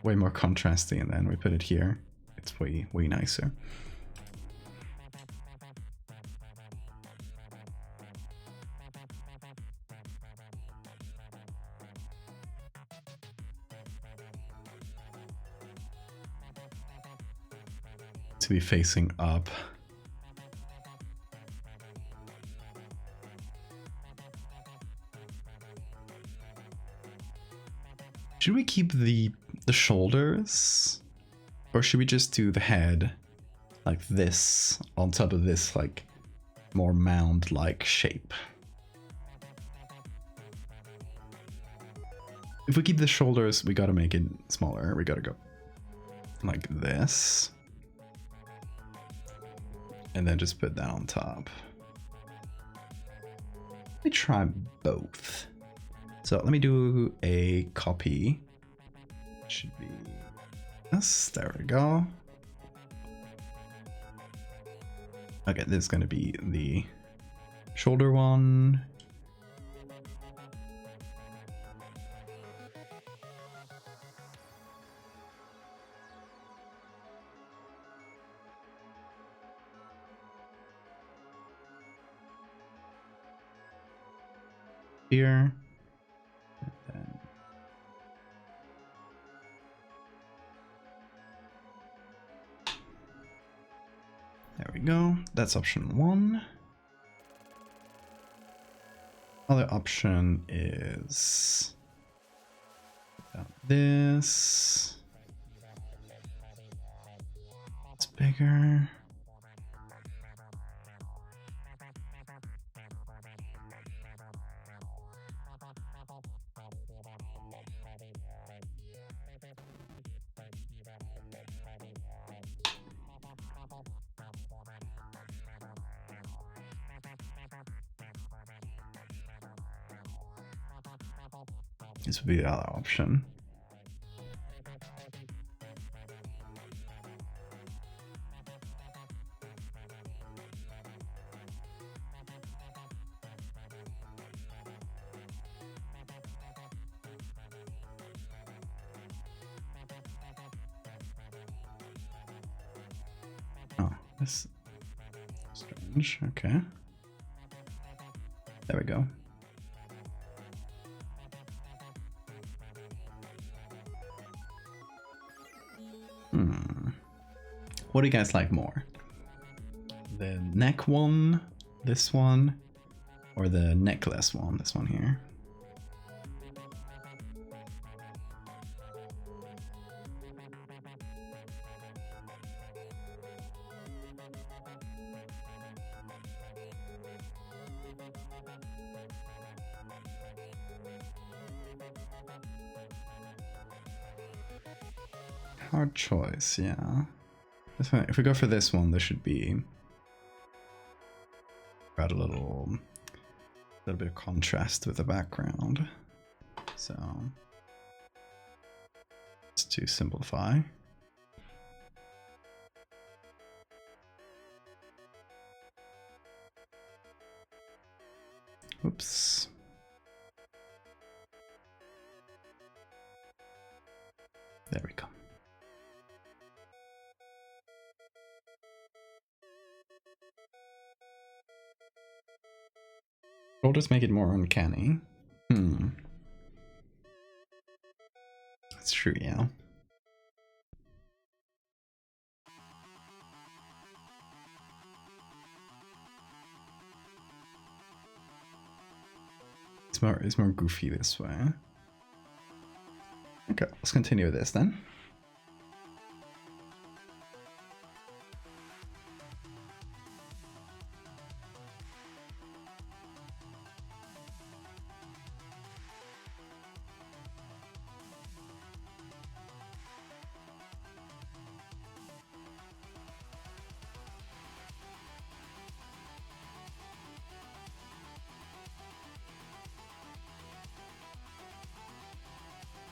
more contrasty, and then we put it here. It's way nicer. To be facing up. Should we keep the shoulders? Or should we just do the head like this on top of this like more mound-like shape? If we keep the shoulders, we gotta make it smaller. We gotta go like this. And then just put that on top. Let me try both. So let me do a copy. Should be this. There we go. Okay, this is going to be the shoulder one. Here. And then there we go. That's option 1. Other option is this. It's bigger. This would be the other option. Oh, that's strange. Okay. There we go. What do you guys like more? The neck one, this one, or the necklace one, this one here? hard choice, yeah. If we go for this one, there should be add a little bit of contrast with the background. So just to simplify. Oops. There we go. We'll just make it more uncanny. That's true, yeah. It's more goofy this way. Okay, let's continue with this then.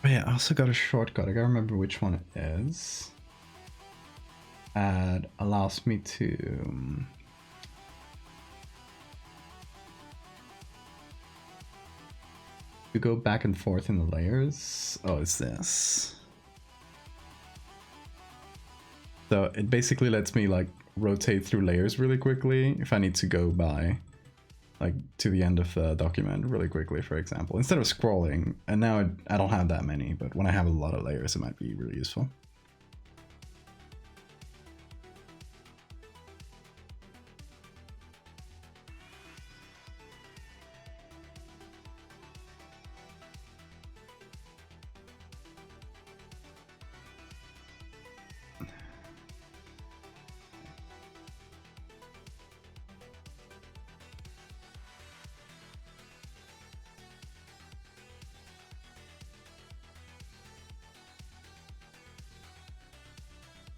Oh yeah, I also got a shortcut. I gotta remember which one it is. It allows me to go back and forth in the layers. Oh, it's this. So it basically lets me like rotate through layers really quickly if I need to go by like to the end of the document really quickly, for example, instead of scrolling. And now I don't have that many, but when I have a lot of layers, it might be really useful.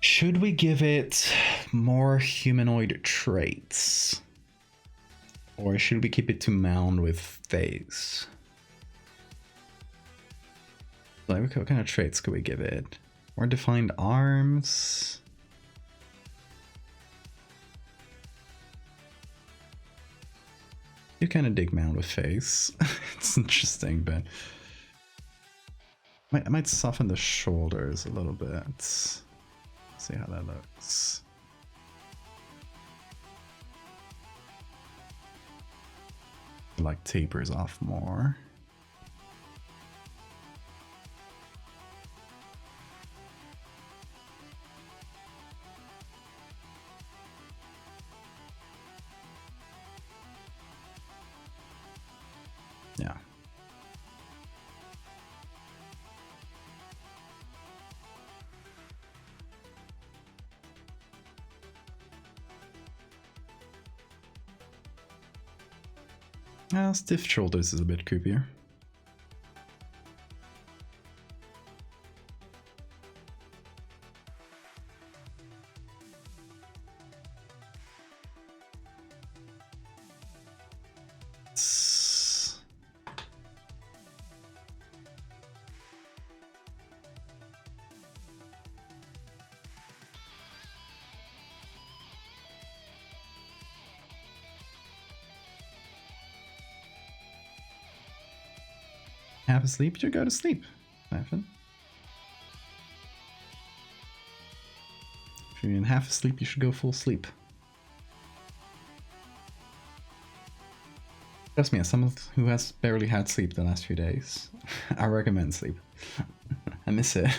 Should we give it more humanoid traits? Or should we keep it to mound with face? Like, what kind of traits could we give it? More defined arms? You kind of dig mound with face. It's interesting, but I might soften the shoulders a little bit. See how that looks. Like tapers off more. Yeah. Stiff shoulders is a bit creepier. Half asleep, you go to sleep, Nathan. If you're in half asleep, you should go full sleep. Trust me, as someone who has barely had sleep the last few days, I recommend sleep. I miss it.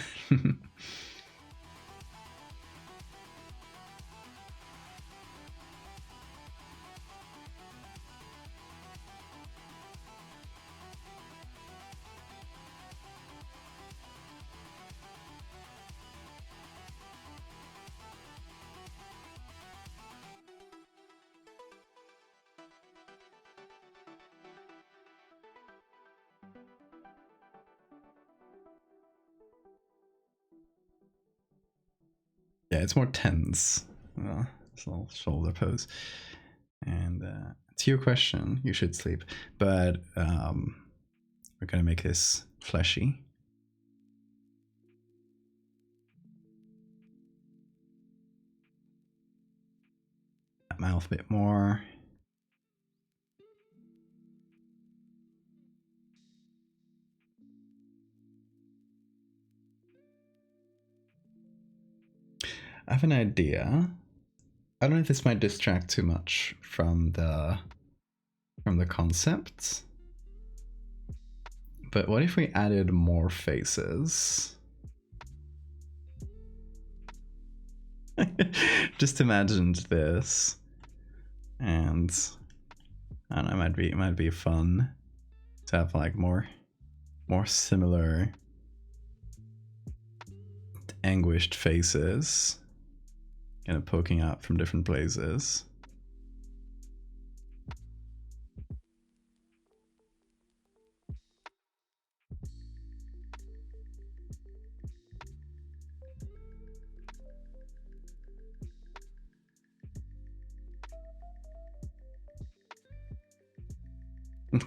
Yeah, it's more tense. It's a little shoulder pose. And to your question, you should sleep. But we're gonna make this fleshy. That mouth a bit more. I have an idea. I don't know if this might distract too much from the concept. But what if we added more faces? Just imagined this. And I don't know, it might be fun to have like more similar anguished faces kind of poking out from different places.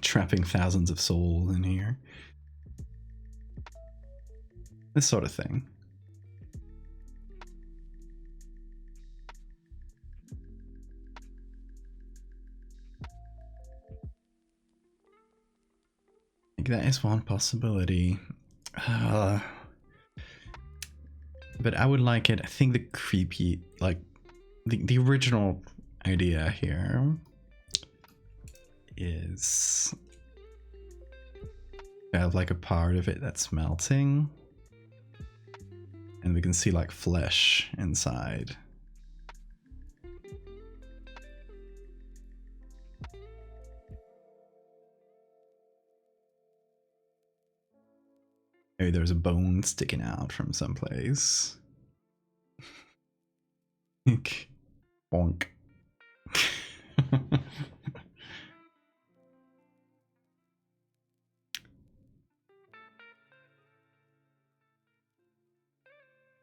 Trapping thousands of souls in here. This sort of thing. I think that is one possibility. But I would like it. I think the creepy, like the original idea here is we have like a part of it that's melting and we can see like flesh inside. Maybe there's a bone sticking out from someplace. Bonk.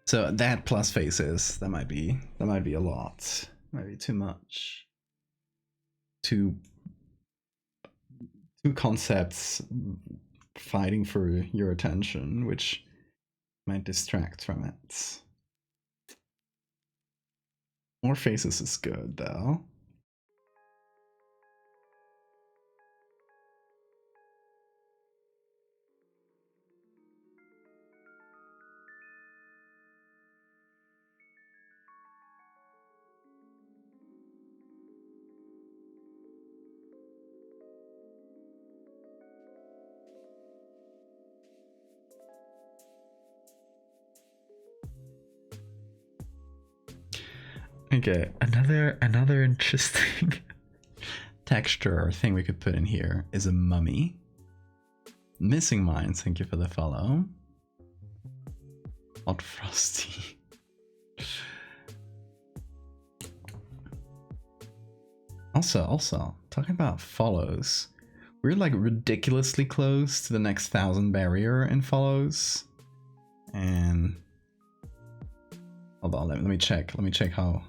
So that plus faces, that might be a lot. Might be too much. Two concepts fighting for your attention, which might distract from it. More faces is good though. Okay, another interesting texture or thing we could put in here is a mummy. Missing Minds, thank you for the follow. Hot Frosty. Also, talking about follows, we're like ridiculously close to the next 1,000 barrier in follows. And hold on, let me check how.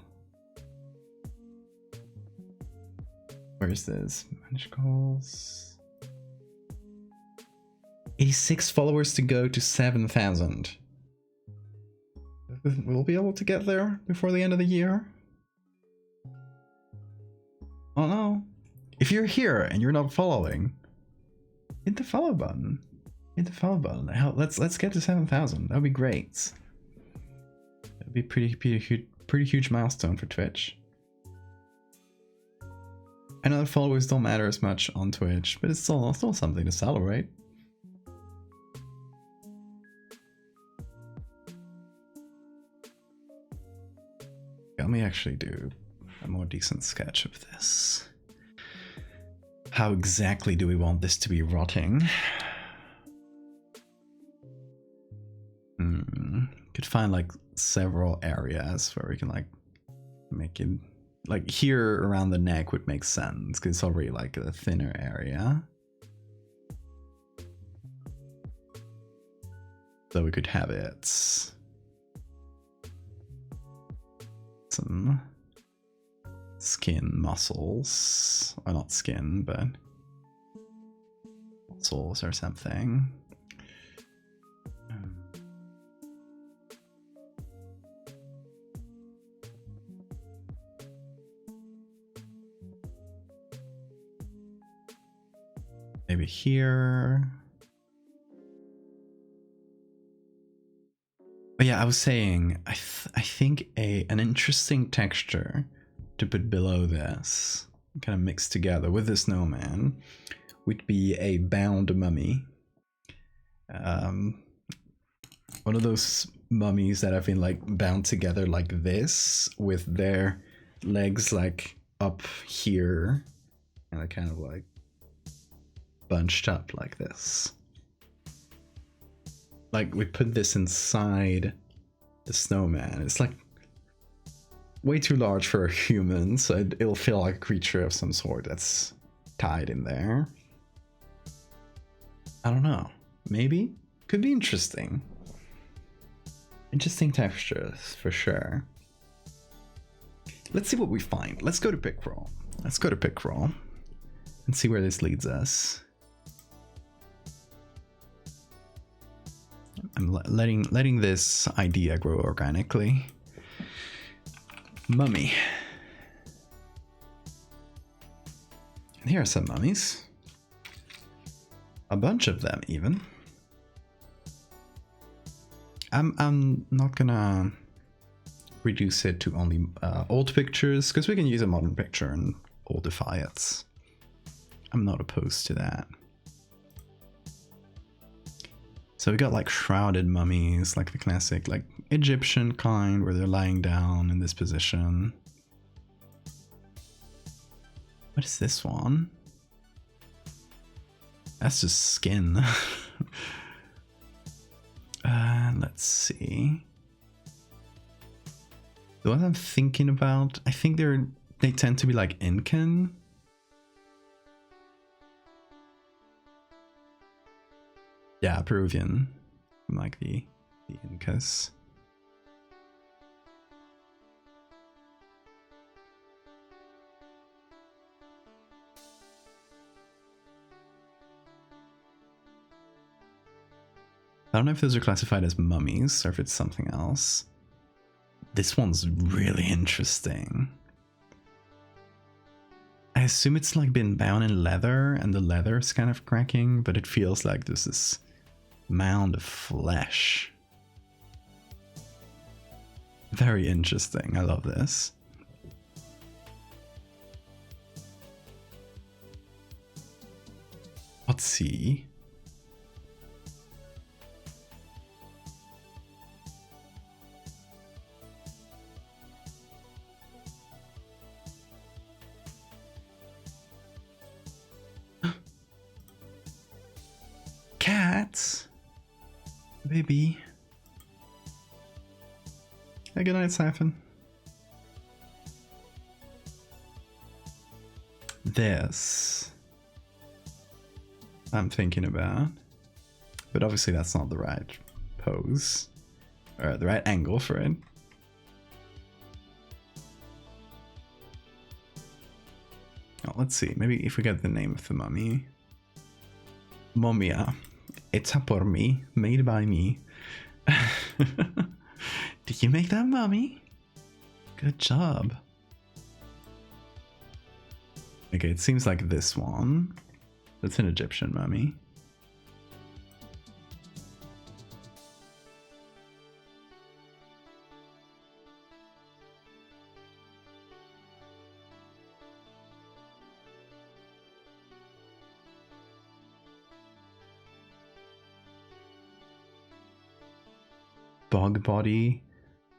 Where's this? Manage goals. 86 followers to go to 7,000. We'll be able to get there before the end of the year. Oh no. If you're here and you're not following, hit the follow button. Hit the follow button. Hell, let's get to 7,000. That'd be great. That'd be pretty huge milestone for Twitch. I know the followers don't matter as much on Twitch, but it's still something to celebrate. Let me actually do a more decent sketch of this. How exactly do we want this to be rotting? Could find like several areas where we can like make it. Like here around the neck would make sense because it's already like a thinner area. So we could have it skeleton. Skin, muscles. Or not skin, but muscles or something. Maybe here. But yeah, I was saying, I think an interesting texture to put below this, kind of mixed together with the snowman, would be a bound mummy. One of those mummies that have been like bound together like this, with their legs like up here, and they're kind of like bunched up like this. Like we put this inside the snowman. It's like way too large for a human, so it'll feel like a creature of some sort that's tied in there. I don't know. Maybe? Could be interesting. Interesting textures, for sure. Let's see what we find. Let's go to Pickroll. Let's go to Pickroll and see where this leads us. I'm letting this idea grow organically. Mummy. And here are some mummies. A bunch of them, even. I'm not gonna reduce it to only old pictures, because we can use a modern picture and oldify it. I'm not opposed to that. So we got like shrouded mummies, like the classic like Egyptian kind, where they're lying down in this position. What is this one? That's just skin. Let's see. The ones I'm thinking about, I think they tend to be like Incan. Yeah, Peruvian, like the Incas. I don't know if those are classified as mummies or if it's something else. This one's really interesting. I assume it's like been bound in leather and the leather's kind of cracking, but it feels like there's this mound of flesh. Very interesting. I love this. Let's see. Cats, baby. Hey, good night, Siphon. This I'm thinking about, but obviously that's not the right pose or the right angle for it. Oh, let's see. Maybe if we get the name of the mummy. Momia. Hecha por mí, made by me. Did you make that mummy? Good job. Okay, it seems like this one. That's an Egyptian mummy. Bog body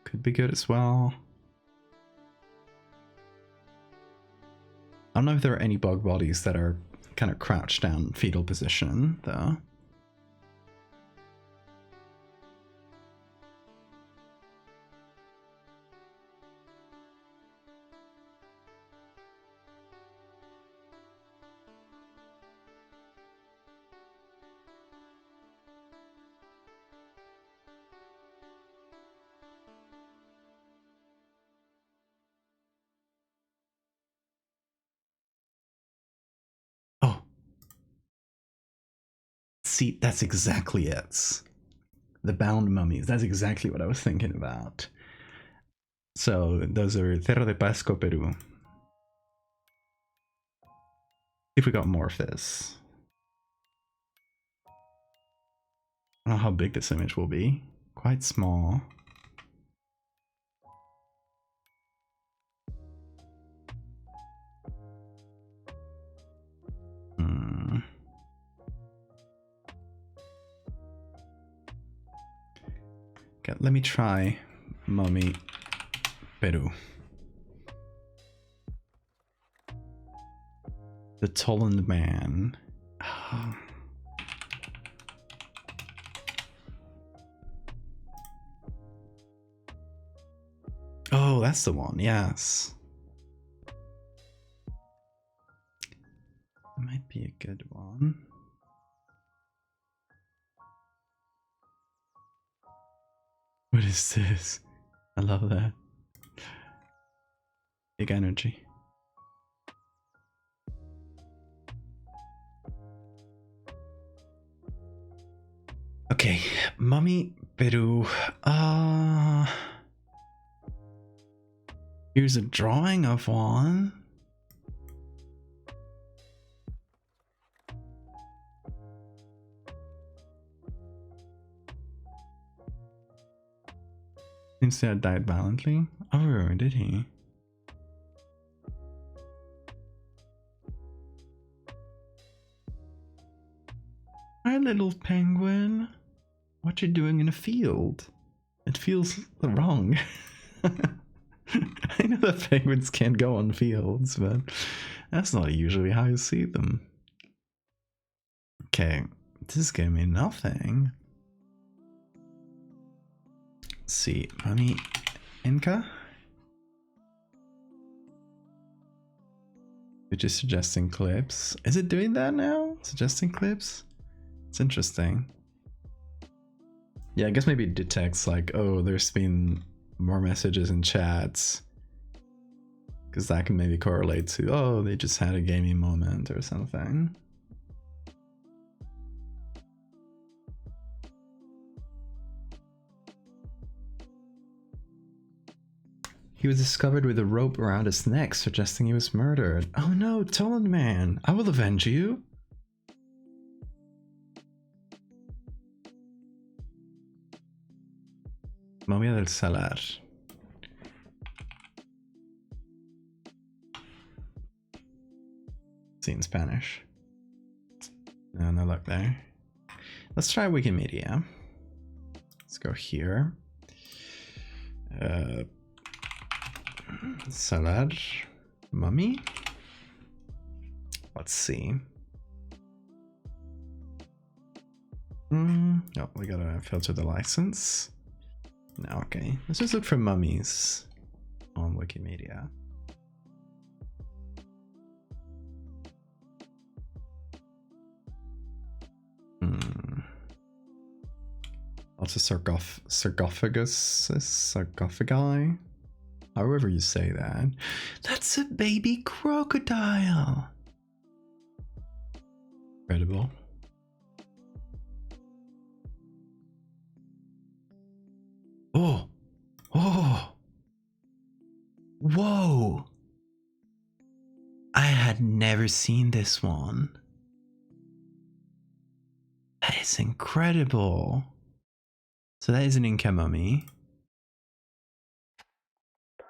could be good as well. I don't know if there are any bog bodies that are kind of crouched down fetal position though. see, that's exactly it. The bound mummies. That's exactly what I was thinking about. So those are Cerro de Pasco, Peru. If we got more of this. I don't know how big this image will be. Quite small. Okay, let me try Mummy Peru. The Toland Man. Oh, that's the one, yes. That might be a good one. What is this? I love that. Big energy. Okay, Mummy Peru. Here's a drawing of one. Seems to have died violently. Oh, did he? Hi, little penguin. What you doing in a field? It feels wrong. I know that penguins can't go on fields, but that's not usually how you see them. Okay, this gave me nothing. Let's see, Mummy Inca? You're just suggesting clips. Is it doing that now? Suggesting clips? It's interesting. Yeah, I guess maybe it detects like, oh, there's been more messages in chats. Because that can maybe correlate to, oh, they just had a gaming moment or something. He was discovered with a rope around his neck, suggesting he was murdered. Oh no, Toland Man, I will avenge you. Momia del Salar. See in Spanish. No, no luck there. Let's try Wikimedia. Let's go here. Salar. Mummy? Let's see. Oh, we gotta filter the license. No, okay. Let's just look for mummies on Wikimedia. Also sarcophagi? However you say that. That's a baby crocodile! Incredible. Oh! Oh! Whoa! I had never seen this one. That is incredible. So that is an Inca mummy.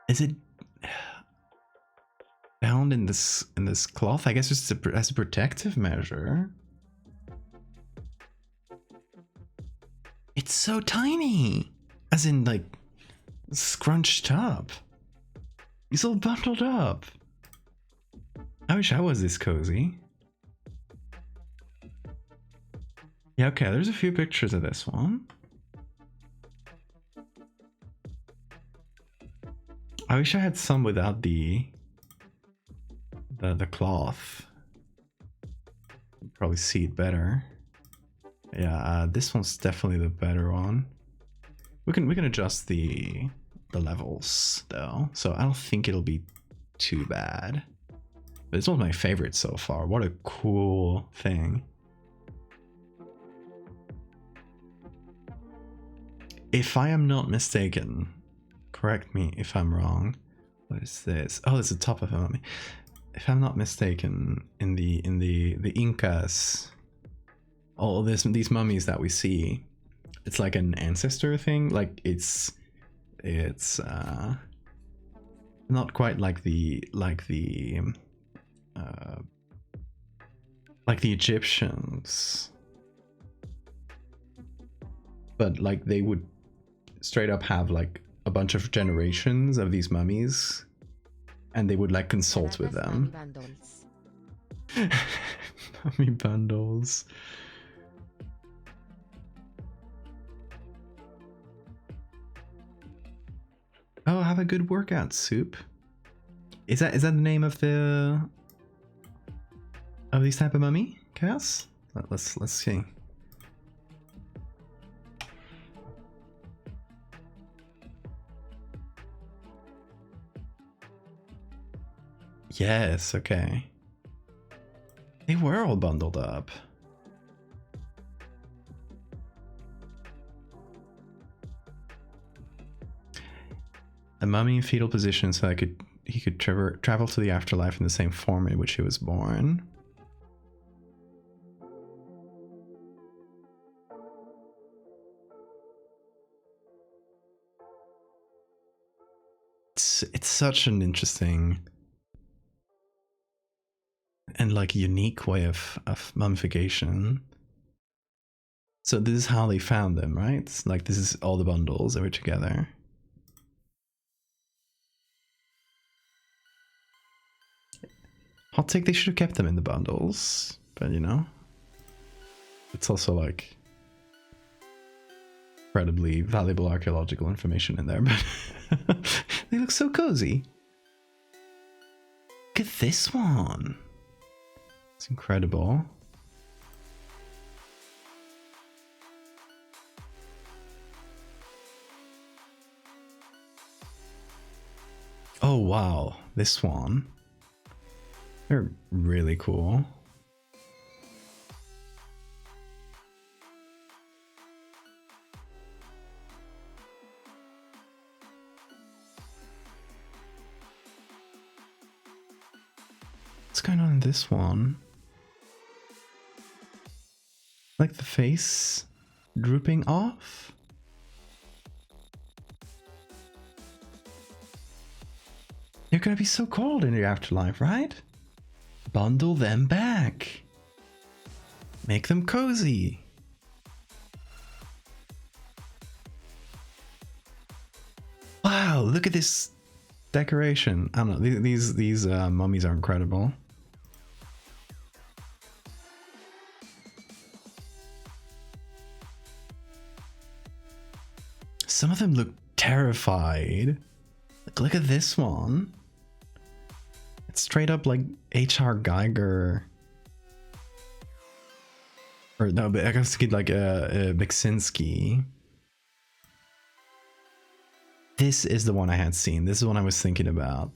Is it bound in this cloth? I guess it's as a protective measure. It's so tiny, as in like scrunched up. He's all bundled up. I wish I was this cozy. Yeah, okay. There's a few pictures of this one. I wish I had some without the cloth. You'd probably see it better. Yeah, this one's definitely the better one. We can adjust the levels though, so I don't think it'll be too bad. But this one's my favorite so far. What a cool thing. if I am not mistaken, correct me if I'm wrong. What is this? Oh, it's the top of a mummy. If I'm not mistaken, in the Incas, all these mummies that we see, it's like an ancestor thing. Like it's not quite like the Egyptians, but like they would straight up have like a bunch of generations of these mummies, and they would like consult with them. Mummy bundles. Oh, have a good workout, Soup. Is that the name of these type of mummy, Chaos? Let's see. Yes, okay. They were all bundled up. A mummy in fetal position so he could travel to the afterlife in the same form in which he was born. It's such an interesting and like unique way of mummification. So this is how they found them, right? Like this is all the bundles that were together. Hot take, they should have kept them in the bundles, but you know, it's also like incredibly valuable archaeological information in there, but they look so cozy. Look at this one. It's incredible. Oh wow, this one. They're really cool. What's going on in this one? Like the face drooping off? You're gonna be so cold in the afterlife, right? Bundle them back. Make them cozy. Wow, look at this decoration. I don't know, these mummies are incredible. Some of them look terrified. Look at this one. It's straight up like H.R. Geiger. Or no, but I guess like Beksinski. This is the one I had seen. This is one I was thinking about.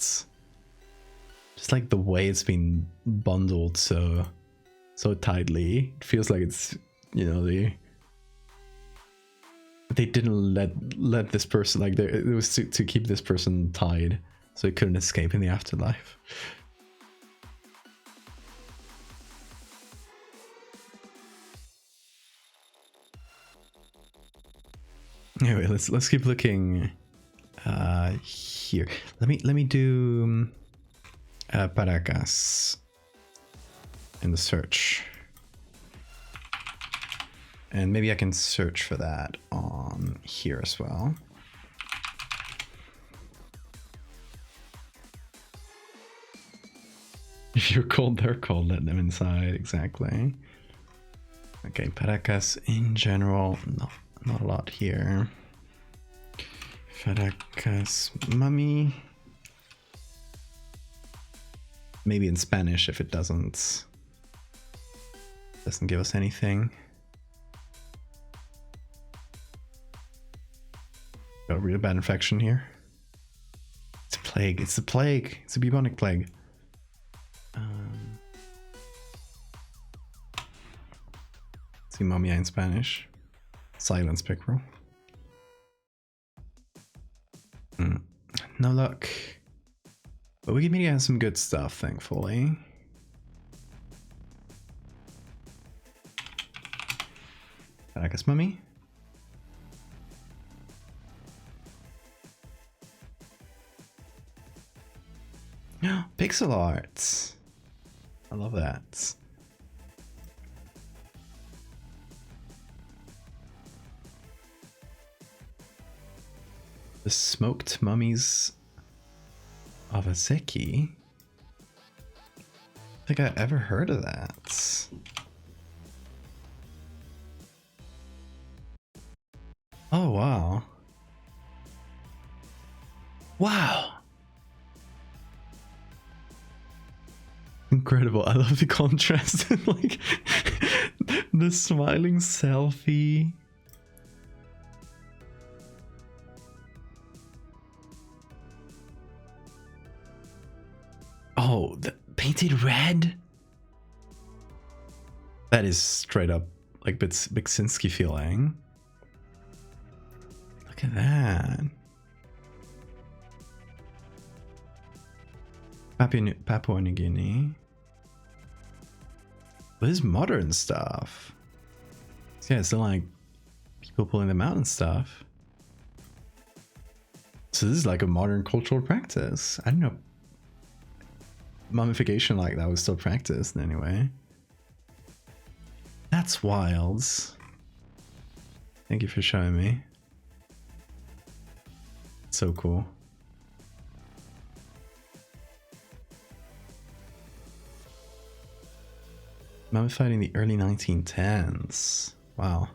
Just like the way it's been bundled so tightly. It feels like it's, you know, they didn't let this person, like it was to keep this person tied so he couldn't escape in the afterlife. Anyway, let's keep looking here. Let me do Paracas in the search. And maybe I can search for that on here as well. If you're cold, they're cold. Let them inside. Exactly. Okay, Paracas in general, not a lot here. Paracas mummy. Maybe in Spanish if it doesn't give us anything. Got a real bad infection here. It's a plague. It's a plague. It's a bubonic plague. See Mumia in Spanish. Silence Pickerel. no luck. But Wikimedia has some good stuff, thankfully. Caracas mummy. Pixel art. I love that. The smoked mummies of Azeki. I think I ever heard of that. Oh wow. Wow. Incredible. I love the contrast. Like the smiling selfie. Oh, the painted red? That is straight up like Biksinski feeling. Look at that. Papua New Guinea. But this is modern stuff. Yeah, it's still like people pulling them out and stuff. So this is like a modern cultural practice. I don't know. Mummification like that was still practiced anyway. That's wild. Thank you for showing me. So cool. Mummified in the early 1910s. Wow.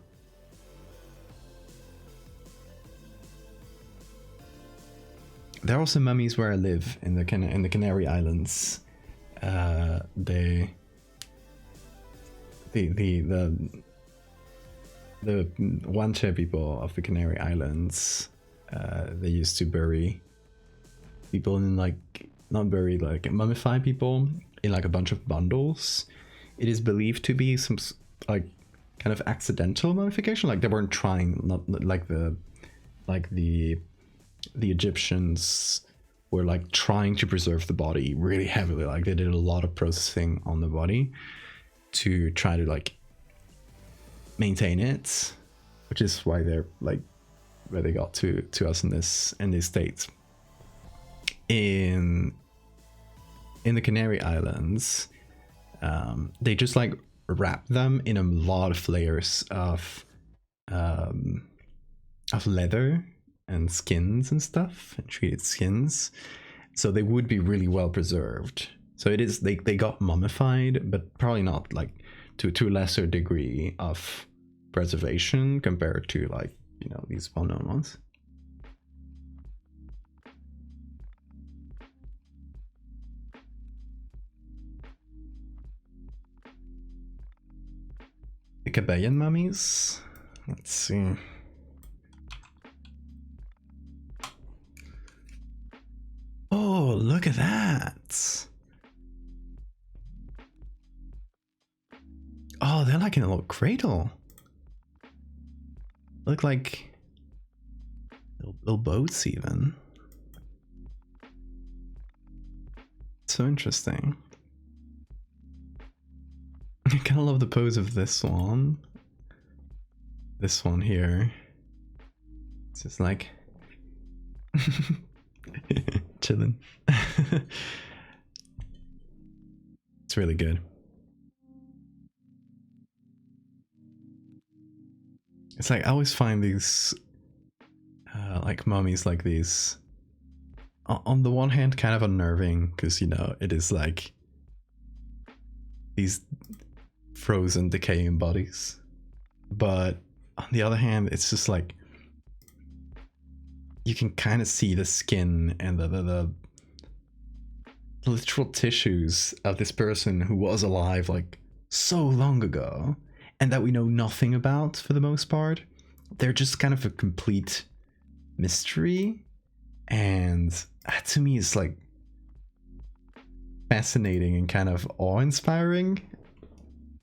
There are also mummies where I live in the Canary Islands. The Wanche people of the Canary Islands, they used to bury people in like, not bury, like mummify people in like a bunch of bundles. It is believed to be some like kind of accidental mummification, like they weren't trying, not like the Egyptians were like trying to preserve the body really heavily, like they did a lot of processing on the body to try to like maintain it, which is why they're like where they got to us in this state. In the Canary Islands, they just like wrap them in a lot of layers of leather and skins and stuff, and treated skins, so they would be really well preserved. So it is, they got mummified, but probably not like to a lesser degree of preservation compared to like, you know, these well-known ones. The Kabayan mummies. Let's see. Oh, look at that. Oh, they're like in a little cradle. Look like little boats even. So interesting. I kind of love the pose of this one. This one here. It's just like chilling. It's really good. It's like I always find these like mummies like these on the one hand kind of unnerving, because you know it is like these frozen decaying bodies, but on the other hand it's just like you can kind of see the skin and the literal tissues of this person who was alive like so long ago and that we know nothing about for the most part. They're just kind of a complete mystery, and that to me is like fascinating and kind of awe-inspiring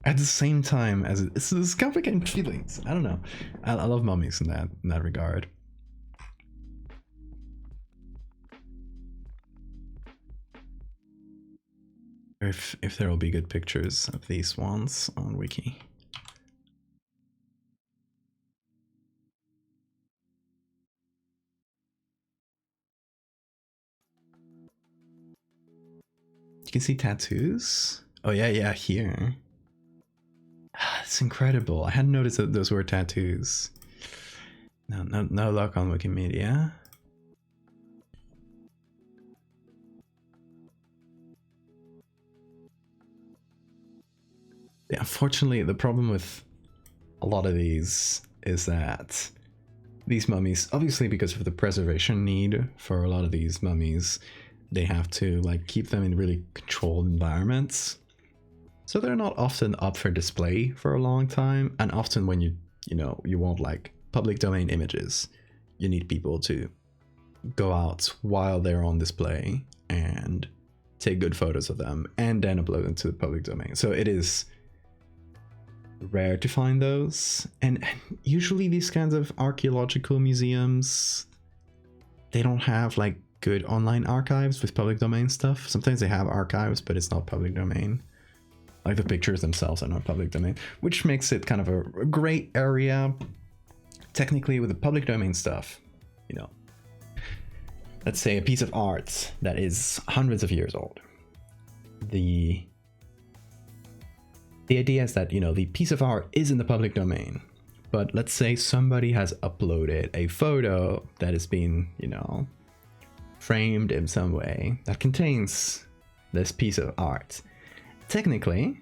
at the same time as it's complicated feelings. I don't know. I love mummies in that regard. if there will be good pictures of these ones on Wiki. You can see tattoos. Oh yeah, here. It's incredible. I hadn't noticed that those were tattoos. No luck on Wikimedia. Yeah, unfortunately, the problem with a lot of these is that these mummies, obviously because of the preservation need for a lot of these mummies, they have to like keep them in really controlled environments. So they're not often up for display for a long time, and often when you want like public domain images, you need people to go out while they're on display and take good photos of them and then upload them to the public domain. So it is rare to find those, and usually these kinds of archaeological museums, they don't have like good online archives with public domain stuff. Sometimes they have archives, but it's not public domain. Like the pictures themselves are not public domain, which makes it kind of a gray area. Technically, with the public domain stuff, you know, let's say a piece of art that is hundreds of years old. The idea is that, you know, the piece of art is in the public domain, but let's say somebody has uploaded a photo that has been, you know, framed in some way that contains this piece of art. Technically,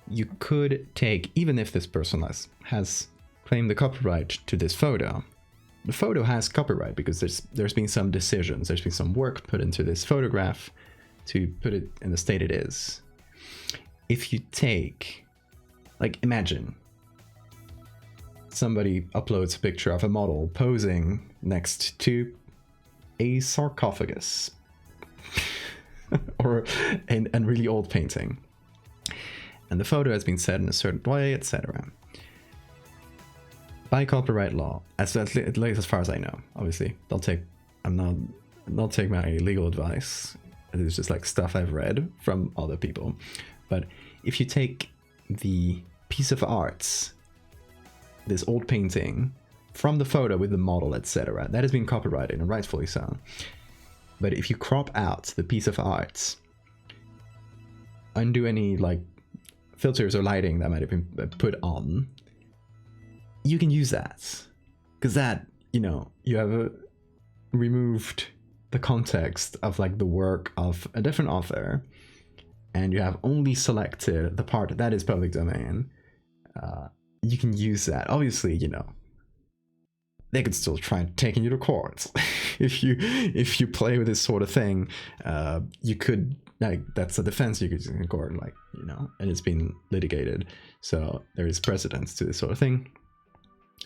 you could take, even if this person has claimed the copyright to this photo, the photo has copyright because there's been some decisions, there's been some work put into this photograph to put it in the state it is. If you take, like, imagine somebody uploads a picture of a model posing next to a sarcophagus or a really old painting, and the photo has been set in a certain way, etc. By copyright law, at least as far as I know, obviously, I'm not take my legal advice. It's just like stuff I've read from other people. But if you take the piece of art, this old painting, from the photo with the model, etc., that has been copyrighted, and rightfully so. But if you crop out the piece of art, undo any like filters or lighting that might have been put on, you can use that. Because that, you know, you have removed the context of like the work of a different author, and you have only selected the part that is public domain. You can use that. Obviously, you know, they could still try taking you to court. if you play with this sort of thing, you could, like, that's a defense you could use in court, like, you know, and it's been litigated. So there is precedence to this sort of thing.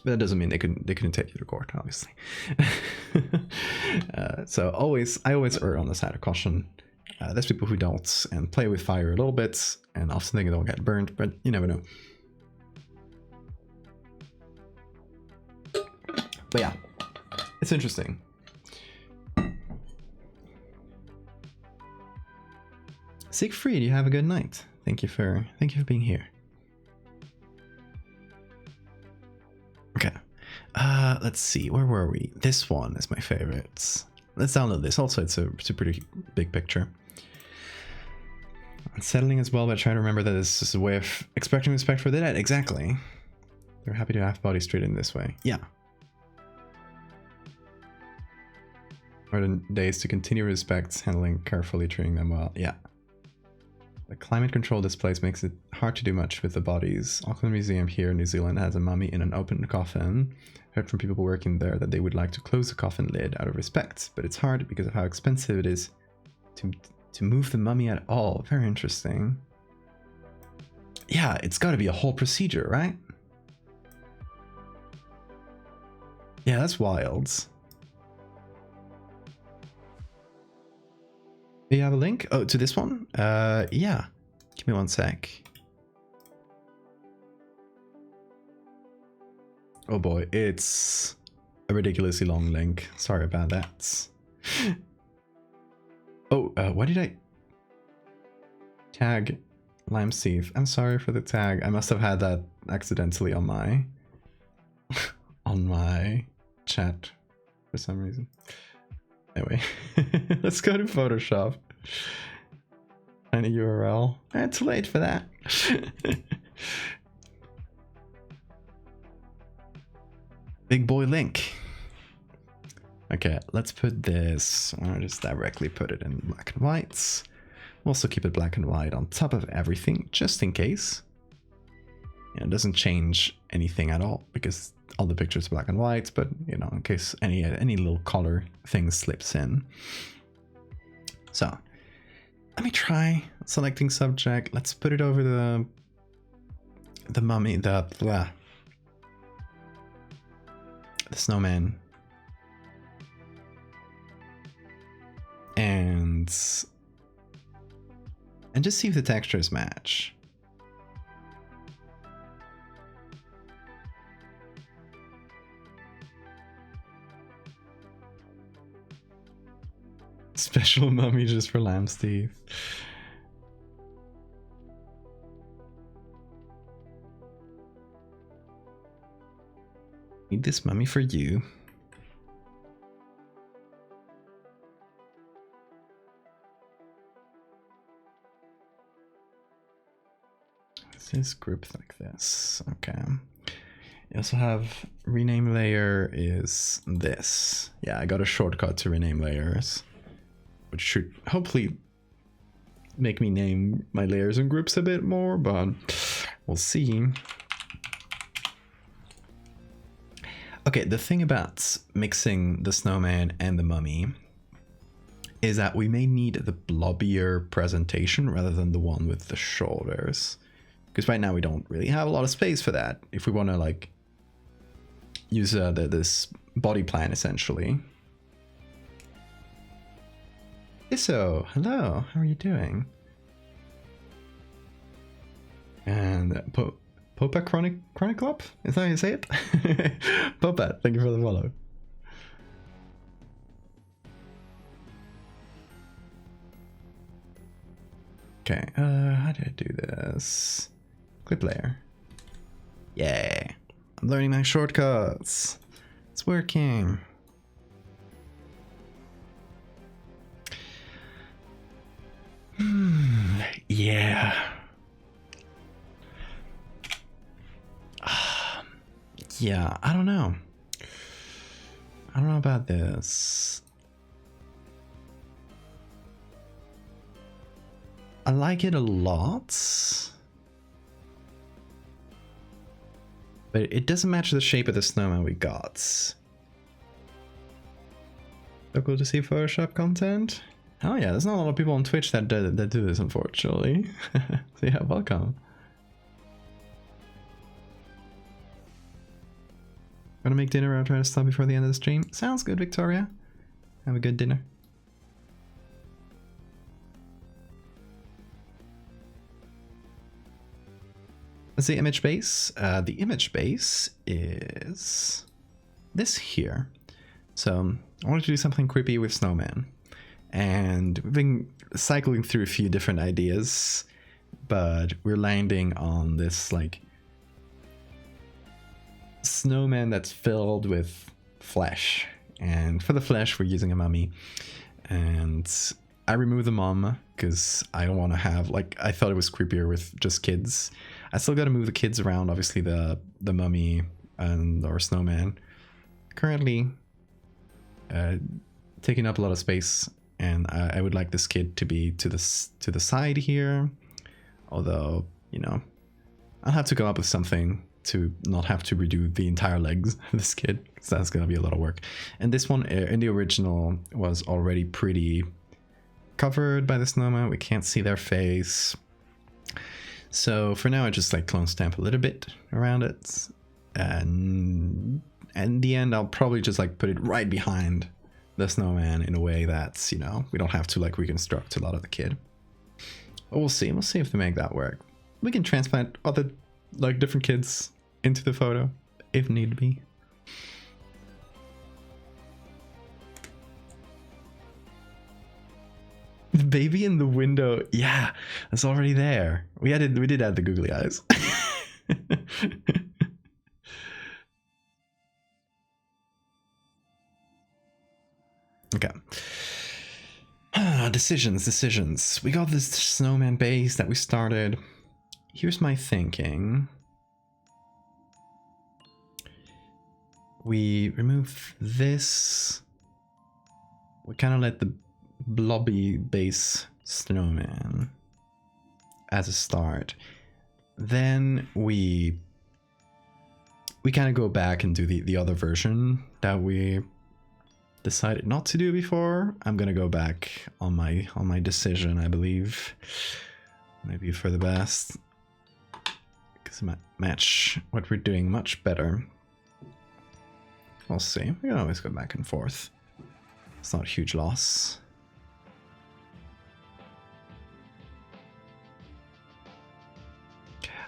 But that doesn't mean they couldn't take you to court, obviously. So I always err on the side of caution. There's people who don't and play with fire a little bit, and often they don't get burnt, but you never know. But yeah, it's interesting. Siegfried, you have a good night. Thank you for being here. Okay, let's see, where were we? This one is my favorite. Let's download this. Also, it's a pretty big picture. Unsettling as well, but I try to remember that this is a way of expressing respect for the dead. Exactly. They're happy to have bodies treated in this way. Yeah. Modern days to continue respect, handling carefully, treating them well. Yeah. The climate control displays makes it hard to do much with the bodies. Auckland Museum here in New Zealand has a mummy in an open coffin. Heard from people working there that they would like to close the coffin lid out of respect, but it's hard because of how expensive it is to move the mummy at all. Very interesting. Yeah, it's got to be a whole procedure, right? Yeah, that's wild. Do you have a link? Oh, to this one? Yeah. Give me one sec. Oh boy, it's a ridiculously long link. Sorry about that. Oh, what did I... Tag Lime Steve. I'm sorry for the tag. I must have had that accidentally on my on my chat for some reason. Anyway, let's go to Photoshop. Find a URL. Too late for that. Big boy link. Okay, let's put this. I'll just directly put it in black and white. We'll also keep it black and white on top of everything, just in case. Yeah, it doesn't change anything at all because all the pictures are black and white, but you know, in case any little color thing slips in. So let me try selecting subject. Let's put it over the mummy, the snowman. And just see if the textures match. Special mummy just for lamb's teeth. Need this mummy for you. This group like this. Okay. You also have rename layer is this. Yeah, I got a shortcut to rename layers, which should hopefully make me name my layers and groups a bit more, but we'll see. Okay, the thing about mixing the snowman and the mummy is that we may need the blobbier presentation rather than the one with the shoulders. Because right now we don't really have a lot of space for that. If we want to like use this body plan essentially. Isso, hello, how are you doing? And Popa Chroniclop? Is that how you say it? Popa, thank you for the follow. Okay, how do I do this? Clip layer. Yeah, I'm learning my shortcuts. It's working. Yeah. Yeah, I don't know. I don't know about this. I like it a lot, but it doesn't match the shape of the snowman we got. So cool to see Photoshop content. Oh yeah, there's not a lot of people on Twitch that do this, unfortunately. So yeah, welcome. Gonna make dinner. I'll try to stop before the end of the stream. Sounds good, Victoria. Have a good dinner. Let's see, image base. The image base is this here. So I wanted to do something creepy with snowman. And we've been cycling through a few different ideas, but we're landing on this like snowman that's filled with flesh. And for the flesh, we're using a mummy. And I removed the mom because I don't want to have, like, I thought it was creepier with just kids. I still got to move the kids around, obviously the mummy and our snowman. Currently taking up a lot of space, and I would like this kid to be to the side here. Although, you know, I'll have to come up with something to not have to redo the entire legs of this kid, because that's going to be a lot of work. And this one in the original was already pretty covered by the snowman. We can't see their face. So for now, I just like clone stamp a little bit around it. And in the end, I'll probably just like put it right behind the snowman in a way that's, you know, we don't have to like reconstruct a lot of the kid. But we'll see. We'll see if they make that work. We can transplant other like different kids into the photo if need be. The baby in the window. Yeah, it's already there. We did add the googly eyes. Okay. Decisions. We got this snowman base that we started. Here's my thinking. We remove this. We kind of let the blobby base snowman as a start. Then we kind of go back and do the other version that we decided not to do before. I'm gonna go back on my decision, I believe. Maybe for the best, because it might match what we're doing much better. We'll see. We can always go back and forth. It's not a huge loss.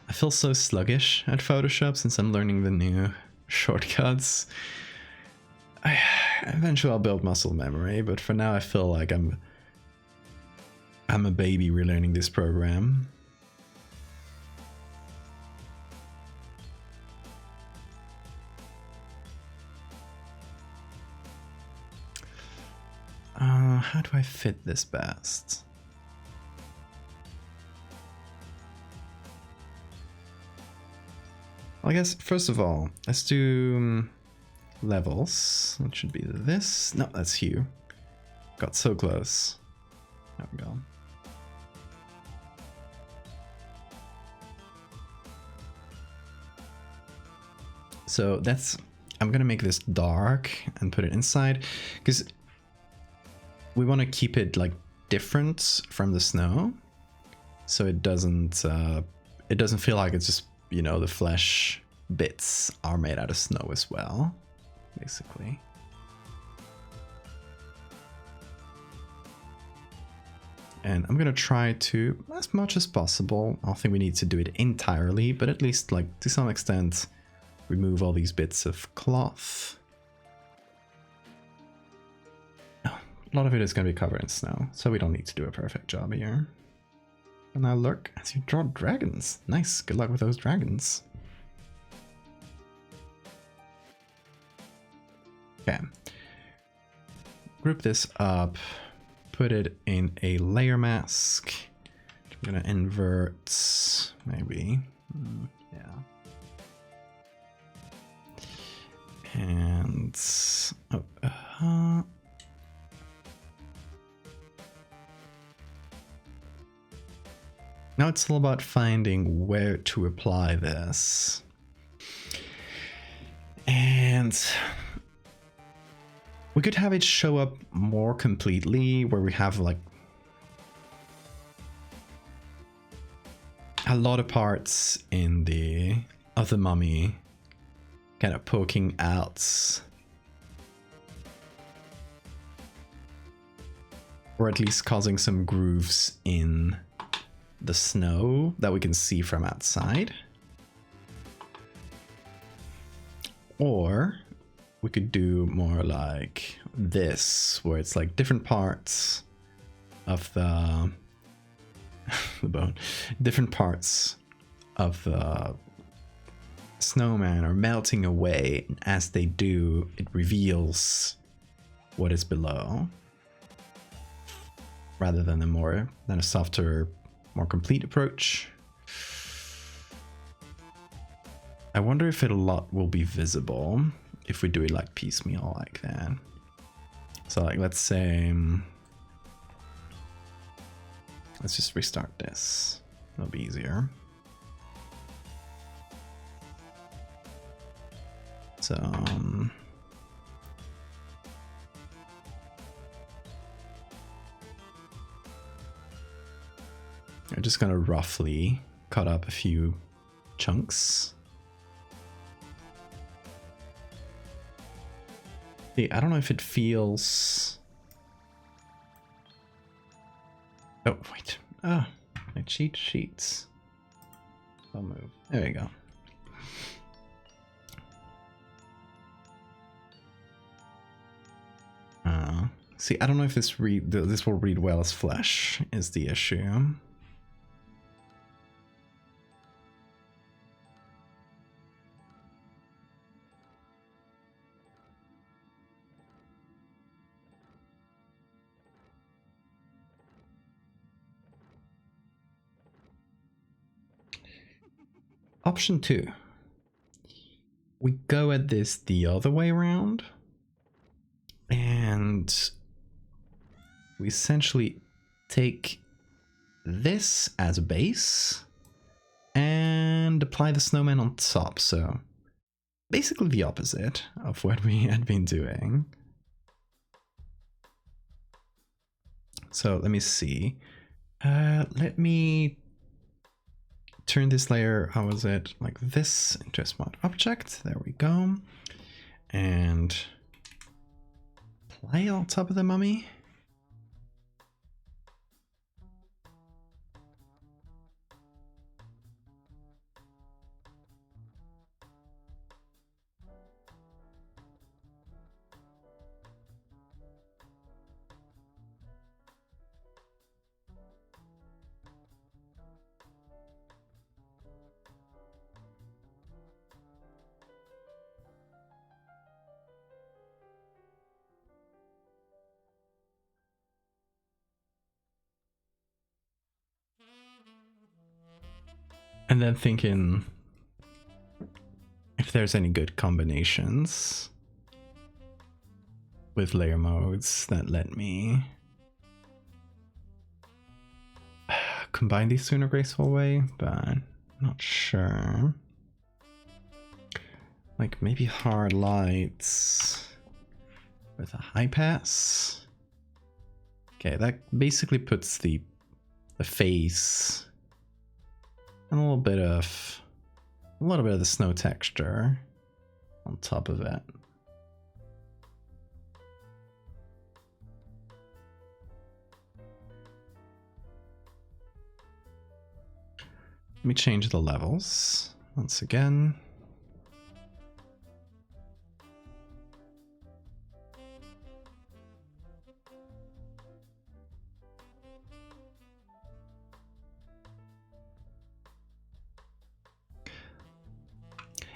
I feel so sluggish at Photoshop since I'm learning the new shortcuts. Eventually I'll build muscle memory, but for now I feel like I'm a baby relearning this program. How do I fit this best? Well, I guess first of all, let's do levels. It should be this. No, that's hue. Got so close. There we go. So that's, I'm gonna make this dark and put it inside because we want to keep it like different from the snow, so it doesn't feel like it's just, you know, the flesh bits are made out of snow as well, basically. And I'm gonna try to, as much as possible, I don't think we need to do it entirely, but at least like to some extent remove all these bits of cloth. A lot of it is going to be covered in snow, so we don't need to do a perfect job here. And now look, as you draw dragons. Nice, good luck with those dragons. Okay. Group this up, put it in a layer mask. I'm going to invert, maybe. Yeah. And... oh, now it's all about finding where to apply this. And we could have it show up more completely, where we have like a lot of parts in the other mummy kind of poking out. Or at least causing some grooves in the snow that we can see from outside. Or we could do more like this, where it's like different parts of the the bone, different parts of the snowman are melting away, and as they do, it reveals what is below, rather than a softer, more complete approach. I wonder if a lot will be visible if we do it like piecemeal like that. So like, let's say, let's just restart this. It'll be easier. So, I'm just gonna roughly cut up a few chunks. See, I don't know if it feels... Oh, wait. Ah, my cheat sheets. I'll move. There you go. See, I don't know if this will read well as flesh is the issue. Option 2. We go at this the other way around. And we essentially take this as a base and apply the snowman on top. So basically the opposite of what we had been doing. So let me see. Let me turn this layer, how was it, like this, into a smart object. There we go. And apply it on top of the mummy. And then thinking if there's any good combinations with layer modes that let me combine these in a graceful way, but not sure. Like maybe hard lights with a high pass. Okay, that basically puts the face and a little bit of the snow texture on top of it. Let me change the levels once again.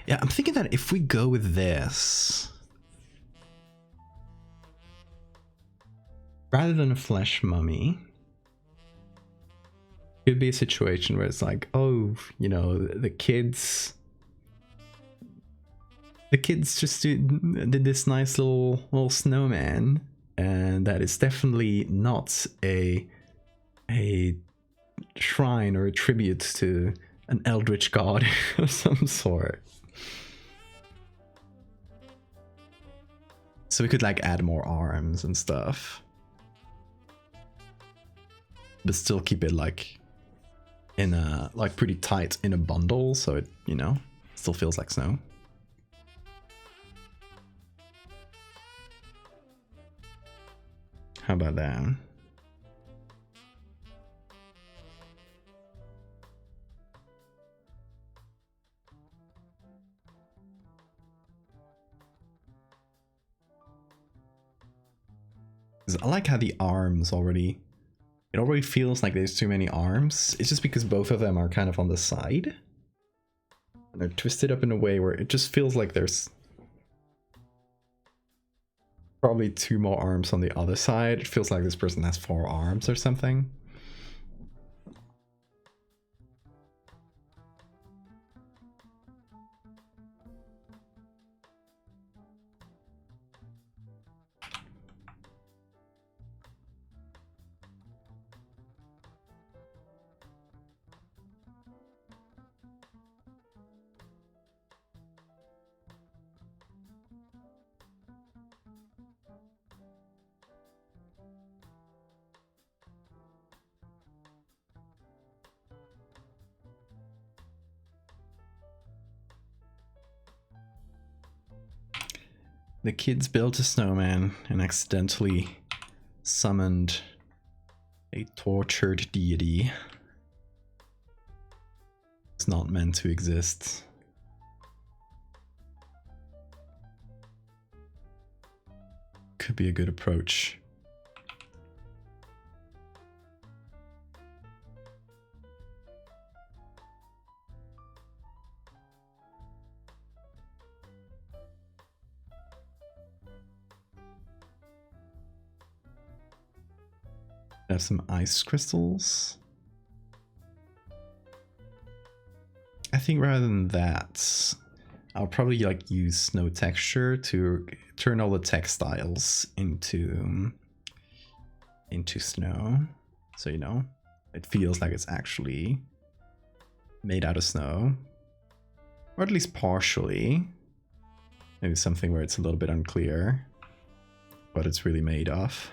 Yeah, I'm thinking that if we go with this, rather than a flesh mummy, it could be a situation where it's like, oh, you know, the kids just did this nice little snowman, and that is definitely not a shrine or a tribute to an eldritch god of some sort. So we could like add more arms and stuff, but still keep it like in a pretty tight in a bundle, so it, you know, still feels like snow. How about that? 'Cause I like how the arms already, it already feels like there's too many arms. It's just because both of them are kind of on the side. And they're twisted up in a way where it just feels like there's probably 2 more arms on the other side. It feels like this person has 4 arms or something. The kids built a snowman and accidentally summoned a tortured deity. It's not meant to exist. Could be a good approach Have some ice crystals. I think rather than that, I'll probably like use snow texture to turn all the textiles into snow. So, you know, it feels like it's actually made out of snow. Or at least partially. Maybe something where it's a little bit unclear what it's really made of.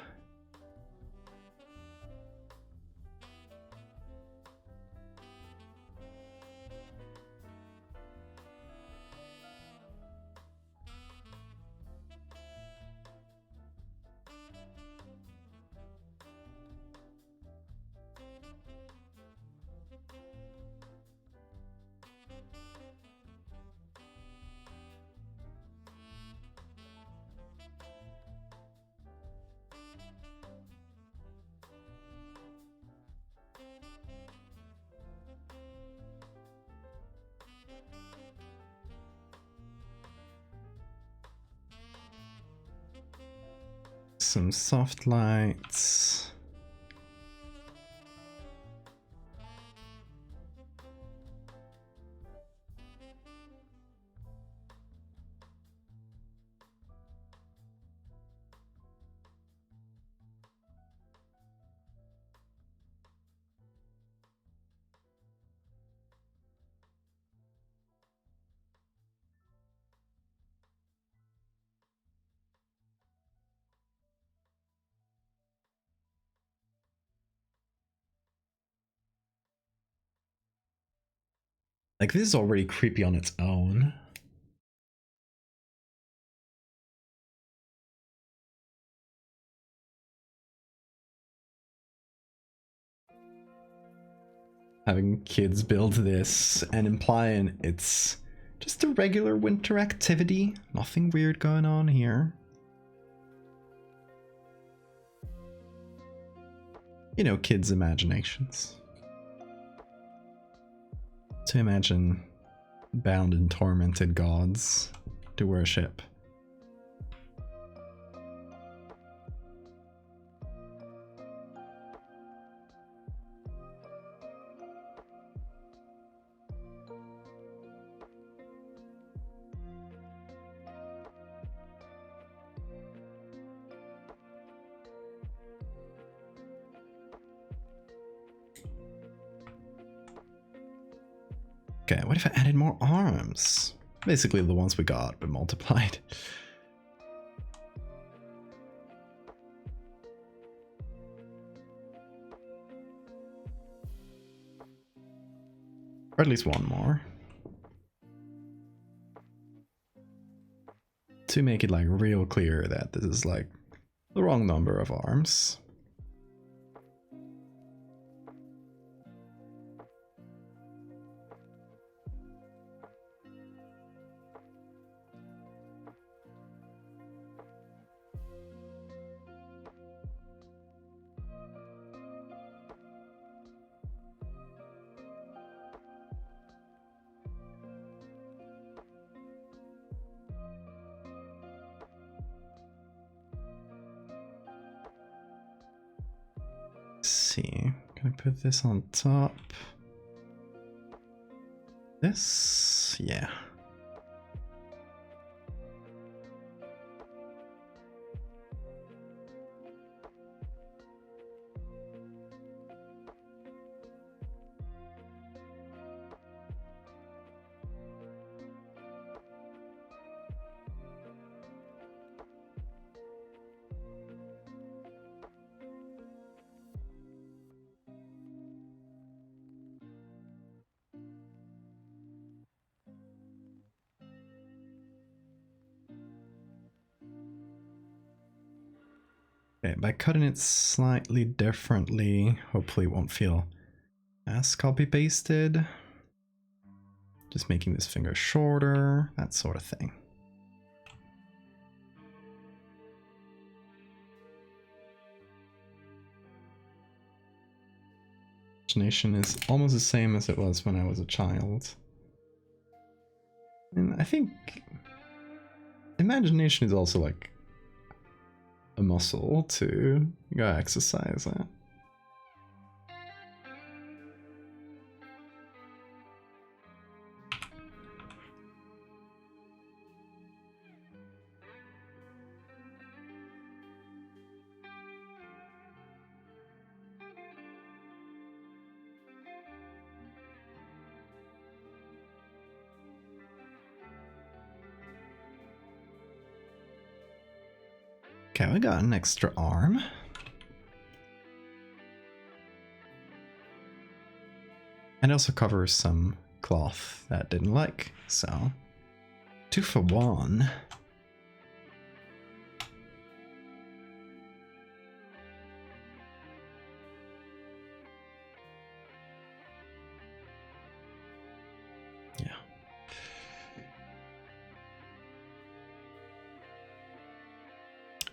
Some soft lights. Like, this is already creepy on its own. Having kids build this and implying it's just a regular winter activity. Nothing weird going on here. You know, kids' imaginations. To imagine bound and tormented gods to worship. Okay, what if I added more arms? Basically the ones we got, but multiplied. Or at least one more. To make it like real clear that this is like the wrong number of arms. See, can I put this on top? This, yeah. Okay, by cutting it slightly differently, hopefully it won't feel as copy-pasted. Just making this finger shorter, that sort of thing. Imagination is almost the same as it was when I was a child. And I think imagination is also like a muscle too. You gotta exercise it. Okay, we got an extra arm. And it also covers some cloth that I didn't like, so 2 for 1. Yeah.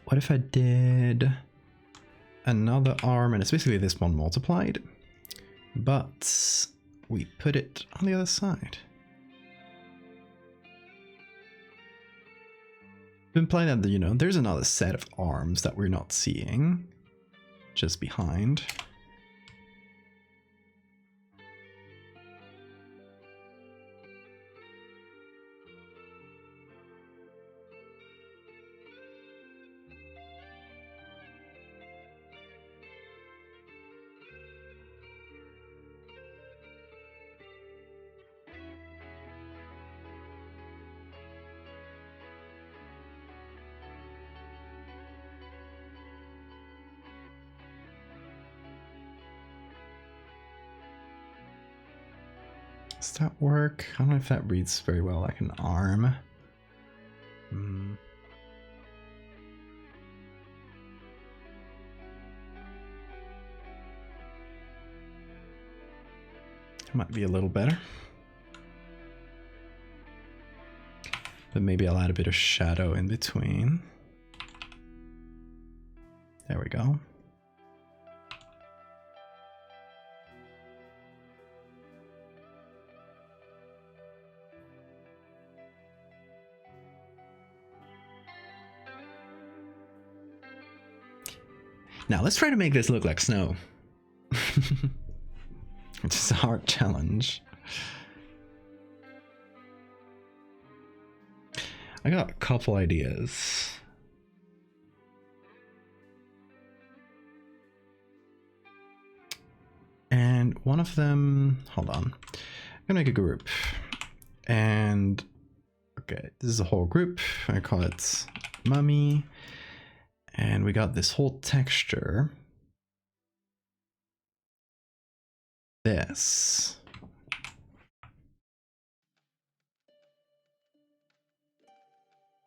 What if I did another arm, and it's basically this one multiplied, but we put it on the other side? Implying that, you know, there's another set of arms that we're not seeing just behind. Does that work? I don't know if that reads very well like an arm. It might be a little better. But maybe I'll add a bit of shadow in between. There we go. Now let's try to make this look like snow. Which is a hard challenge. I got a couple ideas. And one of them, hold on. I'm gonna make a group. And okay, this is a whole group. I call it mummy. And we got this whole texture. This.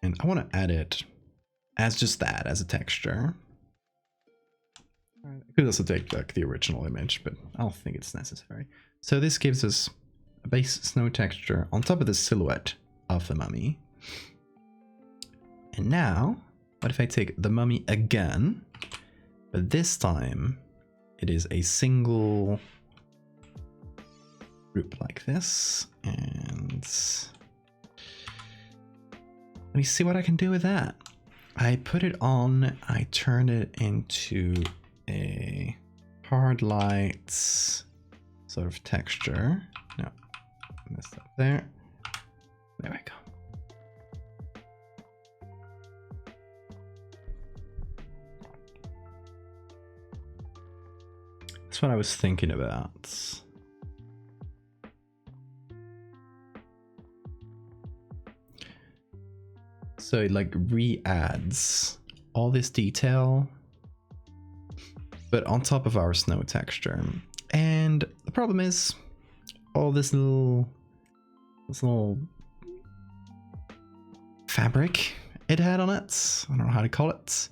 And I want to add it as just that, as a texture. I could also take like the original image, but I don't think it's necessary. So this gives us a base snow texture on top of the silhouette of the mummy. And now, what if I take the mummy again, but this time it is a single group like this, and let me see what I can do with that. I put it on, I turned it into a hard light sort of texture. No, messed up there. There we go. That's what I was thinking about. So it like re-adds all this detail, but on top of our snow texture. And the problem is all this little fabric it had on it. I don't know how to call it.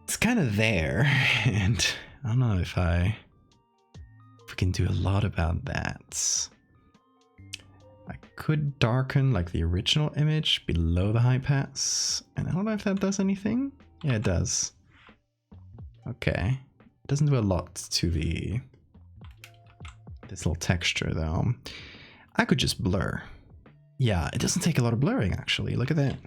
It's kind of there, and I don't know if we can do a lot about that. I could darken like the original image below the high pass, and I don't know if that does anything. Yeah, it does. Okay, it doesn't do a lot to this little texture though. I could just blur. Yeah, it doesn't take a lot of blurring actually. Look at that.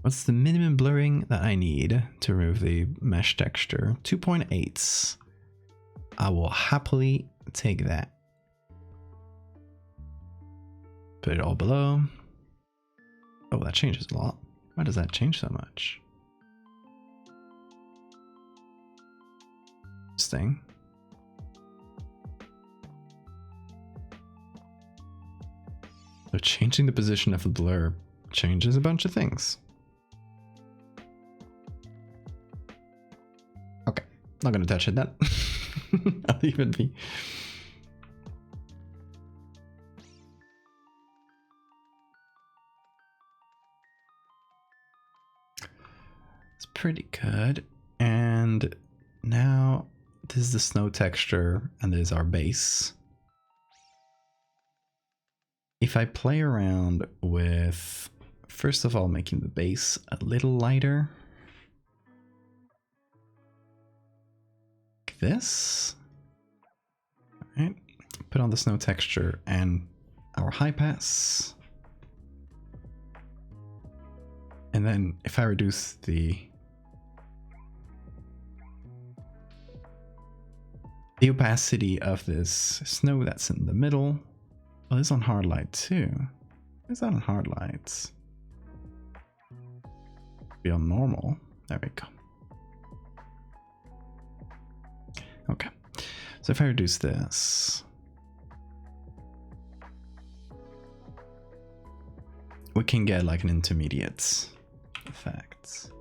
What's the minimum blurring that I need to remove the mesh texture? 2.8. I will happily take that. Put it all below. Oh, that changes a lot. Why does that change so much? Interesting. So changing the position of the blur changes a bunch of things. Okay, not gonna touch it then. I'll leave it be. It's pretty good. And now this is the snow texture and this is our base. If I play around with, first of all, making the base a little lighter, like this, all right, put on the snow texture and our high pass, and then if I reduce the opacity of this snow that's in the middle. Oh, this is on hard light too. Is that on hard lights? Be on normal. There we go. Okay. So if I reduce this, we can get like an intermediate effect.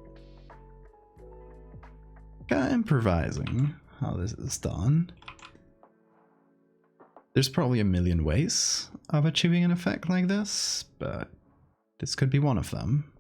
Kind of improvising how this is done. There's probably a million ways of achieving an effect like this, but this could be one of them.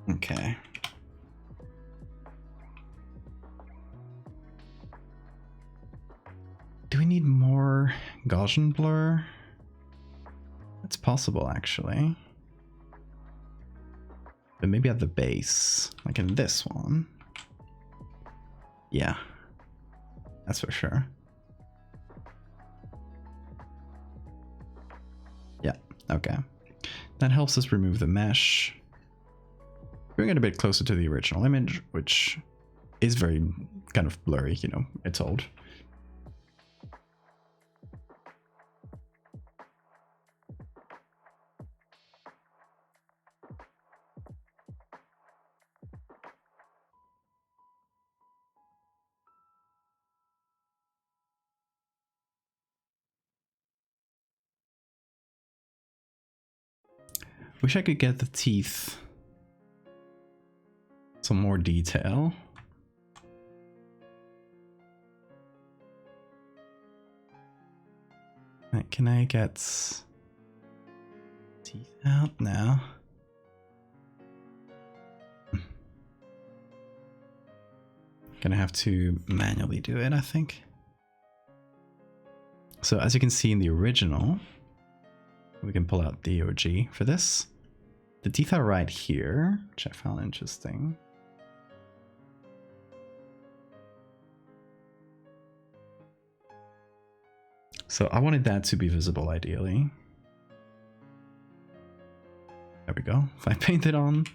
Okay. Do we need more Gaussian blur? It's possible actually. But maybe at the base, like in this one. Yeah, that's for sure. Yeah, okay. That helps us remove the mesh. Bring it a bit closer to the original image, which is very kind of blurry, you know, it's old. Wish I could get the teeth some more detail. Can I get teeth out now? Gonna have to manually do it, I think. So as you can see in the original, we can pull out the OG for this. The teeth are right here, which I found interesting. So I wanted that to be visible ideally. There we go. If I paint it on.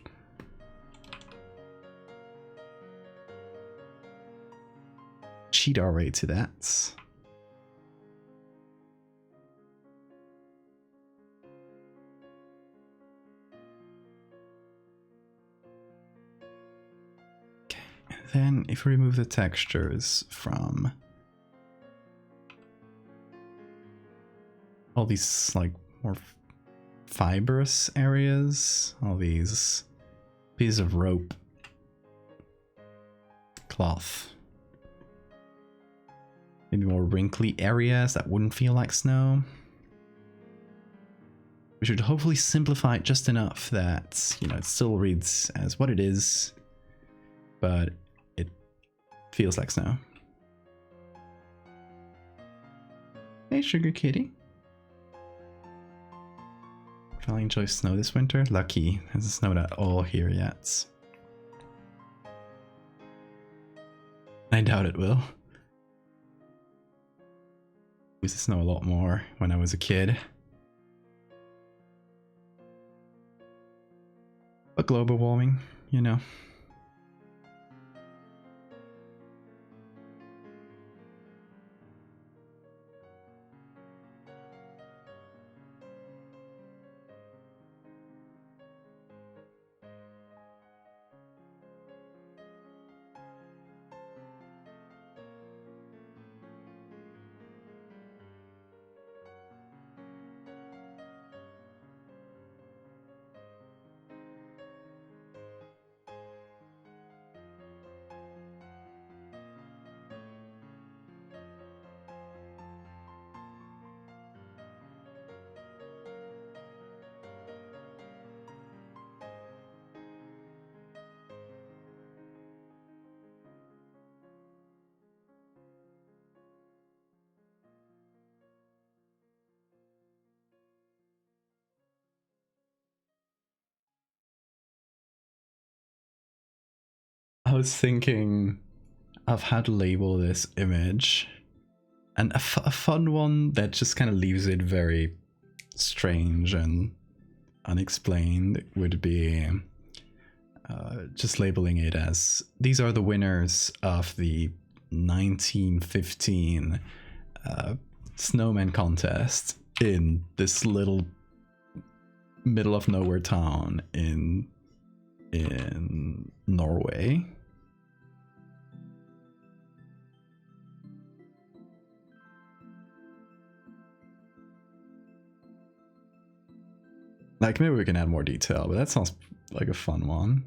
Cheat our way to that. Okay, and then if we remove the textures from all these like more fibrous areas, all these pieces of rope, cloth, maybe more wrinkly areas that wouldn't feel like snow. We should hopefully simplify it just enough that, you know, it still reads as what it is, but it feels like snow. Hey, Sugar Kitty. Finally enjoy snow this winter. Lucky, it hasn't snowed at all here yet. I doubt it will. We used to snow a lot more when I was a kid. But global warming, you know. I was thinking of how to label this image, and a fun one that just kind of leaves it very strange and unexplained would be just labeling it as these are the winners of the 1915 Snowmen contest in this little middle of nowhere town in Norway. Like, maybe we can add more detail, but that sounds like a fun one.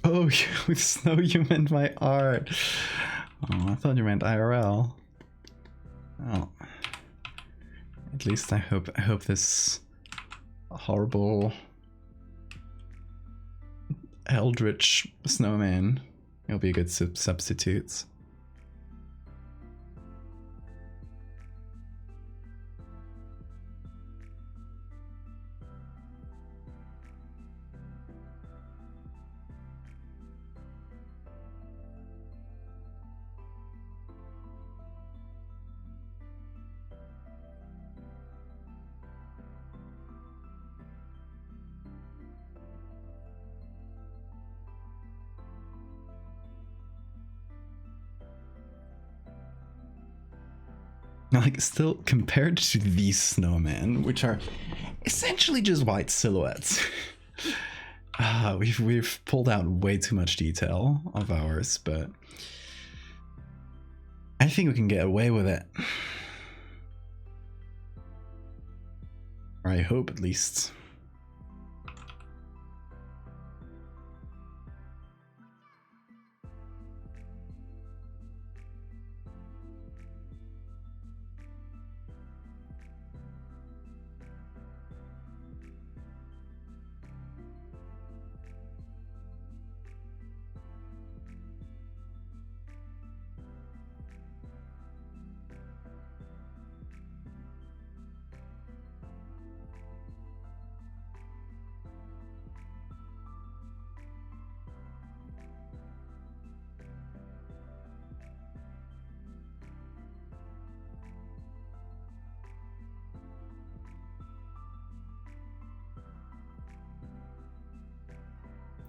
Oh, with snow you meant my art. Oh, I thought you meant IRL. Oh. At least I hope this horrible eldritch snowman will be a good substitute. Like, still, compared to these snowmen, which are essentially just white silhouettes, we've pulled out way too much detail of ours, but I think we can get away with it. Or I hope, at least.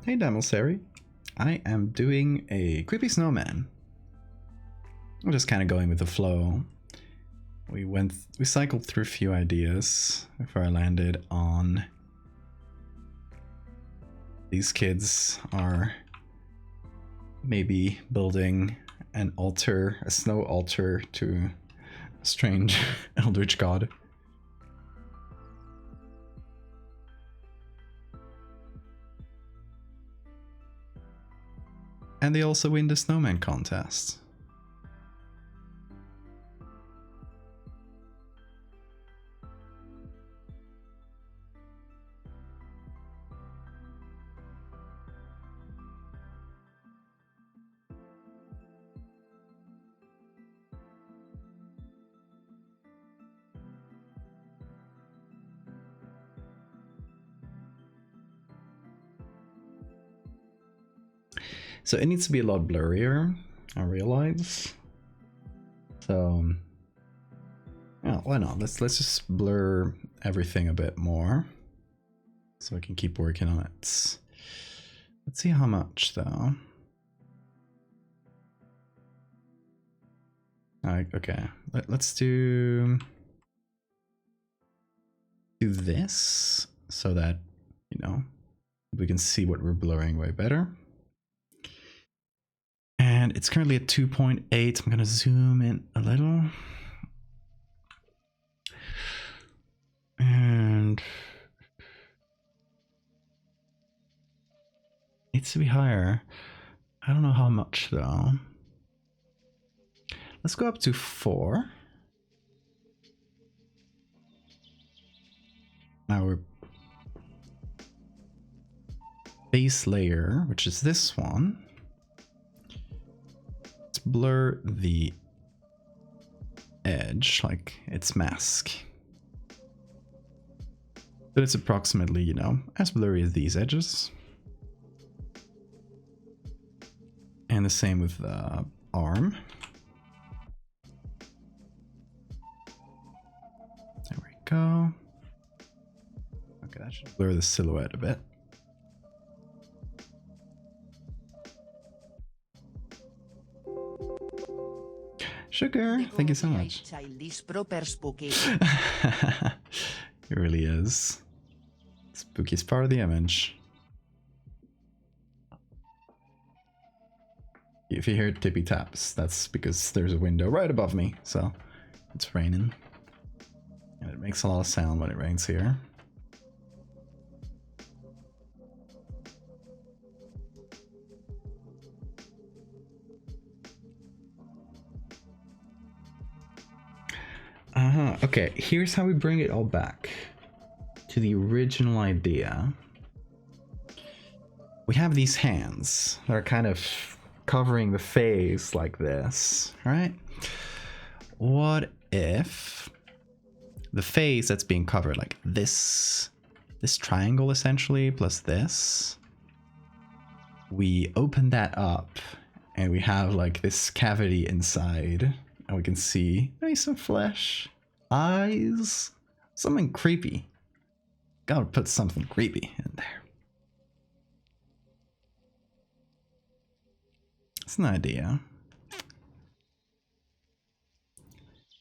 Hey Damelseri, I am doing a creepy snowman. I'm just kind of going with the flow. We cycled through a few ideas before I landed on these kids are maybe building an altar, a snow altar to a strange eldritch god. And they also win the Snowman contest. So it needs to be a lot blurrier, I realize. So yeah, why not? Let's just blur everything a bit more, so I can keep working on it. Let's see how much though. Okay, let's do this so that, you know, we can see what we're blurring way better. And it's currently at 2.8. I'm gonna zoom in a little. And needs to be higher. I don't know how much though. Let's go up to 4. Our base layer, which is this one. Let's blur the edge, like its mask. So it's approximately, you know, as blurry as these edges. And the same with the arm. There we go. Okay, that should blur the silhouette a bit. Sugar, thank you so much. It really is. Spookiest part of the image. If you hear tippy taps, that's because there's a window right above me, so it's raining. And it makes a lot of sound when it rains here. Okay, here's how we bring it all back to the original idea. We have these hands that are kind of covering the face like this, right? What if the face that's being covered, like this triangle essentially, plus this, we open that up and we have like this cavity inside, and we can see maybe some flesh, eyes, something creepy. Gotta put something creepy in there. It's an idea.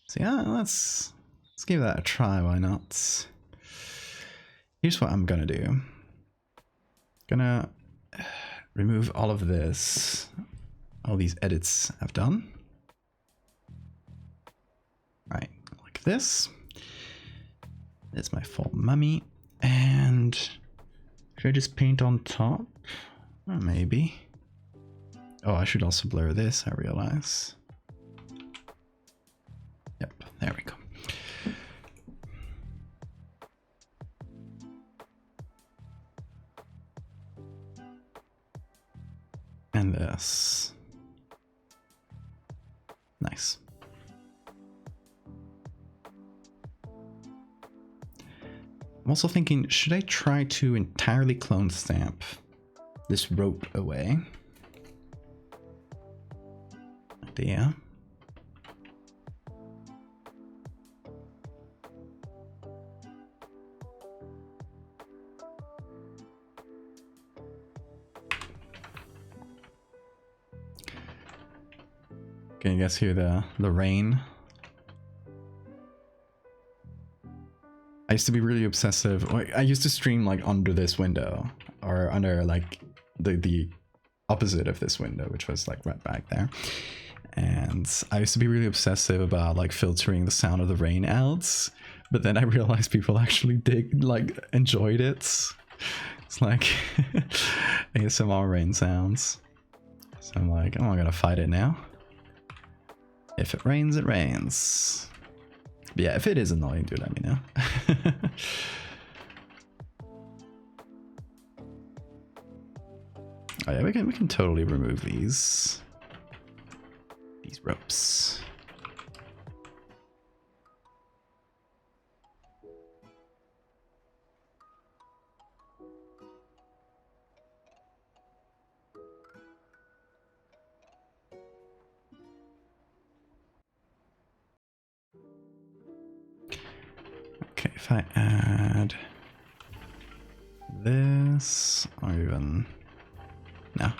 So yeah, let's give that a try, why not? Here's what I'm gonna do. Gonna remove all of this, all these edits I've done. Right, like this. That's my full mummy. And should I just paint on top? Or maybe. Oh, I should also blur this, I realize. Yep, there we go. And this. Nice. I'm also thinking, should I try to entirely clone stamp this rope away? Idea. Can you guys hear the rain? I used to be really obsessive. I used to stream like under this window or under like the opposite of this window, which was like right back there. And I used to be really obsessive about like filtering the sound of the rain out, but then I realized people actually enjoyed it. It's like ASMR rain sounds. So I'm like, oh, I'm gonna fight it now. If it rains, it rains. But yeah, if it is annoying, do let me know. Oh yeah, we can totally remove these ropes. Okay, if I add this, or even no.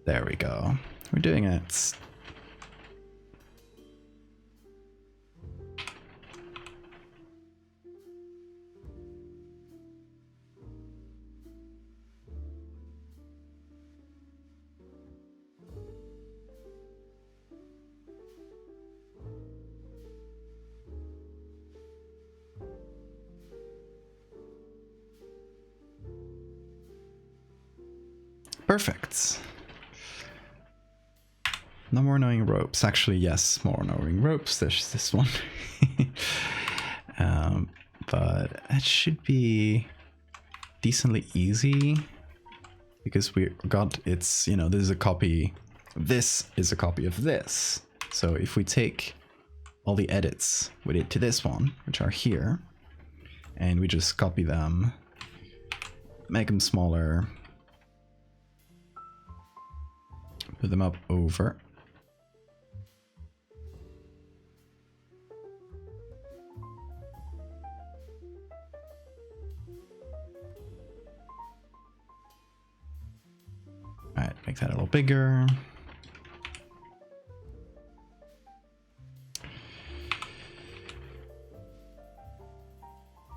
There we go. We're doing it. Perfect. No more annoying ropes. Actually, yes, more annoying ropes. There's this one. But it should be decently easy because we got its, you know, this is a copy of this. So if we take all the edits we did to this one, which are here, and we just copy them, make them smaller, put them up over. Alright, make that a little bigger.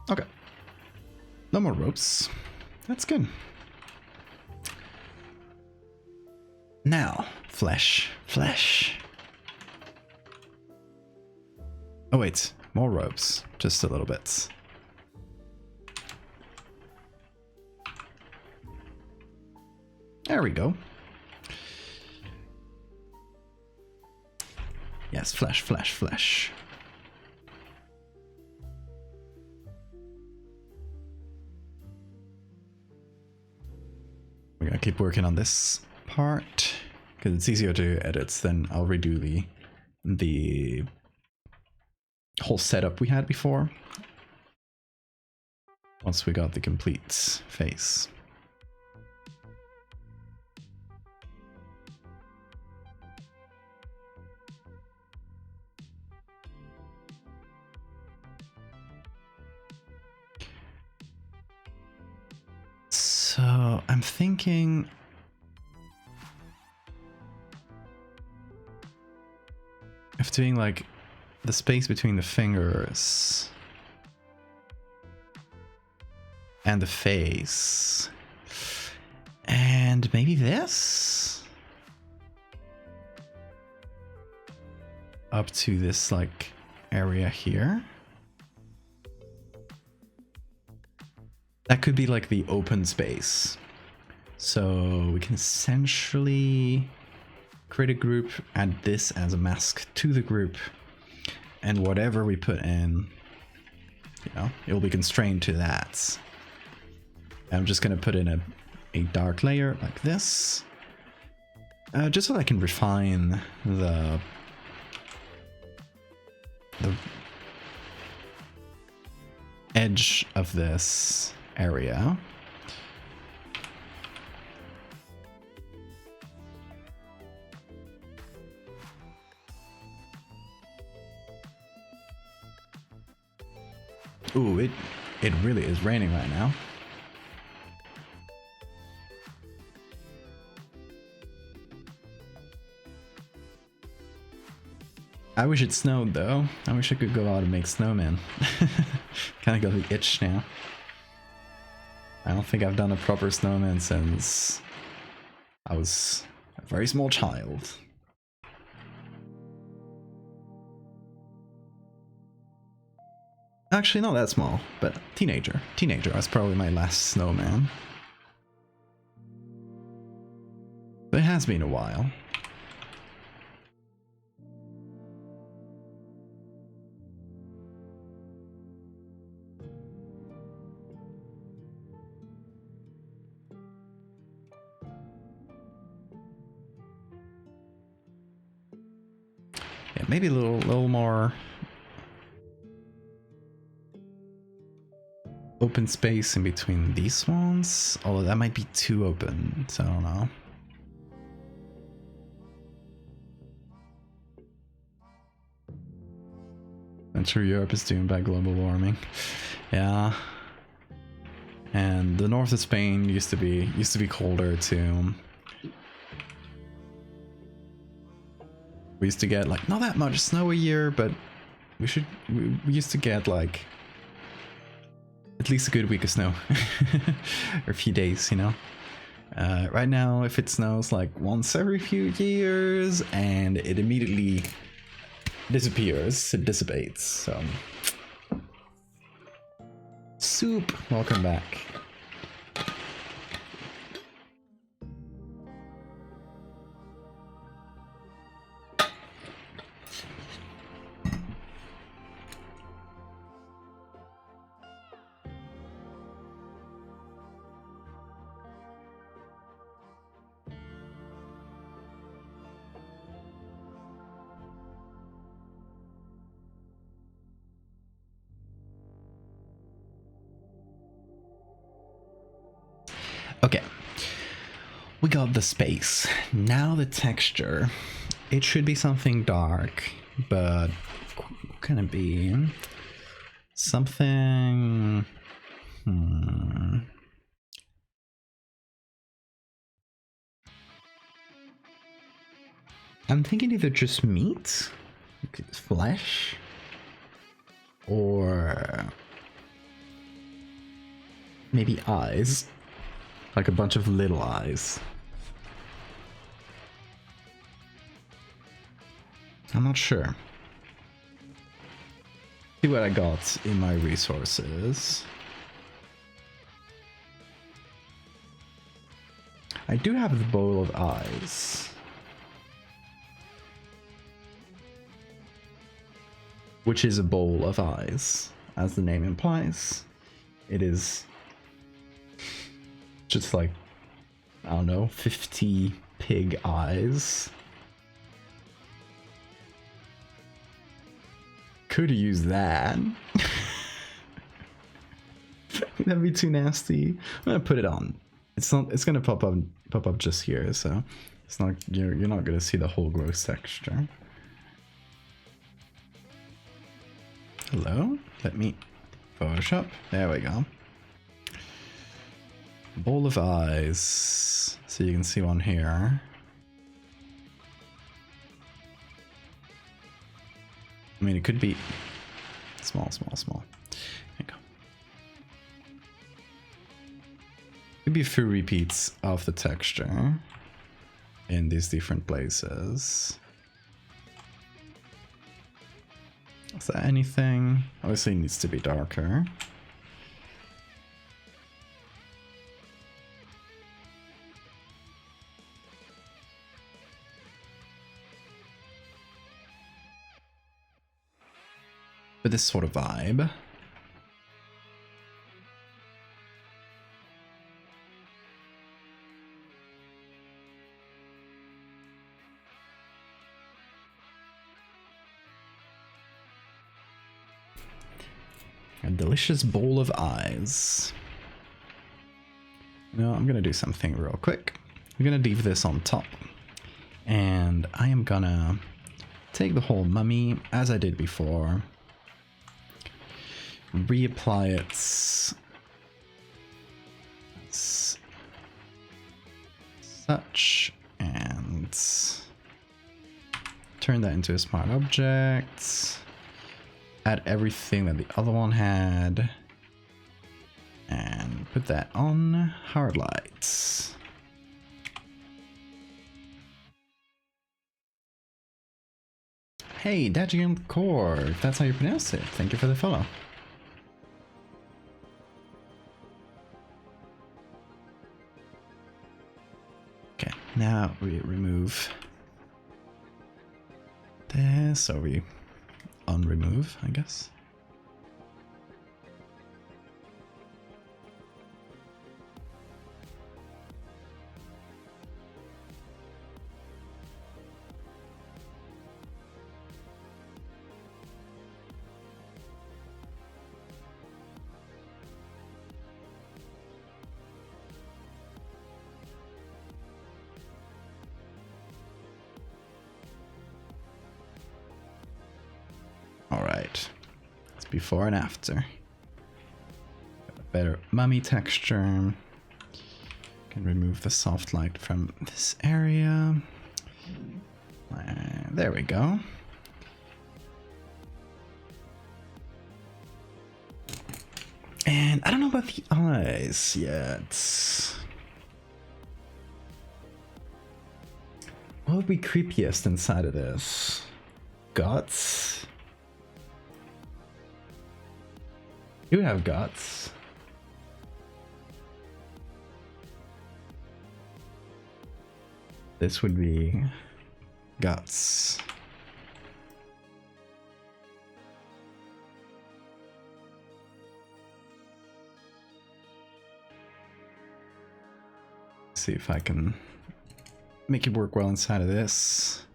Okay. No more ropes. That's good. Now, flesh. Oh wait, more ropes. Just a little bit. There we go. Yes, flesh. We're gonna keep working on this part because it's easier to edit. Then I'll redo the whole setup we had before once we got the complete face. So I'm thinking of doing like the space between the fingers and the face, and maybe this up to this like area here. That could be like the open space. So we can essentially create a group, add this as a mask to the group, and whatever we put in, you know, it will be constrained to that. I'm just gonna put in a dark layer like this, just so I can refine the edge of this area. Ooh, it really is raining right now. I wish it snowed though. I wish I could go out and make snowmen. Kinda got the itch now. I don't think I've done a proper snowman since I was a very small child. Actually, not that small, but teenager. Teenager was probably my last snowman. But it has been a while. Yeah, maybe a little more open space in between these ones, although that might be too open, so I don't know. Central Europe is doomed by global warming. Yeah. And the north of Spain used to be colder too. We used to get like not that much snow a year, but we used to get like at least a good week of snow. Or a few days, you know. Right now, if it snows like once every few years and it immediately disappears, it dissipates, so. Soup, welcome back. Okay, we got the space. Now the texture. It should be something dark, but what can it be? Something... I'm thinking either just meat, flesh, or maybe eyes. Like a bunch of little eyes. I'm not sure. See what I got in my resources. I do have the bowl of eyes. Which is a bowl of eyes, as the name implies. It is just like, I don't know, 50 pig eyes. Could use that. That'd be too nasty. I'm gonna put it on. It's gonna pop up just here, so it's not you're not gonna see the whole gross texture. Hello? Let me Photoshop. There we go. Bowl of eyes, so you can see one here. I mean, it could be small. There you go. Could be a few repeats of the texture in these different places. Is there anything? Obviously, it needs to be darker. With this sort of vibe. A delicious bowl of eyes. No, I'm gonna do something real quick. I'm gonna leave this on top. And I am gonna take the whole mummy, as I did before. reapply it such, and turn that into a smart object. Add everything that the other one had, and put that on hard lights. Hey, Dagian Core, if that's how you pronounce it, thank you for the follow. Okay, now we remove this, or we unremove, I guess. Alright, it's before and after. Got a better mummy texture. Can remove the soft light from this area. There we go. And I don't know about the eyes yet. What would be creepiest inside of this? Guts? You have guts. This would be guts. See if I can make it work well inside of this,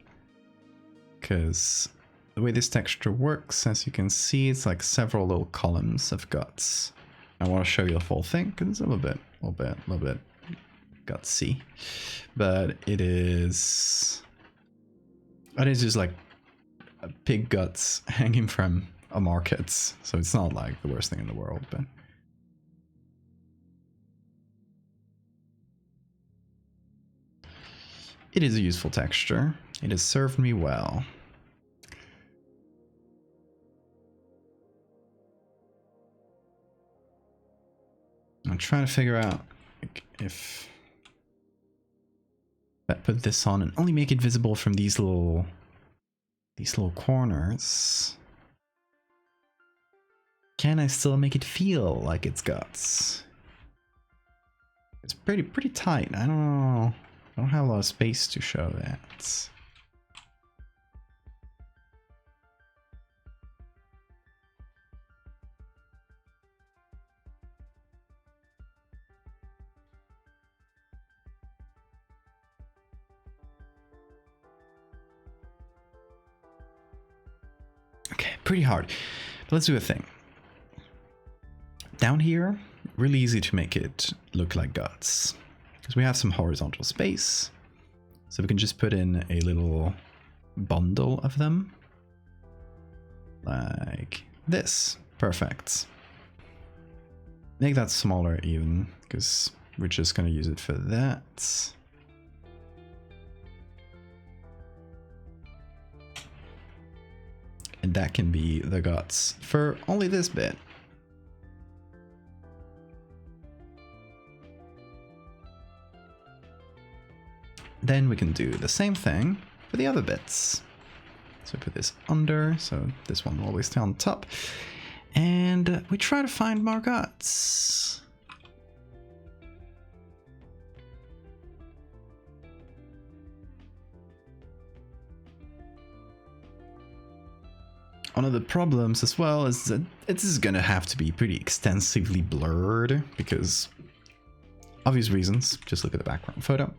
because the way this texture works, as you can see, it's like several little columns of guts. I want to show you the full thing because it's a little bit gutsy, but it is just like pig guts hanging from a market, so it's not like the worst thing in the world, but it is a useful texture. It has served me well. I'm trying to figure out if I put this on and only make it visible from these little corners. Can I still make it feel like it's guts? It's pretty tight. I don't know. I don't have a lot of space to show that. Okay, pretty hard. But let's do a thing. Down here, really easy to make it look like guts, because we have some horizontal space. So we can just put in a little bundle of them. Like this. Perfect. Make that smaller even, because we're just going to use it for that. And that can be the guts for only this bit. Then we can do the same thing for the other bits. So put this under, so this one will always stay on top. And we try to find more guts. One of the problems as well is that it is going to have to be pretty extensively blurred, because obvious reasons. Just look at the background photo.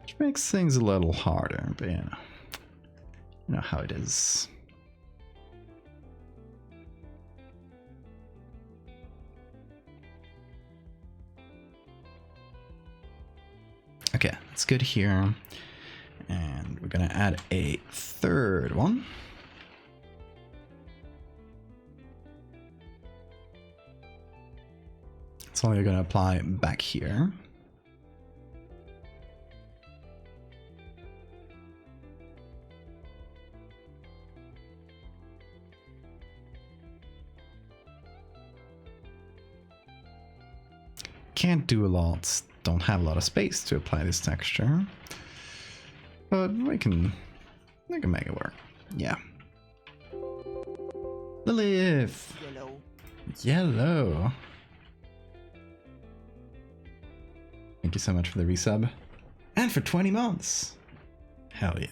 Which makes things a little harder, but you know how it is. Okay, that's good here. And we're gonna add a third one. It's only going to apply back here. Can't do a lot, don't have a lot of space to apply this texture. But we can make it work. Yeah. Lilith! Yellow. Yellow. Thank you so much for the resub. And for 20 months! Hell yeah.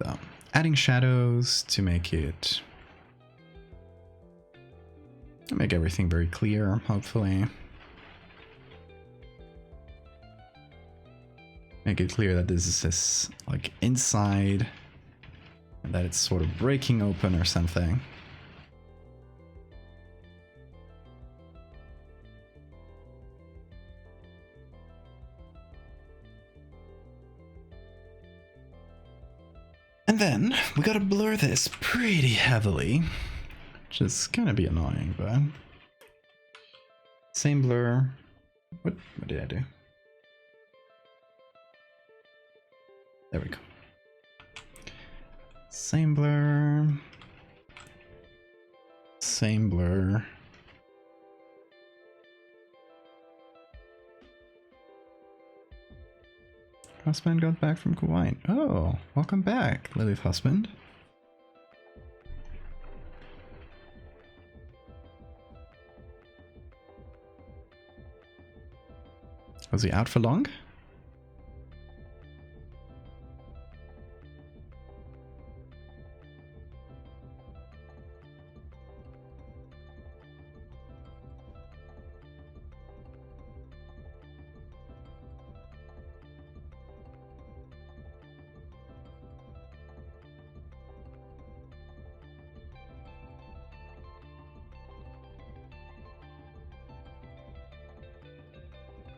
So, adding shadows to make everything very clear, hopefully. Make it clear that this is like inside and that it's sort of breaking open or something. And then we gotta blur this pretty heavily, which is gonna be annoying, but same blur. What did I do? There we go. Same blur. Same blur. Husband got back from Kuwait. Oh, welcome back, Lilith husband. Was he out for long?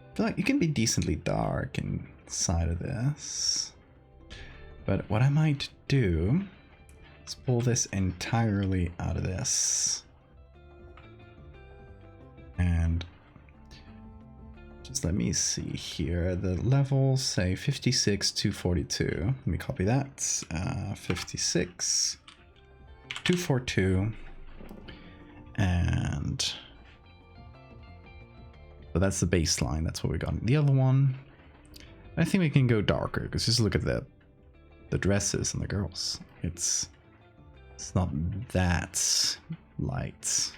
I feel like you can be decently dark inside of this. But what I might do is pull this entirely out of this. And just let me see here. The levels say 56 to 42. Let me copy that. 56, 242, and so that's the baseline. That's what we got in the other one. I think we can go darker because just look at the dresses and the girls. It's not that light.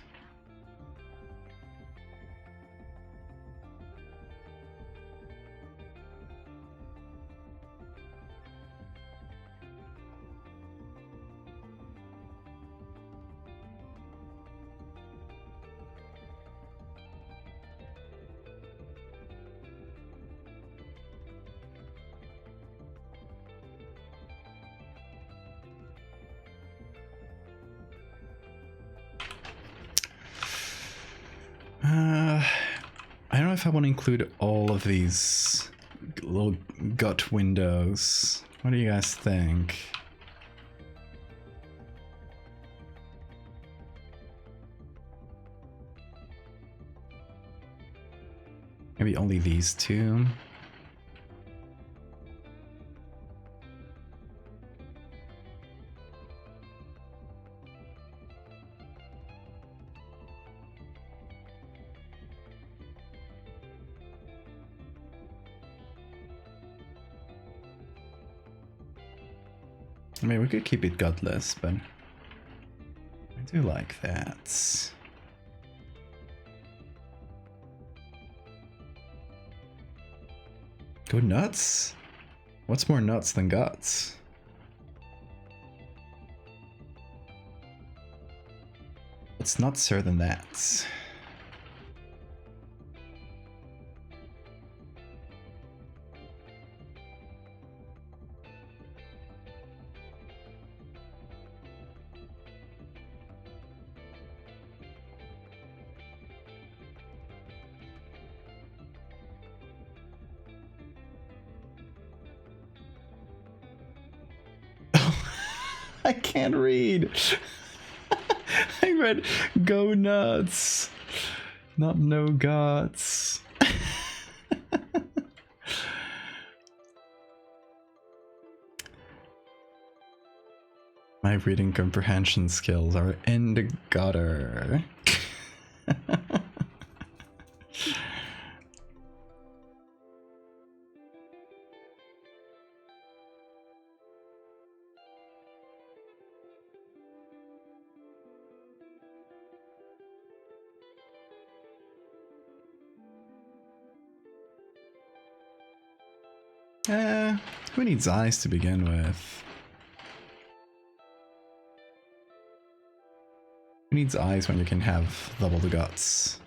I don't know if I want to include all of these little gut windows. What do you guys think? Maybe only these two. I mean, we could keep it gutless, but I do like that. Go nuts? What's more nuts than guts? What's nutser than that? I can't read. I read go nuts, not no guts. My reading comprehension skills are in the gutter. Who needs eyes to begin with? Who needs eyes when you can have double the guts?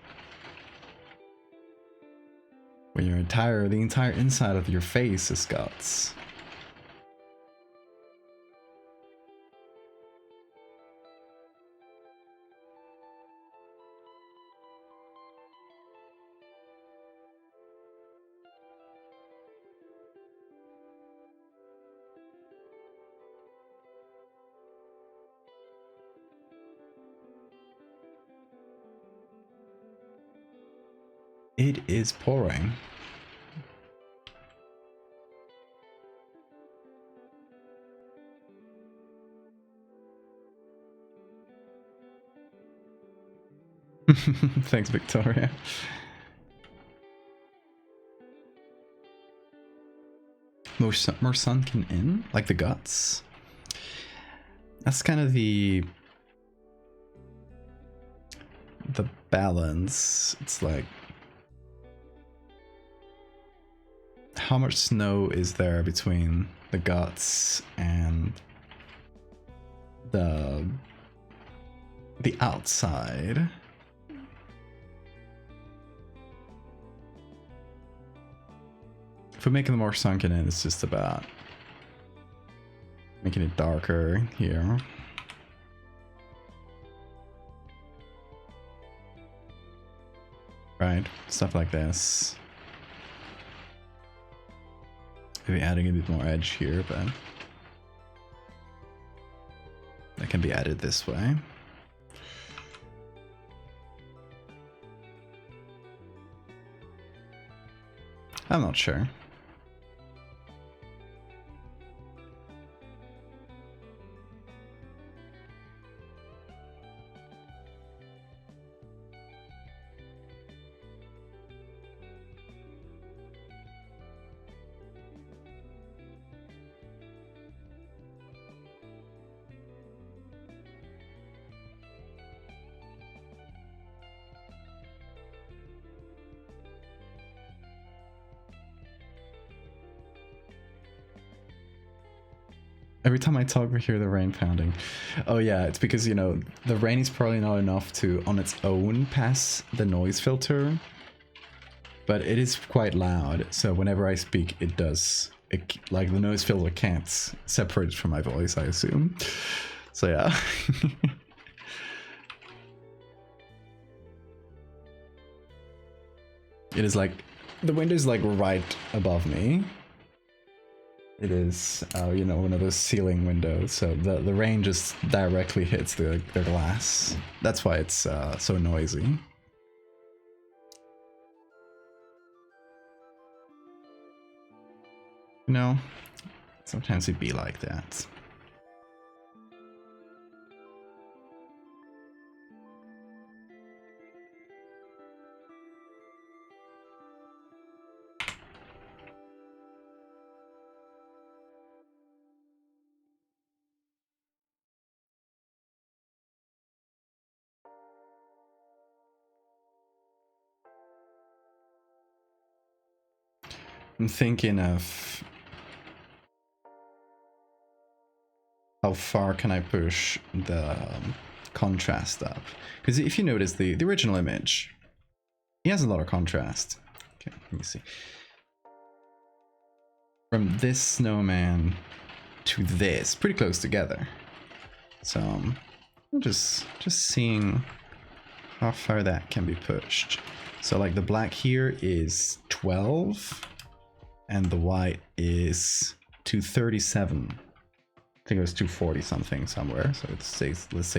When the entire inside of your face is guts. It is pouring. Thanks, Victoria. More sunken in? Like the guts? That's kind of the balance. It's like, how much snow is there between the guts and the outside? If we make it more sunken in, it's just about making it darker here. Right, stuff like this. Maybe adding a bit more edge here, but that can be added this way. I'm not sure. Every time I talk, we hear the rain pounding. Oh yeah, it's because, you know, the rain is probably not enough to, on its own, pass the noise filter. But it is quite loud, so whenever I speak, it does. Like, the noise filter can't separate it from my voice, I assume. So yeah. It is like, the window is like right above me. It is, you know, one of those ceiling windows, so the rain just directly hits the glass. That's why it's so noisy. You know, sometimes it be like that. I'm thinking of how far can I push the contrast up? Because if you notice the original image, he has a lot of contrast. Okay, let me see. From this snowman to this, pretty close together. So I'm just seeing how far that can be pushed. So like the black here is 12. And the white is 237. I think it was 240 something somewhere, so let's say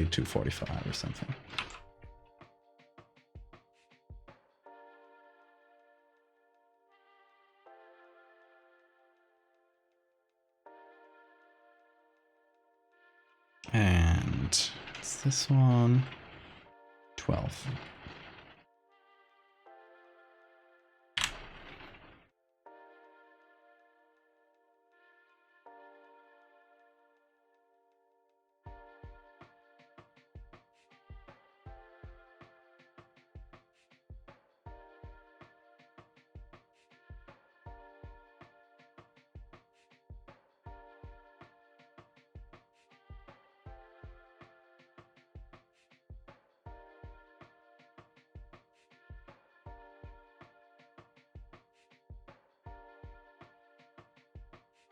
245 or something. And it's this one, 12.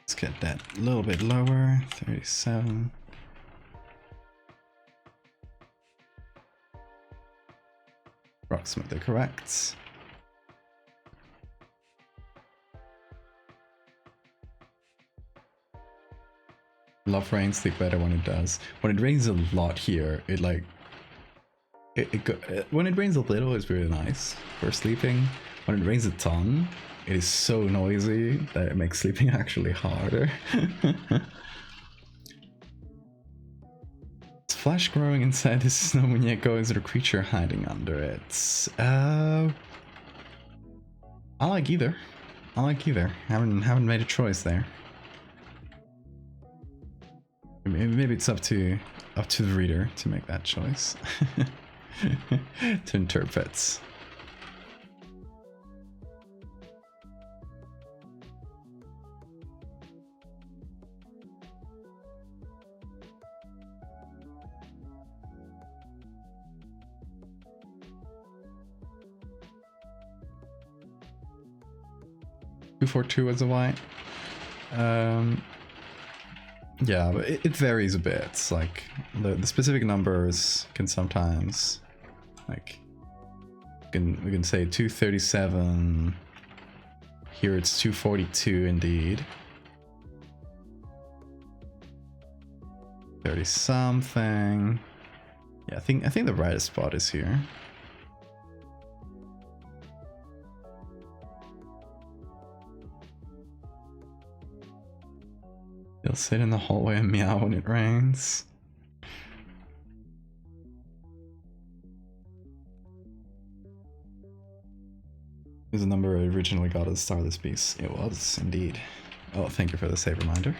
Let's get that a little bit lower, 37. Approximately correct. Love rain, sleep better when it does. When it rains a lot here, it like... when it rains a little, it's really nice for sleeping. When it rains a ton, it is so noisy that it makes sleeping actually harder. Is flesh growing inside this snowman yet, or is there a creature hiding under it? I like either. I like either. Haven't made a choice there. Maybe it's up to the reader to make that choice. To interpret. For 2 as a white. Yeah, but it varies a bit. It's like the specific numbers can sometimes, like, we can say 237. Here it's 242 indeed. 30 something. Yeah, I think the brightest spot is here. He'll sit in the hallway and meow when it rains. Is the number I originally got at the start of this piece. It was, indeed. Oh, thank you for the save reminder.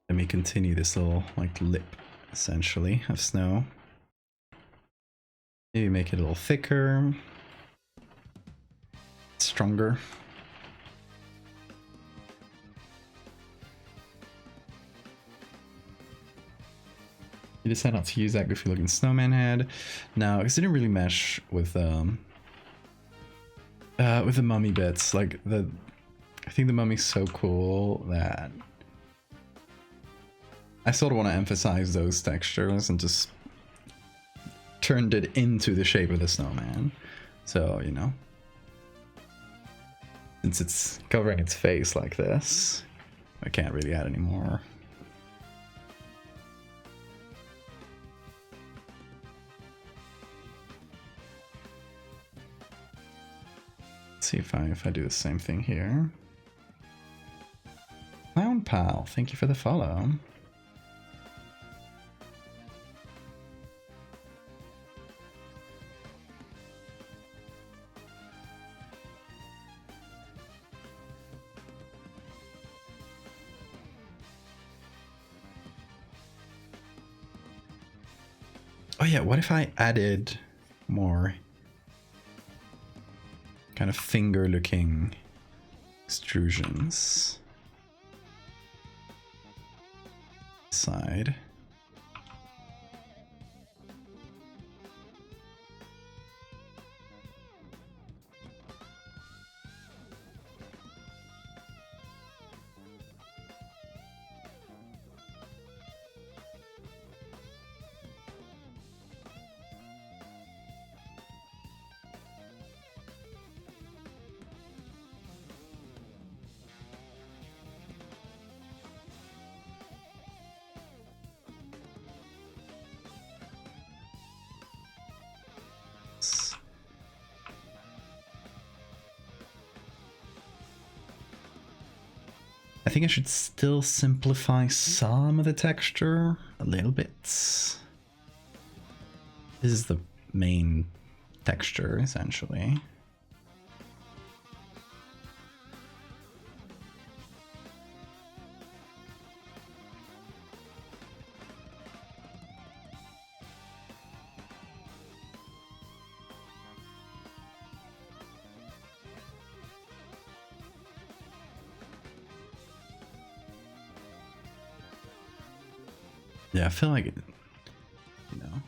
Let me continue this little, like, lip, essentially, of snow. Maybe make it a little thicker. Stronger. You decide not to use that goofy looking snowman head. No, because it didn't really mesh with the mummy bits. Like, I think the mummy's so cool that I sort of want to emphasize those textures and just turned it into the shape of the snowman. So, you know, since it's covering its face like this, I can't really add any more. Let's see if I do the same thing here. Clown Pal, thank you for the follow. Oh yeah, what if I added more kind of finger-looking extrusions? Side. I think I should still simplify some of the texture a little bit. This is the main texture, essentially. Yeah, I feel like it, you know,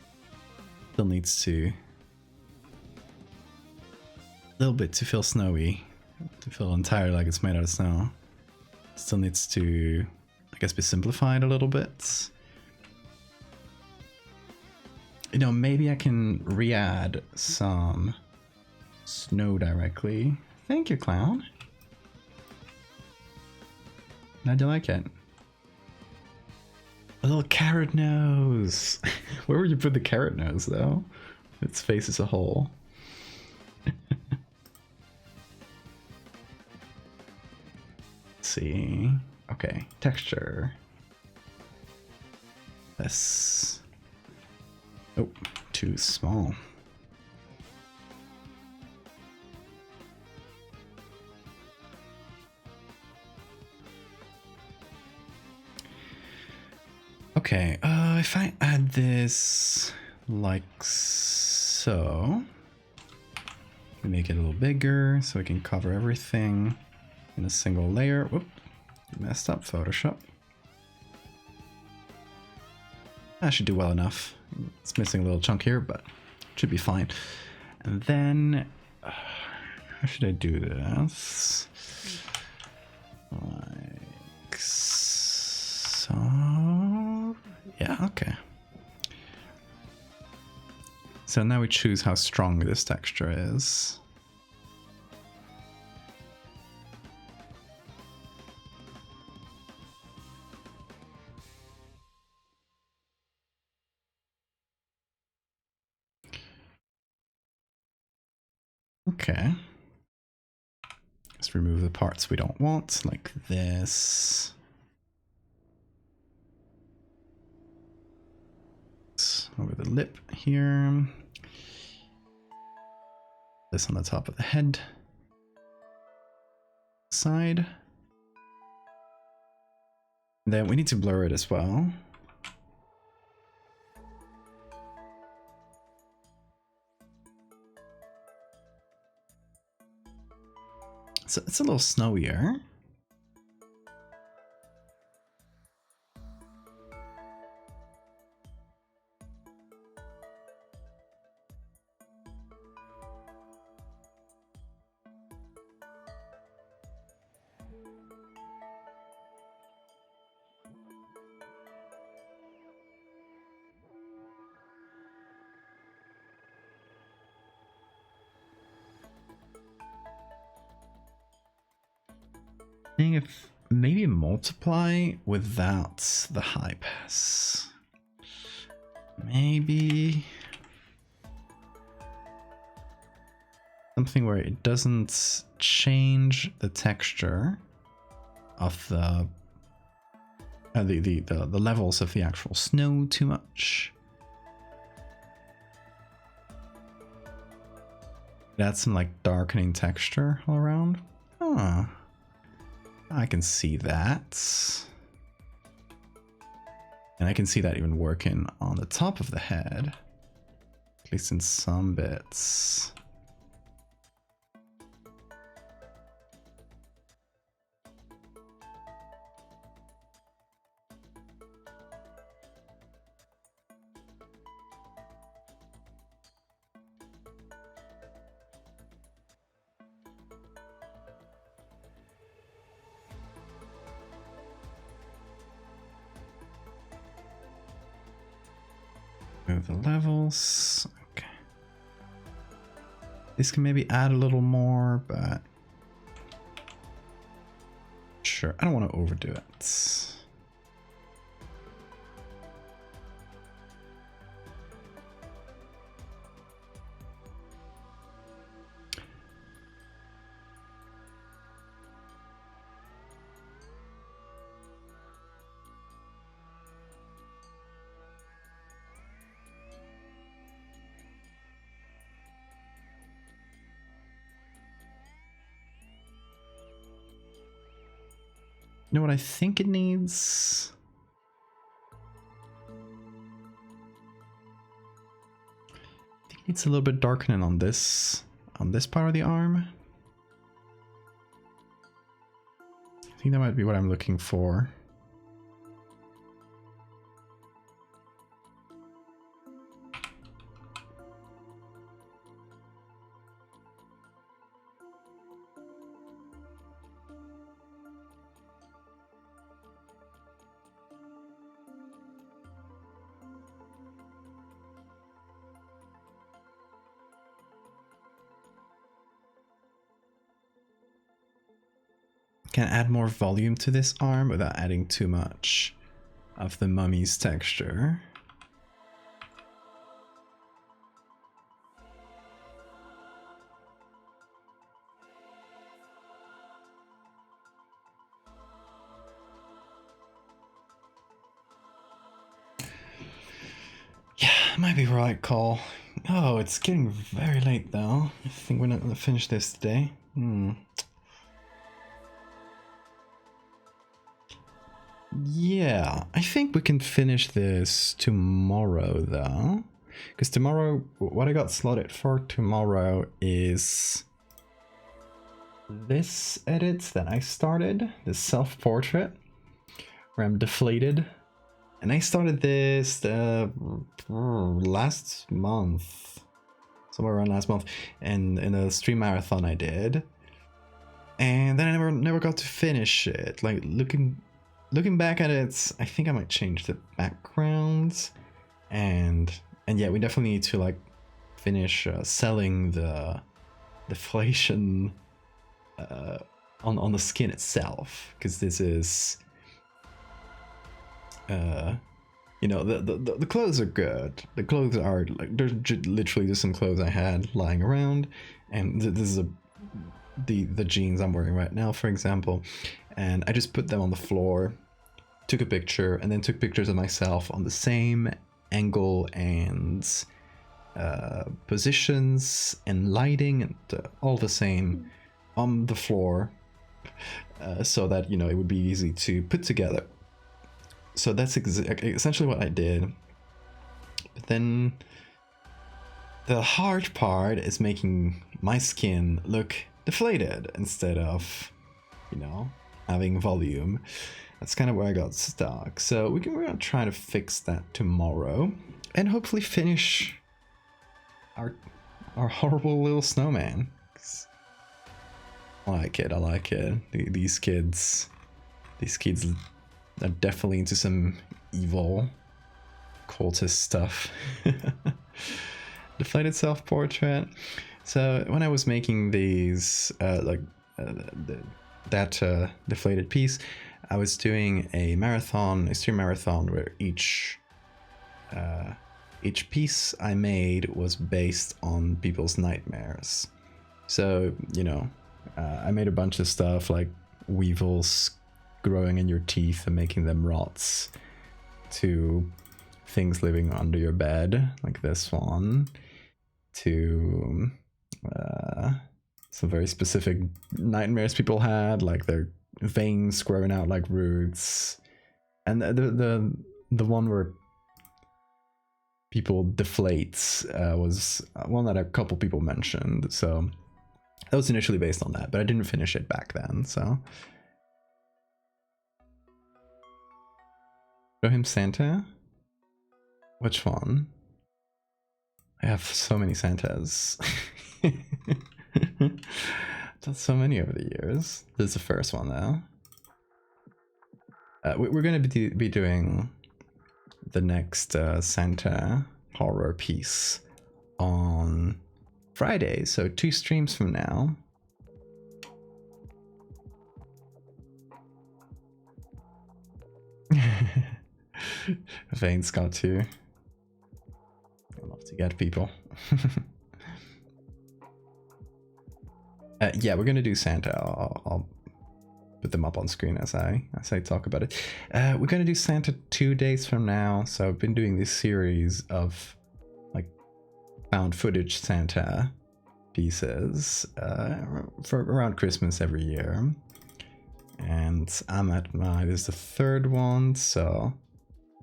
still needs to a little bit to feel snowy, to feel entirely like it's made out of snow. Still needs to, I guess, be simplified a little bit. You know, maybe I can re-add some snow directly. Thank you, clown. How'd you like it? A little carrot nose. Where would you put the carrot nose, though? Its face is a hole. Let's see. Okay, texture. This. Oh, too small. Okay, if I add this like so, make it a little bigger so we can cover everything in a single layer. Whoop, messed up Photoshop. That should do well enough. It's missing a little chunk here, but it should be fine. And then, how should I do this? Like so. Yeah, okay. So now we choose how strong this texture is. Okay. Let's remove the parts we don't want, like this. Over the lip here. This on the top of the head. Side. Then we need to blur it as well. So it's a little snowier. I think if maybe multiply without the high pass. Maybe something where it doesn't change the texture of the levels of the actual snow too much. Add some like darkening texture all around. Huh. I can see that. And I can see that even working on the top of the head. least in some bits. Move the levels. Okay. This can maybe add a little more, but sure. I don't want to overdo it. You know what I think it needs? I think it needs a little bit darkening on this part of the arm. I think that might be what I'm looking for. Can add more volume to this arm without adding too much of the mummy's texture. Yeah, might be right, call. Oh, it's getting very late though. I think we're not gonna finish this today. Yeah, I think we can finish this tomorrow though. Because tomorrow, what I got slotted for tomorrow is this edit that I started, this self-portrait, where I'm deflated. And I started this last month, somewhere around last month, and in a stream marathon I did. And then I never got to finish it. Like, looking back at it, I think I might change the background, and yeah, we definitely need to like finish selling the deflation on the skin itself, because this is you know, the clothes are good. The clothes are like, there's literally just some clothes I had lying around, and this is the jeans I'm wearing right now, for example, and I just put them on the floor, took a picture, and then took pictures of myself on the same angle and positions and lighting and all the same on the floor, so that, you know, it would be easy to put together. So that's essentially what I did. But then the hard part is making my skin look deflated instead of, you know, having volume. That's kind of where I got stuck. So we're gonna try to fix that tomorrow and hopefully finish our horrible little snowman. I like it. I like it. These kids are definitely into some evil cultist stuff. Deflated self-portrait. So when I was making these that deflated piece, I was doing a extreme marathon, where each piece I made was based on people's nightmares. So, you know, I made a bunch of stuff like weevils growing in your teeth and making them rots, to things living under your bed, like this one, to some very specific nightmares people had, like their veins growing out like roots, and the one where people deflates was one that a couple people mentioned, so that was initially based on that, but I didn't finish it back then, so. Show him Santa? Which one? I have so many Santas. Done so many over the years. This is the first one though. We're going to be doing the next Santa horror piece on Friday, so 2 streams from now. Vane's got to. I love to get people. Yeah, we're gonna do Santa. I'll put them up on screen as I talk about it. We're gonna do Santa 2 days from now. So I've been doing this series of like found footage Santa pieces for around Christmas every year, and I'm at this is the 3rd one. So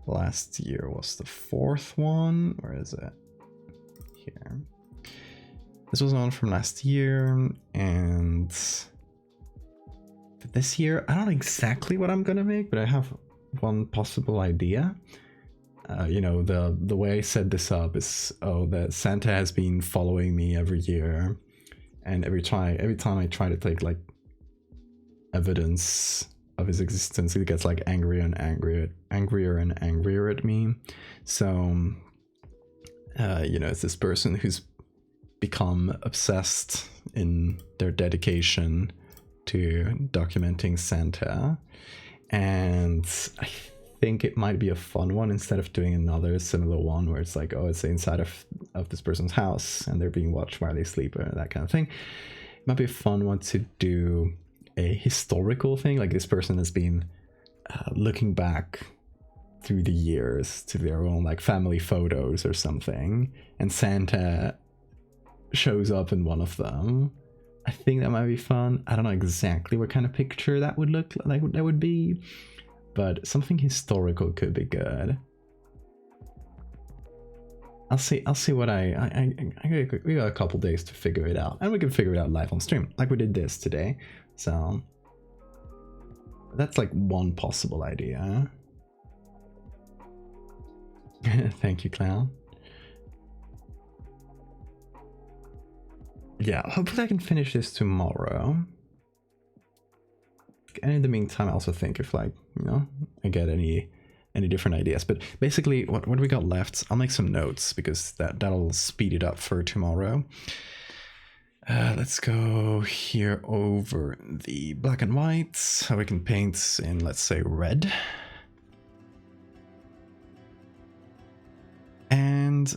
last year was the 4th one. Where is it? Here. This was on from last year, and this year I don't know exactly what I'm gonna make, but I have one possible idea. You know, the way I set this up is, that Santa has been following me every year, and every time I try to take like evidence of his existence, he gets like angrier and angrier at me. So you know, it's this person who's become obsessed in their dedication to documenting Santa, and I think it might be a fun one instead of doing another similar one where it's like, oh, it's the inside of this person's house and they're being watched while they sleep or that kind of thing. It might be a fun one to do a historical thing, like this person has been looking back through the years to their own like family photos or something, and Santa shows up in one of them. I think that might be fun. I don't know exactly what kind of picture that would look like, that would be, but something historical could be good. I'll see what we got a couple days to figure it out, and we can figure it out live on stream like we did this today. So that's like one possible idea. Thank you, Clown. Yeah, hopefully I can finish this tomorrow. And in the meantime, I also think if, like, you know, I get any different ideas. But basically, what we got left, I'll make some notes because that'll speed it up for tomorrow. Let's go here over the black and white, so we can paint in, let's say, red. And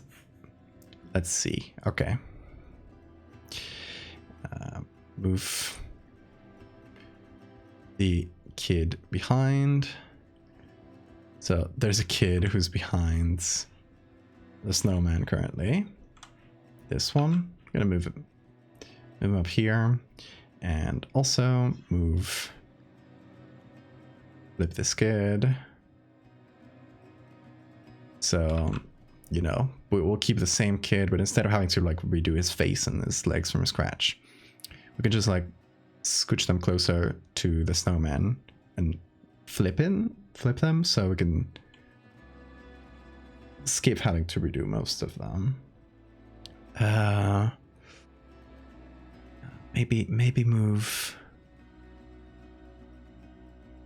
let's see. Okay. Move the kid behind. So there's a kid who's behind the snowman currently. This one, I'm gonna move him up here, and also flip this kid. So, you know, we'll keep the same kid, but instead of having to like redo his face and his legs from scratch, we can just like scooch them closer to the snowman and flip them, so we can skip having to redo most of them. Maybe move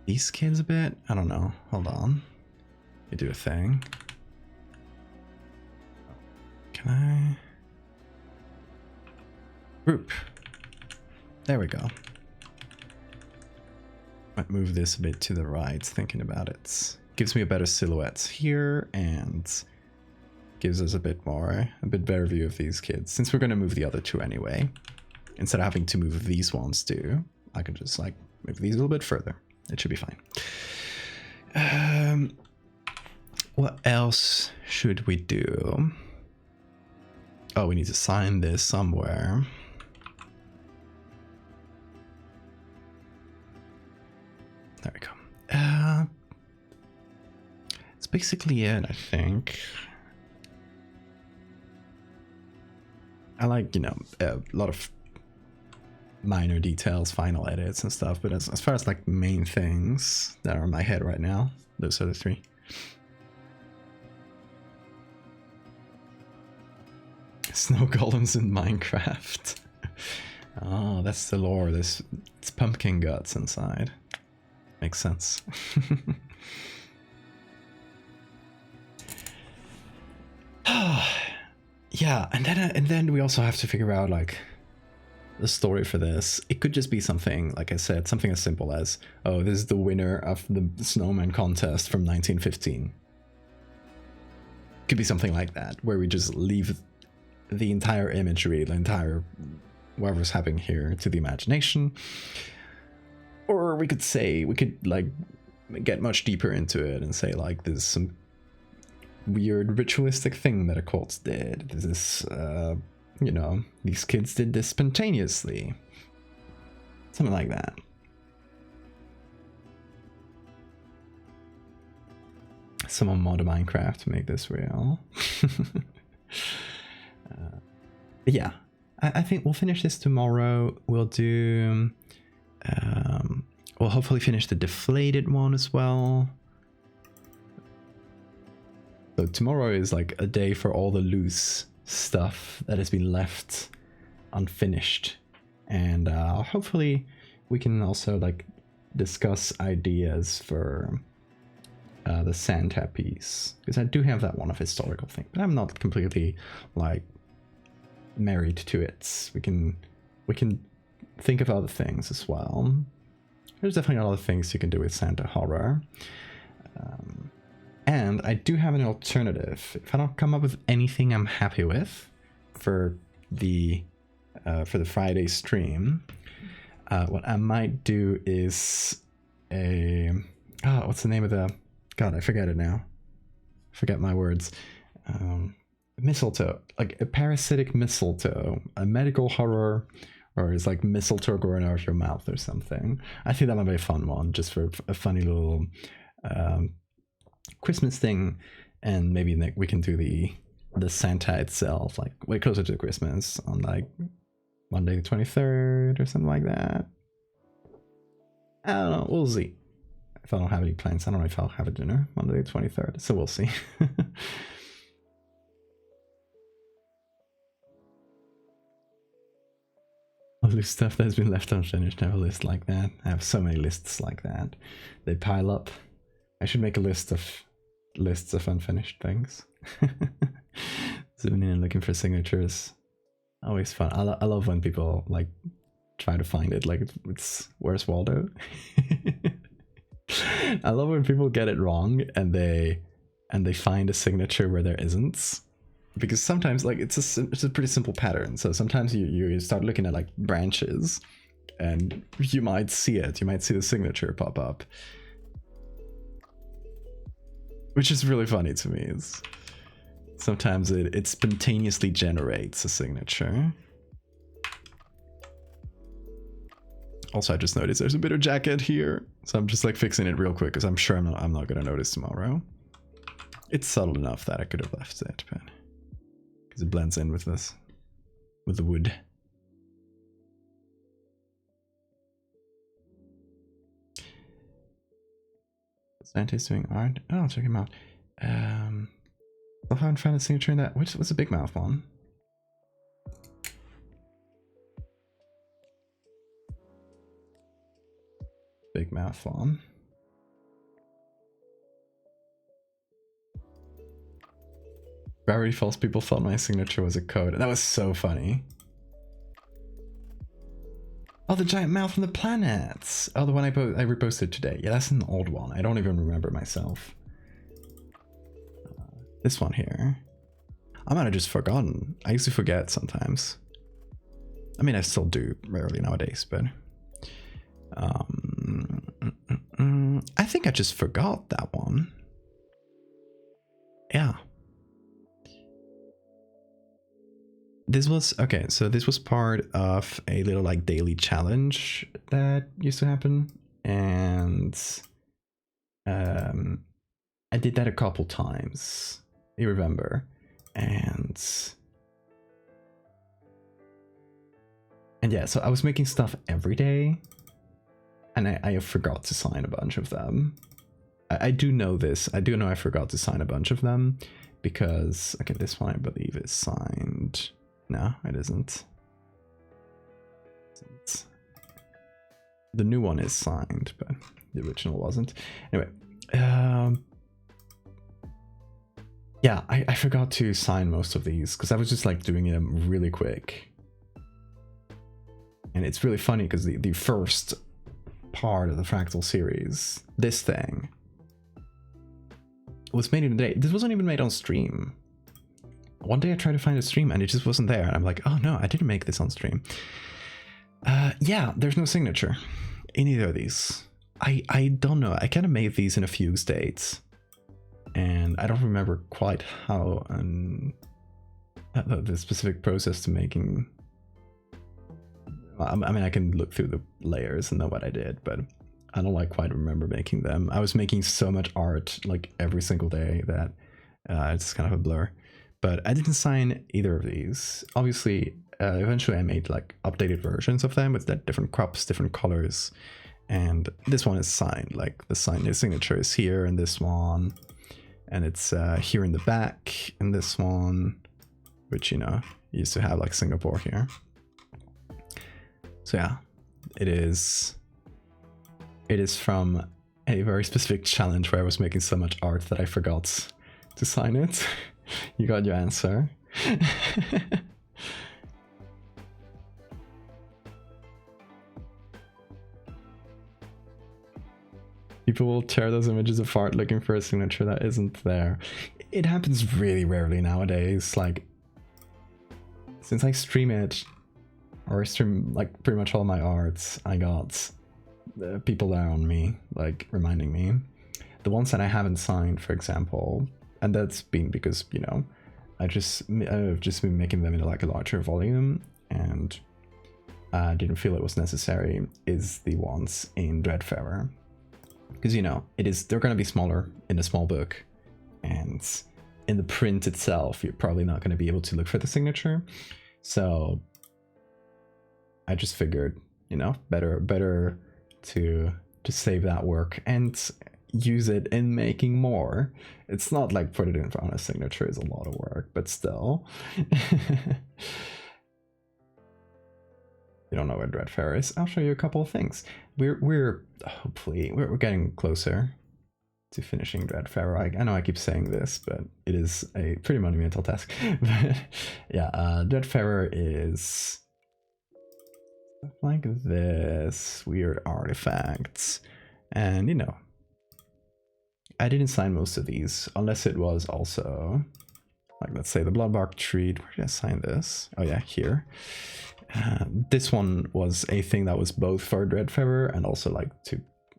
these kids a bit. I don't know. Hold on. Let me do a thing. Can I group? There we go. Might move this a bit to the right, thinking about it. Gives me a better silhouette here, and gives us a bit better view of these kids. Since we're going to move the other two anyway, instead of having to move these ones too, I can just like move these a little bit further. It should be fine. What else should we do? Oh, we need to sign this somewhere. There we go. It's basically it, I think. I like, you know, a lot of minor details, final edits and stuff, but as far as like main things that are in my head right now, those are the three. Snow golems in Minecraft. Oh, that's the lore. It's pumpkin guts inside. Makes sense. Yeah, and then we also have to figure out like the story for this. It could just be something, like I said, something as simple as, oh, this is the winner of the Snowman contest from 1915. Could be something like that, where we just leave the entire imagery, the entire whatever's happening here to the imagination. Or we could say, we could like get much deeper into it and say like there's some weird ritualistic thing that a cult did. This is, you know, these kids did this spontaneously. Something like that. Someone mod Minecraft to make this real. Yeah, I think we'll finish this tomorrow. We'll do... we'll hopefully finish the deflated one as well. So tomorrow is like a day for all the loose stuff that has been left unfinished. And hopefully we can also like discuss ideas for the Santa piece. Because I do have that one of historical thing, but I'm not completely like married to it. We can think of other things as well. There's definitely a lot of things you can do with Santa horror. And I do have an alternative. If I don't come up with anything I'm happy with for the Friday stream, what I might do is a... Oh, what's the name of the... God, I forget it now. Forget my words. Mistletoe. Like a parasitic mistletoe. A medical horror, or it's like mistletoe growing out of your mouth or something. I think that might be a fun one, just for a funny little Christmas thing. And maybe like we can do the Santa itself, like way closer to Christmas, on like Monday the 23rd or something like that. I don't know, we'll see. If I don't have any plans, I don't know if I'll have a dinner Monday the 23rd, so we'll see. All the stuff that's been left unfinished. I have a list like that. I have so many lists like that. They pile up. I should make a list of lists of unfinished things. Zooming in and looking for signatures. Always fun. I love when people like try to find it. Like it's where's Waldo? I love when people get it wrong and they find a signature where there isn't. Because sometimes like it's a pretty simple pattern. So sometimes you start looking at like branches and you might see it. You might see the signature pop up. Which is really funny to me. Sometimes it spontaneously generates a signature. Also, I just noticed there's a bit of jacket here. So I'm just like fixing it real quick because I'm sure I'm not gonna notice tomorrow. It's subtle enough that I could have left it, but because it blends in with this, with the wood. Santa's doing art. Oh, check him out. I haven't found a signature in that. What's the big mouth one? Big mouth one. Very false people thought my signature was a code. That was so funny. Oh, the giant mouth from the planets. Oh, the one I reposted today. Yeah, that's an old one. I don't even remember myself. This one here. I might have just forgotten. I used to forget sometimes. I mean, I still do rarely nowadays, but... I think I just forgot that one. Yeah. This was, okay, so this was part of a little like daily challenge that used to happen. And I did that a couple times, you remember. And And yeah, so I was making stuff every day, and I forgot to sign a bunch of them. I do know this. I do know I forgot to sign a bunch of them because, okay, this one I believe is signed. No, it isn't. The new one is signed, but the original wasn't. Anyway, yeah, I forgot to sign most of these because I was just like doing them really quick. And it's really funny because the first part of the Fractal series, this thing, was made in a day. This wasn't even made on stream. One day I tried to find a stream and it just wasn't there. And I'm like, oh no, I didn't make this on stream. Yeah, there's no signature in either of these. I don't know. I kind of made these in a few states. And I don't remember quite how the specific process to making. I mean, I can look through the layers and know what I did, but I don't like quite remember making them. I was making so much art like every single day that it's kind of a blur. But I didn't sign either of these. Obviously, eventually I made like updated versions of them with that different crops, different colors. And this one is signed, like the signature is here in this one. And it's here in the back in this one, which, you know, used to have like Singapore here. So yeah, it is from a very specific challenge where I was making so much art that I forgot to sign it. You got your answer. People will tear those images apart looking for a signature that isn't there. It happens really rarely nowadays. Like, since I stream it, or stream like pretty much all my arts, I got people there on me, like reminding me. The ones that I haven't signed, for example, and that's been because, you know, I've just been making them in like a larger volume, and I didn't feel it was necessary, is the ones in Dreadfarer. Because, you know, they're going to be smaller in a small book, and in the print itself, you're probably not going to be able to look for the signature. So I just figured, you know, better to save that work and use it in making more. It's not like put it in on a signature is a lot of work, but still. You don't know where Dreadfarer is? I'll show you a couple of things. We're hopefully we're getting closer to finishing Dreadfarer. I know I keep saying this, but it is a pretty monumental task. But yeah, Dreadfarer is like this, weird artifacts, and you know, I didn't sign most of these unless it was also like, let's say the Bloodbark Tree. Where did I sign this? Oh yeah, here. This one was a thing that was both for Dreadfarer and also like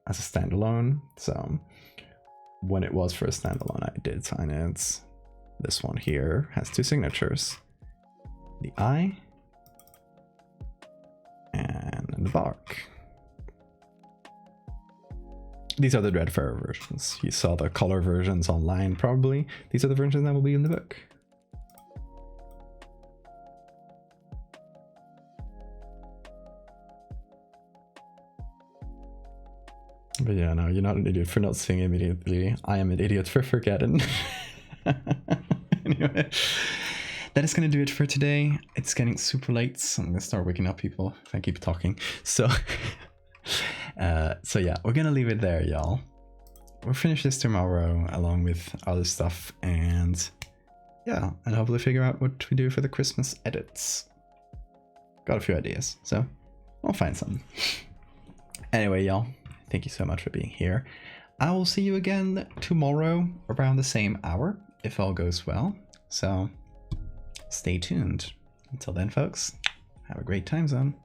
as a standalone. So when it was for a standalone, I did sign it. This one here has two signatures: the eye and the bark. These are the Dreadfarer versions. You saw the color versions online probably. These are the versions that will be in the book. But yeah, no, you're not an idiot for not seeing immediately. I am an idiot for forgetting. Anyway, that is going to do it for today. It's getting super late, so I'm going to start waking up people if I keep talking. So, so yeah, we're going to leave it there, y'all. We'll finish this tomorrow along with other stuff, and yeah, and hopefully figure out what we do for the Christmas edits. Got a few ideas, so I'll find some. Anyway, y'all, thank you so much for being here. I will see you again tomorrow around the same hour, if all goes well. So stay tuned. Until then, folks, have a great time zone.